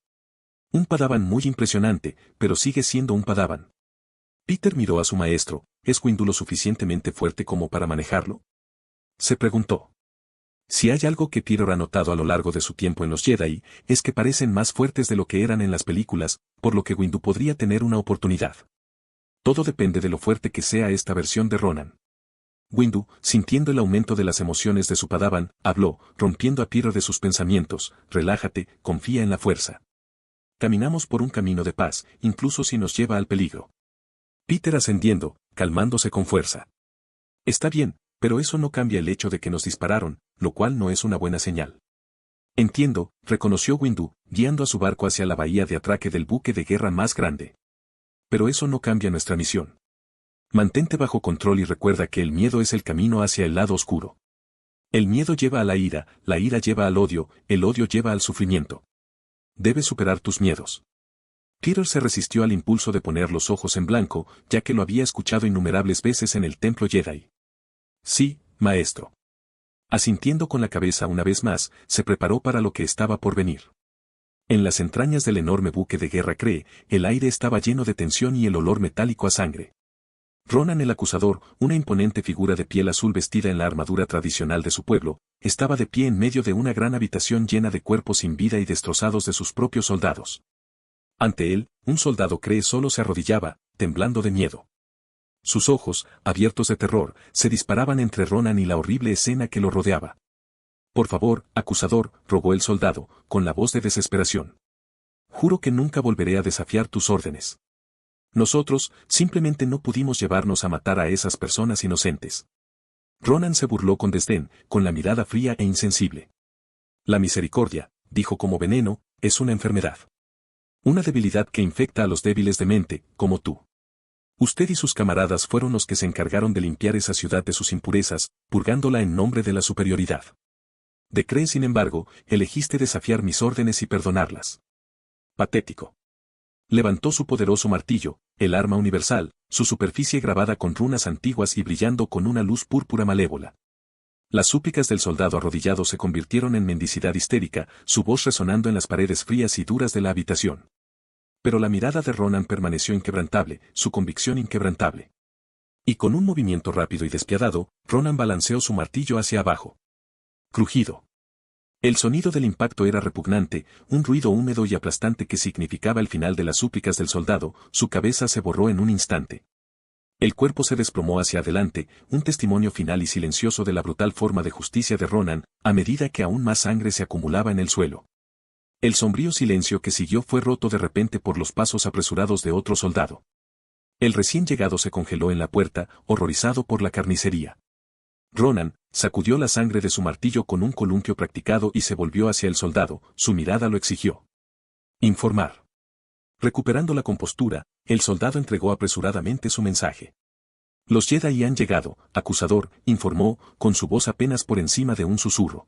Un Padawan muy impresionante, pero sigue siendo un Padawan. Peter miró a su maestro, ¿es Windu lo suficientemente fuerte como para manejarlo? Se preguntó. Si hay algo que Peter ha notado a lo largo de su tiempo en los Jedi, es que parecen más fuertes de lo que eran en las películas, por lo que Windu podría tener una oportunidad. Todo depende de lo fuerte que sea esta versión de Ronan. Windu, sintiendo el aumento de las emociones de su Padawan, habló, rompiendo a Peter de sus pensamientos, relájate, confía en la fuerza. Caminamos por un camino de paz, incluso si nos lleva al peligro. Peter ascendiendo, calmándose con fuerza. Está bien, pero eso no cambia el hecho de que nos dispararon, lo cual no es una buena señal. Entiendo, reconoció Windu, guiando a su barco hacia la bahía de atraque del buque de guerra más grande. Pero eso no cambia nuestra misión. Mantente bajo control y recuerda que el miedo es el camino hacia el lado oscuro. El miedo lleva a la ira lleva al odio, el odio lleva al sufrimiento. Debes superar tus miedos. Peter se resistió al impulso de poner los ojos en blanco, ya que lo había escuchado innumerables veces en el templo Jedi. Sí, maestro. Asintiendo con la cabeza una vez más, se preparó para lo que estaba por venir. En las entrañas del enorme buque de guerra Kree, el aire estaba lleno de tensión y el olor metálico a sangre. Ronan el acusador, una imponente figura de piel azul vestida en la armadura tradicional de su pueblo, estaba de pie en medio de una gran habitación llena de cuerpos sin vida y destrozados de sus propios soldados. Ante él, un soldado Kree solo se arrodillaba, temblando de miedo. Sus ojos, abiertos de terror, se disparaban entre Ronan y la horrible escena que lo rodeaba. Por favor, acusador, rogó el soldado, con la voz de desesperación. Juro que nunca volveré a desafiar tus órdenes. Nosotros, simplemente no pudimos llevarnos a matar a esas personas inocentes. Ronan se burló con desdén, con la mirada fría e insensible. La misericordia, dijo como veneno, es una enfermedad. Una debilidad que infecta a los débiles de mente, como tú. Usted y sus camaradas fueron los que se encargaron de limpiar esa ciudad de sus impurezas, purgándola en nombre de la superioridad. De Kree, sin embargo, elegiste desafiar mis órdenes y perdonarlas. Patético. Levantó su poderoso martillo, el arma universal, su superficie grabada con runas antiguas y brillando con una luz púrpura malévola. Las súplicas del soldado arrodillado se convirtieron en mendicidad histérica, su voz resonando en las paredes frías y duras de la habitación. Pero la mirada de Ronan permaneció inquebrantable, su convicción inquebrantable. Y con un movimiento rápido y despiadado, Ronan balanceó su martillo hacia abajo. Crujido. El sonido del impacto era repugnante, un ruido húmedo y aplastante que significaba el final de las súplicas del soldado, su cabeza se borró en un instante. El cuerpo se desplomó hacia adelante, un testimonio final y silencioso de la brutal forma de justicia de Ronan, a medida que aún más sangre se acumulaba en el suelo. El sombrío silencio que siguió fue roto de repente por los pasos apresurados de otro soldado. El recién llegado se congeló en la puerta, horrorizado por la carnicería. Ronan sacudió la sangre de su martillo con un columpio practicado y se volvió hacia el soldado, su mirada lo exigió. Informar. Recuperando la compostura, el soldado entregó apresuradamente su mensaje. Los Jedi han llegado, acusador, informó, con su voz apenas por encima de un susurro.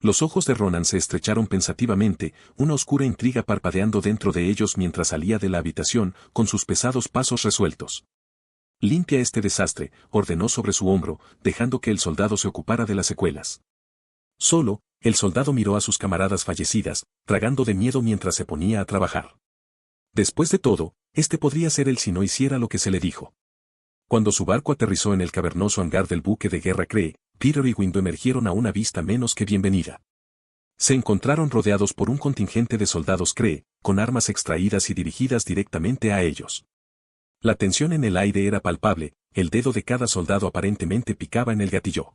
Los ojos de Ronan se estrecharon pensativamente, una oscura intriga parpadeando dentro de ellos mientras salía de la habitación, con sus pesados pasos resueltos. Limpia este desastre, ordenó sobre su hombro, dejando que el soldado se ocupara de las secuelas. Solo, el soldado miró a sus camaradas fallecidas, tragando de miedo mientras se ponía a trabajar. Después de todo, este podría ser él si no hiciera lo que se le dijo. Cuando su barco aterrizó en el cavernoso hangar del buque de guerra Kree, Peter y Windu emergieron a una vista menos que bienvenida. Se encontraron rodeados por un contingente de soldados Kree, con armas extraídas y dirigidas directamente a ellos. La tensión en el aire era palpable, el dedo de cada soldado aparentemente picaba en el gatillo.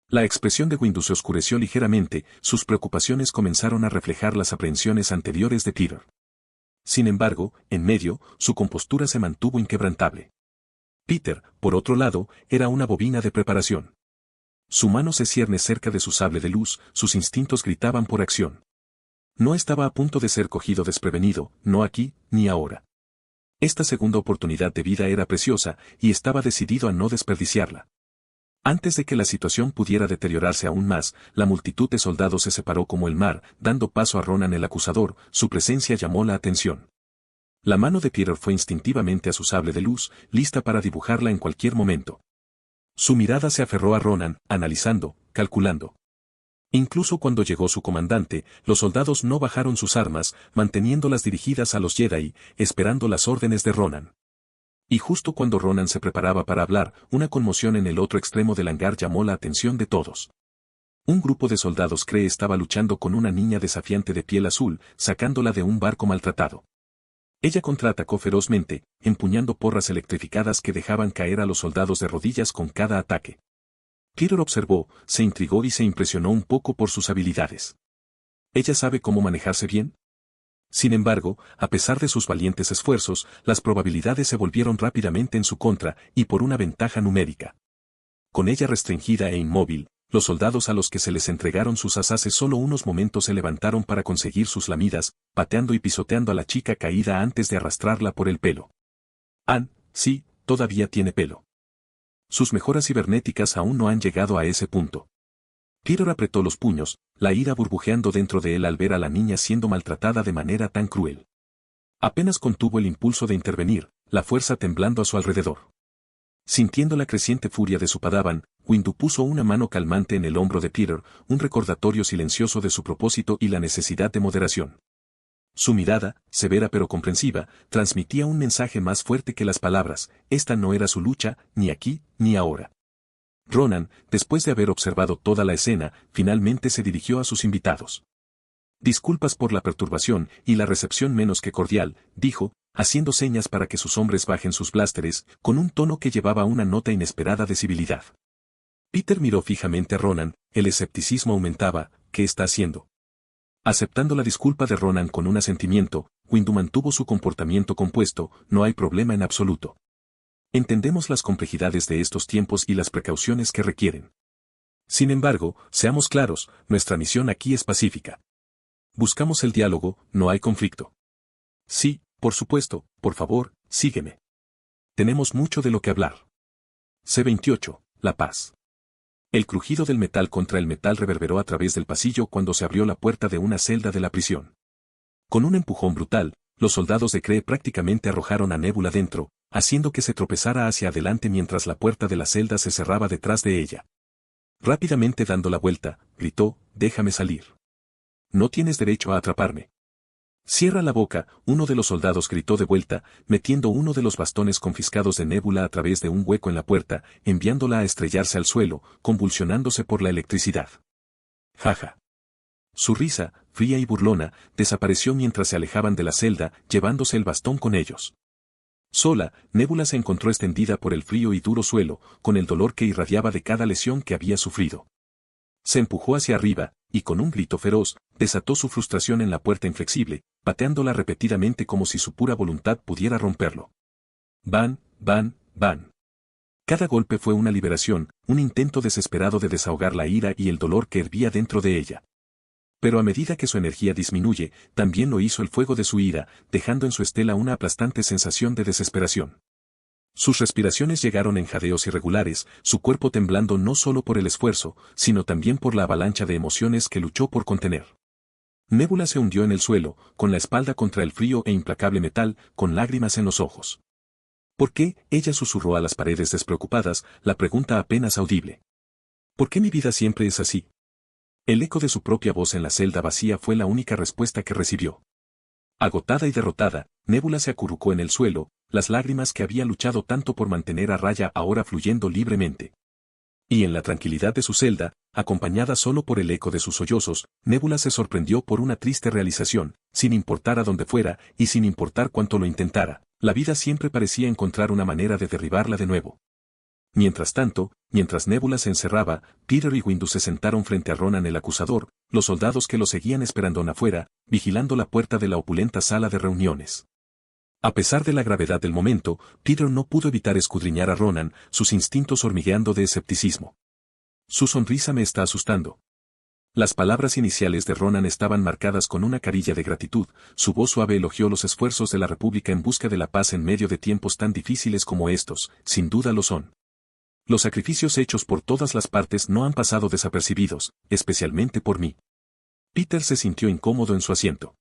La expresión de Windu se oscureció ligeramente, sus preocupaciones comenzaron a reflejar las aprehensiones anteriores de Peter. Sin embargo, en medio, su compostura se mantuvo inquebrantable. Peter, por otro lado, era una bobina de preparación. Su mano se cierne cerca de su sable de luz, sus instintos gritaban por acción. No estaba a punto de ser cogido desprevenido, no aquí, ni ahora. Esta segunda oportunidad de vida era preciosa, y estaba decidido a no desperdiciarla. Antes de que la situación pudiera deteriorarse aún más, la multitud de soldados se separó como el mar, dando paso a Ronan el acusador. Su presencia llamó la atención. La mano de Peter fue instintivamente a su sable de luz, lista para dibujarla en cualquier momento. Su mirada se aferró a Ronan, analizando, calculando. Incluso cuando llegó su comandante, los soldados no bajaron sus armas, manteniéndolas dirigidas a los Jedi, esperando las órdenes de Ronan. Y justo cuando Ronan se preparaba para hablar, una conmoción en el otro extremo del hangar llamó la atención de todos. Un grupo de soldados Kree estaba luchando con una niña desafiante de piel azul, sacándola de un barco maltratado. Ella contraatacó ferozmente, empuñando porras electrificadas que dejaban caer a los soldados de rodillas con cada ataque. Peter observó, se intrigó y se impresionó un poco por sus habilidades. ¿Ella sabe cómo manejarse bien? Sin embargo, a pesar de sus valientes esfuerzos, las probabilidades se volvieron rápidamente en su contra, y por una ventaja numérica. Con ella restringida e inmóvil, los soldados a los que se les entregaron sus asaces solo unos momentos se levantaron para conseguir sus lamidas, pateando y pisoteando a la chica caída antes de arrastrarla por el pelo. Sí, todavía tiene pelo. Sus mejoras cibernéticas aún no han llegado a ese punto. Peter apretó los puños, la ira burbujeando dentro de él al ver a la niña siendo maltratada de manera tan cruel. Apenas contuvo el impulso de intervenir, la fuerza temblando a su alrededor. Sintiendo la creciente furia de su padawan, Windu puso una mano calmante en el hombro de Peter, un recordatorio silencioso de su propósito y la necesidad de moderación. Su mirada, severa pero comprensiva, transmitía un mensaje más fuerte que las palabras. Esta no era su lucha, ni aquí, ni ahora. Ronan, después de haber observado toda la escena, finalmente se dirigió a sus invitados. Disculpas por la perturbación y la recepción menos que cordial, dijo, haciendo señas para que sus hombres bajen sus blásteres, con un tono que llevaba una nota inesperada de civilidad. Peter miró fijamente a Ronan, el escepticismo aumentaba. ¿Qué está haciendo? Aceptando la disculpa de Ronan con un asentimiento, Windu mantuvo su comportamiento compuesto. No hay problema en absoluto. Entendemos las complejidades de estos tiempos y las precauciones que requieren. Sin embargo, seamos claros, nuestra misión aquí es pacífica. Buscamos el diálogo, no hay conflicto. Sí, por supuesto, por favor, sígueme. Tenemos mucho de lo que hablar. C-28, La Paz. El crujido del metal contra el metal reverberó a través del pasillo cuando se abrió la puerta de una celda de la prisión. Con un empujón brutal, los soldados de Kree prácticamente arrojaron a Nebula dentro, haciendo que se tropezara hacia adelante mientras la puerta de la celda se cerraba detrás de ella. Rápidamente dando la vuelta, gritó, «Déjame salir. No tienes derecho a atraparme». «Cierra la boca», uno de los soldados gritó de vuelta, metiendo uno de los bastones confiscados de Nebula a través de un hueco en la puerta, enviándola a estrellarse al suelo, convulsionándose por la electricidad. Jaja. Su risa, fría y burlona, desapareció mientras se alejaban de la celda, llevándose el bastón con ellos. Sola, Nebula se encontró extendida por el frío y duro suelo, con el dolor que irradiaba de cada lesión que había sufrido. Se empujó hacia arriba, y con un grito feroz, desató su frustración en la puerta inflexible, pateándola repetidamente como si su pura voluntad pudiera romperlo. Van. Cada golpe fue una liberación, un intento desesperado de desahogar la ira y el dolor que hervía dentro de ella. Pero a medida que su energía disminuye, también lo hizo el fuego de su ira, dejando en su estela una aplastante sensación de desesperación. Sus respiraciones llegaron en jadeos irregulares, su cuerpo temblando no solo por el esfuerzo, sino también por la avalancha de emociones que luchó por contener. Nebula se hundió en el suelo, con la espalda contra el frío e implacable metal, con lágrimas en los ojos. ¿Por qué? Ella susurró a las paredes despreocupadas, la pregunta apenas audible. ¿Por qué mi vida siempre es así? El eco de su propia voz en la celda vacía fue la única respuesta que recibió. Agotada y derrotada, Nebula se acurrucó en el suelo, las lágrimas que había luchado tanto por mantener a raya ahora fluyendo libremente. Y en la tranquilidad de su celda, acompañada solo por el eco de sus sollozos, Nebula se sorprendió por una triste realización, sin importar a dónde fuera y sin importar cuánto lo intentara, la vida siempre parecía encontrar una manera de derribarla de nuevo. Mientras tanto, mientras Nebula se encerraba, Peter y Windu se sentaron frente a Ronan el acusador, los soldados que lo seguían esperando afuera, vigilando la puerta de la opulenta sala de reuniones. A pesar de la gravedad del momento, Peter no pudo evitar escudriñar a Ronan, sus instintos hormigueando de escepticismo. Su sonrisa me está asustando. Las palabras iniciales de Ronan estaban marcadas con una carilla de gratitud, su voz suave elogió los esfuerzos de la República en busca de la paz en medio de tiempos tan difíciles como estos, sin duda lo son. Los sacrificios hechos por todas las partes no han pasado desapercibidos, especialmente por mí. Peter se sintió incómodo en su asiento.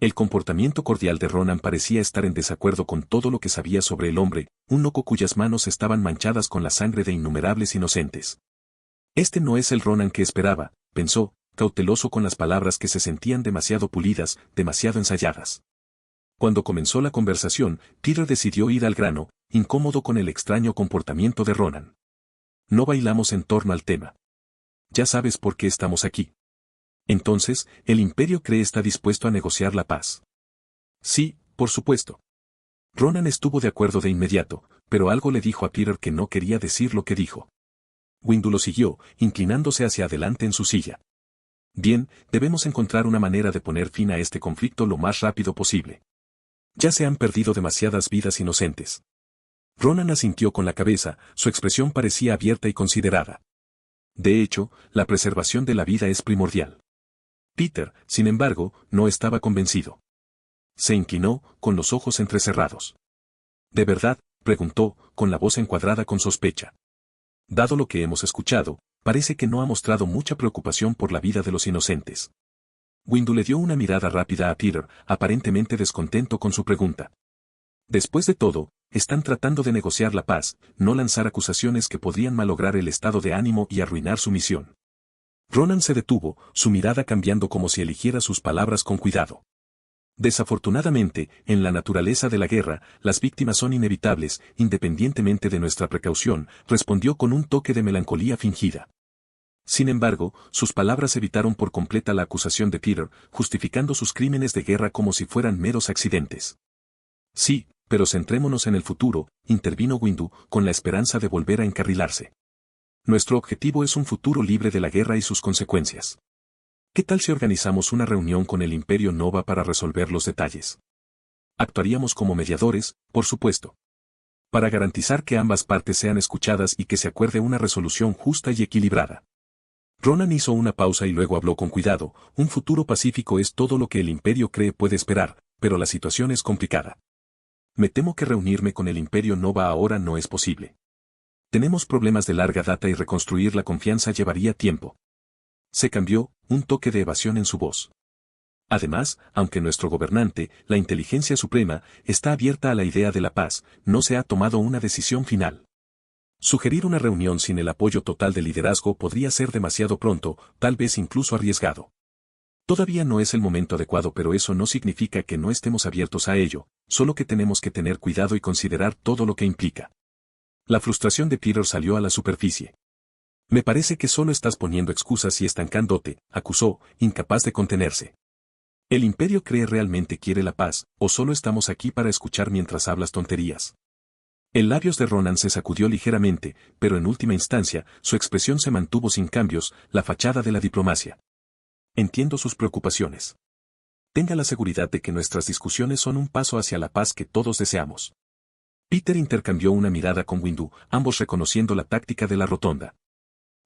El comportamiento cordial de Ronan parecía estar en desacuerdo con todo lo que sabía sobre el hombre, un loco cuyas manos estaban manchadas con la sangre de innumerables inocentes. Este no es el Ronan que esperaba, pensó, cauteloso con las palabras que se sentían demasiado pulidas, demasiado ensayadas. Cuando comenzó la conversación, Peter decidió ir al grano, incómodo con el extraño comportamiento de Ronan. No bailamos en torno al tema. Ya sabes por qué estamos aquí. Entonces, ¿el Imperio cree está dispuesto a negociar la paz? Sí, por supuesto. Ronan estuvo de acuerdo de inmediato, pero algo le dijo a Peter que no quería decir lo que dijo. Windu lo siguió, inclinándose hacia adelante en su silla. Bien, debemos encontrar una manera de poner fin a este conflicto lo más rápido posible. Ya se han perdido demasiadas vidas inocentes. Ronan asintió con la cabeza, su expresión parecía abierta y considerada. De hecho, la preservación de la vida es primordial. Peter, sin embargo, no estaba convencido. Se inclinó, con los ojos entrecerrados. ¿De verdad?, preguntó, con la voz encuadrada con sospecha. Dado lo que hemos escuchado, parece que no ha mostrado mucha preocupación por la vida de los inocentes. Windu le dio una mirada rápida a Peter, aparentemente descontento con su pregunta. Después de todo, están tratando de negociar la paz, no lanzar acusaciones que podrían malograr el estado de ánimo y arruinar su misión. Ronan se detuvo, su mirada cambiando como si eligiera sus palabras con cuidado. Desafortunadamente, en la naturaleza de la guerra, las víctimas son inevitables, independientemente de nuestra precaución, respondió con un toque de melancolía fingida. Sin embargo, sus palabras evitaron por completa la acusación de Peter, justificando sus crímenes de guerra como si fueran meros accidentes. Sí, pero centrémonos en el futuro, intervino Windu, con la esperanza de volver a encarrilarse. Nuestro objetivo es un futuro libre de la guerra y sus consecuencias. ¿Qué tal si organizamos una reunión con el Imperio Nova para resolver los detalles? Actuaríamos como mediadores, por supuesto. Para garantizar que ambas partes sean escuchadas y que se acuerde una resolución justa y equilibrada. Ronan hizo una pausa y luego habló con cuidado, un futuro pacífico es todo lo que el Imperio cree puede esperar, pero la situación es complicada. Me temo que reunirme con el Imperio Nova ahora no es posible. Tenemos problemas de larga data y reconstruir la confianza llevaría tiempo. Se cambió, un toque de evasión en su voz. Además, aunque nuestro gobernante, la inteligencia suprema, está abierta a la idea de la paz, no se ha tomado una decisión final. Sugerir una reunión sin el apoyo total del liderazgo podría ser demasiado pronto, tal vez incluso arriesgado. Todavía no es el momento adecuado, pero eso no significa que no estemos abiertos a ello, solo que tenemos que tener cuidado y considerar todo lo que implica. La frustración de Peter salió a la superficie. Me parece que solo estás poniendo excusas y estancándote, acusó, incapaz de contenerse. ¿El Imperio cree realmente quiere la paz, o solo estamos aquí para escuchar mientras hablas tonterías? El labios de Ronan se sacudió ligeramente, pero en última instancia, su expresión se mantuvo sin cambios, la fachada de la diplomacia. Entiendo sus preocupaciones. Tenga la seguridad de que nuestras discusiones son un paso hacia la paz que todos deseamos. Peter intercambió una mirada con Windu, ambos reconociendo la táctica de la rotonda.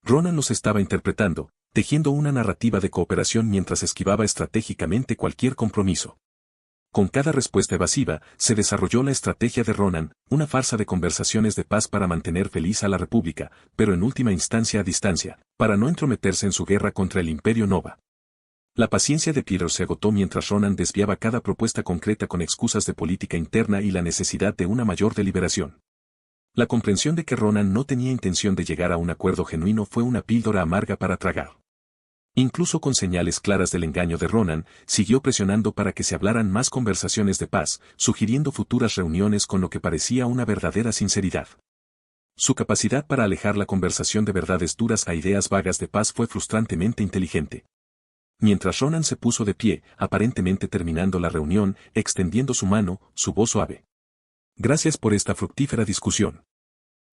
Ronan los estaba interpretando, tejiendo una narrativa de cooperación mientras esquivaba estratégicamente cualquier compromiso. Con cada respuesta evasiva, se desarrolló la estrategia de Ronan, una farsa de conversaciones de paz para mantener feliz a la República, pero en última instancia a distancia, para no entrometerse en su guerra contra el Imperio Nova. La paciencia de Peter se agotó mientras Ronan desviaba cada propuesta concreta con excusas de política interna y la necesidad de una mayor deliberación. La comprensión de que Ronan no tenía intención de llegar a un acuerdo genuino fue una píldora amarga para tragar. Incluso con señales claras del engaño de Ronan, siguió presionando para que se hablaran más conversaciones de paz, sugiriendo futuras reuniones con lo que parecía una verdadera sinceridad. Su capacidad para alejar la conversación de verdades duras a ideas vagas de paz fue frustrantemente inteligente. Mientras Ronan se puso de pie, aparentemente terminando la reunión, extendiendo su mano, su voz suave. Gracias por esta fructífera discusión.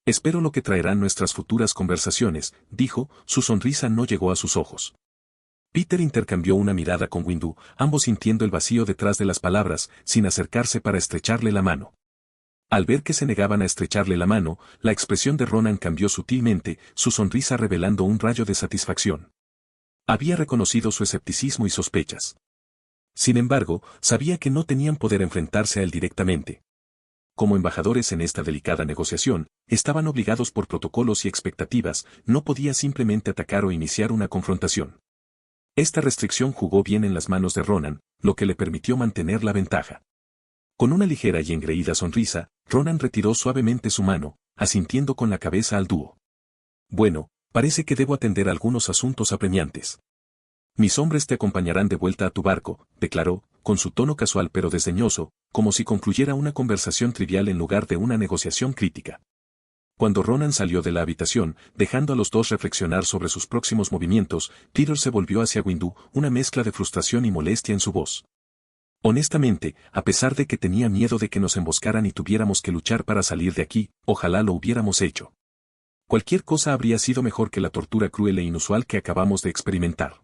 Espero lo que traerán nuestras futuras conversaciones, dijo, su sonrisa no llegó a sus ojos. Peter intercambió una mirada con Windu, ambos sintiendo el vacío detrás de las palabras, sin acercarse para estrecharle la mano. Al ver que se negaban a estrecharle la mano, la expresión de Ronan cambió sutilmente, su sonrisa revelando un rayo de satisfacción. Había reconocido su escepticismo y sospechas. Sin embargo, sabía que no tenían poder enfrentarse a él directamente. Como embajadores en esta delicada negociación, estaban obligados por protocolos y expectativas, no podía simplemente atacar o iniciar una confrontación. Esta restricción jugó bien en las manos de Ronan, lo que le permitió mantener la ventaja. Con una ligera y engreída sonrisa, Ronan retiró suavemente su mano, asintiendo con la cabeza al dúo. Bueno, parece que debo atender algunos asuntos apremiantes. Mis hombres te acompañarán de vuelta a tu barco, declaró, con su tono casual pero desdeñoso, como si concluyera una conversación trivial en lugar de una negociación crítica. Cuando Ronan salió de la habitación, dejando a los dos reflexionar sobre sus próximos movimientos, Peter se volvió hacia Windu, una mezcla de frustración y molestia en su voz. Honestamente, a pesar de que tenía miedo de que nos emboscaran y tuviéramos que luchar para salir de aquí, ojalá lo hubiéramos hecho. Cualquier cosa habría sido mejor que la tortura cruel e inusual que acabamos de experimentar.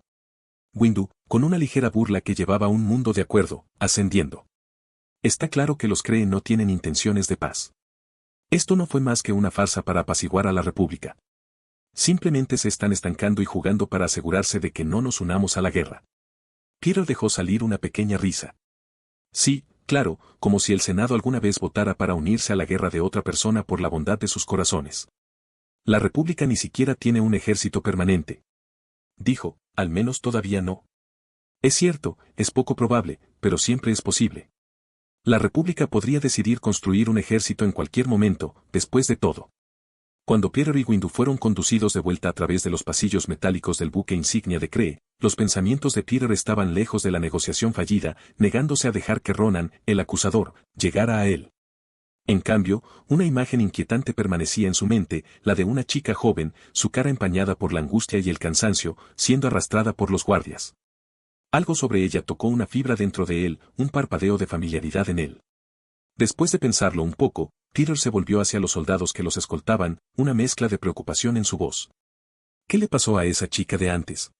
Windu, con una ligera burla que llevaba un mundo de acuerdo, ascendiendo. Está claro que los Kree no tienen intenciones de paz. Esto no fue más que una farsa para apaciguar a la República. Simplemente se están estancando y jugando para asegurarse de que no nos unamos a la guerra. Peter dejó salir una pequeña risa. Sí, claro, como si el Senado alguna vez votara para unirse a la guerra de otra persona por la bondad de sus corazones. La República ni siquiera tiene un ejército permanente. Dijo, al menos todavía no. Es cierto, es poco probable, pero siempre es posible. La República podría decidir construir un ejército en cualquier momento, después de todo. Cuando Peter y Windu fueron conducidos de vuelta a través de los pasillos metálicos del buque insignia de Kree, los pensamientos de Peter estaban lejos de la negociación fallida, negándose a dejar que Ronan, el acusador, llegara a él. En cambio, una imagen inquietante permanecía en su mente, la de una chica joven, su cara empañada por la angustia y el cansancio, siendo arrastrada por los guardias. Algo sobre ella tocó una fibra dentro de él, un parpadeo de familiaridad en él. Después de pensarlo un poco, Peter se volvió hacia los soldados que los escoltaban, una mezcla de preocupación en su voz. ¿Qué le pasó a esa chica de antes?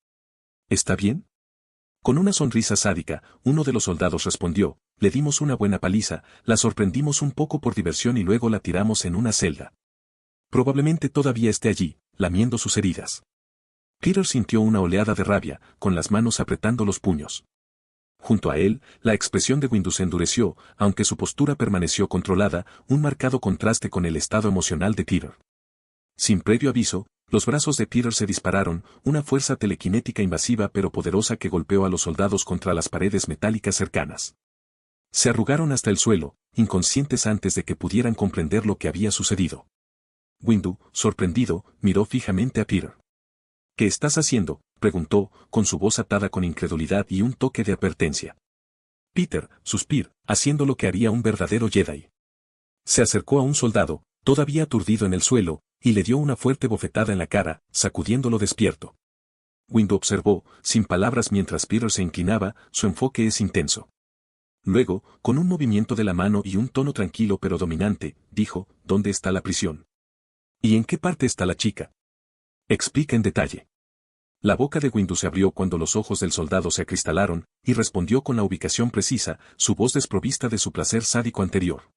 ¿Está bien? Con una sonrisa sádica, uno de los soldados respondió, le dimos una buena paliza, la sorprendimos un poco por diversión y luego la tiramos en una celda. Probablemente todavía esté allí, lamiendo sus heridas. Peter sintió una oleada de rabia, con las manos apretando los puños. Junto a él, la expresión de Windu se endureció, aunque su postura permaneció controlada, un marcado contraste con el estado emocional de Peter. Sin previo aviso, los brazos de Peter se dispararon, una fuerza telequinética invasiva pero poderosa que golpeó a los soldados contra las paredes metálicas cercanas. Se arrugaron hasta el suelo, inconscientes antes de que pudieran comprender lo que había sucedido. Windu, sorprendido, miró fijamente a Peter. ¿Qué estás haciendo?, preguntó, con su voz atada con incredulidad y un toque de advertencia. Peter, suspiró, haciendo lo que haría un verdadero Jedi. Se acercó a un soldado, todavía aturdido en el suelo, y le dio una fuerte bofetada en la cara, sacudiéndolo despierto. Windu observó, sin palabras mientras Peter se inclinaba, su enfoque es intenso. Luego, con un movimiento de la mano y un tono tranquilo pero dominante, dijo, ¿dónde está la prisión? ¿Y en qué parte está la chica? Explica en detalle. La boca de Windu se abrió cuando los ojos del soldado se acristalaron, y respondió con la ubicación precisa, su voz desprovista de su placer sádico anterior.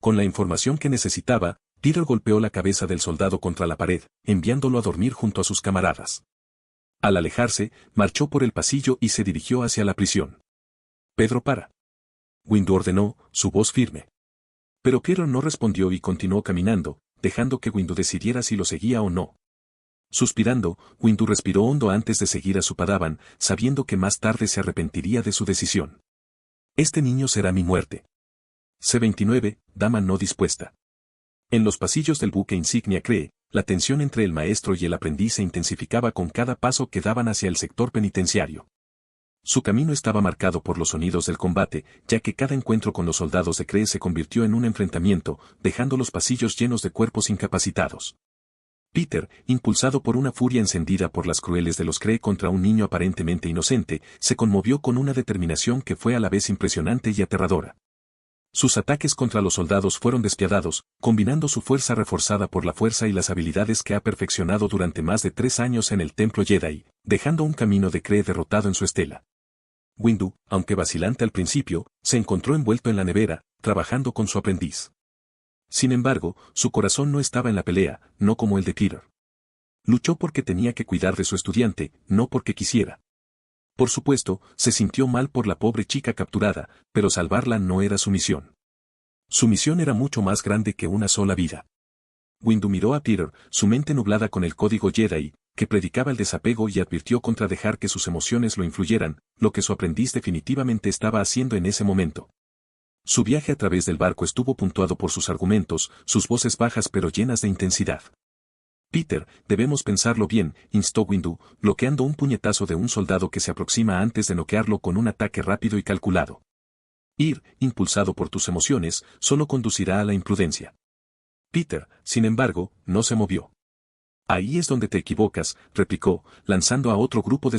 Con la información que necesitaba, Peter golpeó la cabeza del soldado contra la pared, enviándolo a dormir junto a sus camaradas. Al alejarse, marchó por el pasillo y se dirigió hacia la prisión. Pedro, para. Windu ordenó, su voz firme. Pero Peter no respondió y continuó caminando, dejando que Windu decidiera si lo seguía o no. Suspirando, Windu respiró hondo antes de seguir a su padawan, sabiendo que más tarde se arrepentiría de su decisión. Este niño será mi muerte. C-29, dama no dispuesta. En los pasillos del buque insignia Kree, la tensión entre el maestro y el aprendiz se intensificaba con cada paso que daban hacia el sector penitenciario. Su camino estaba marcado por los sonidos del combate, ya que cada encuentro con los soldados de Kree se convirtió en un enfrentamiento, dejando los pasillos llenos de cuerpos incapacitados. Peter, impulsado por una furia encendida por las crueles de los Kree contra un niño aparentemente inocente, se conmovió con una determinación que fue a la vez impresionante y aterradora. Sus ataques contra los soldados fueron despiadados, combinando su fuerza reforzada por la fuerza y las habilidades que ha perfeccionado durante más de 3 años en el Templo Jedi, dejando un camino de Kree derrotado en su estela. Windu, aunque vacilante al principio, se encontró envuelto en la nevera, trabajando con su aprendiz. Sin embargo, su corazón no estaba en la pelea, no como el de Peter. Luchó porque tenía que cuidar de su estudiante, no porque quisiera. Por supuesto, se sintió mal por la pobre chica capturada, pero salvarla no era su misión. Su misión era mucho más grande que una sola vida. Windu miró a Peter, su mente nublada con el código Jedi, que predicaba el desapego y advirtió contra dejar que sus emociones lo influyeran, lo que su aprendiz definitivamente estaba haciendo en ese momento. Su viaje a través del barco estuvo puntuado por sus argumentos, sus voces bajas pero llenas de intensidad. Peter, debemos pensarlo bien, instó Windu, bloqueando un puñetazo de un soldado que se aproxima antes de noquearlo con un ataque rápido y calculado. Ir, impulsado por tus emociones, solo conducirá a la imprudencia. Peter, sin embargo, no se movió. Ahí es donde te equivocas, replicó, lanzando a otro grupo de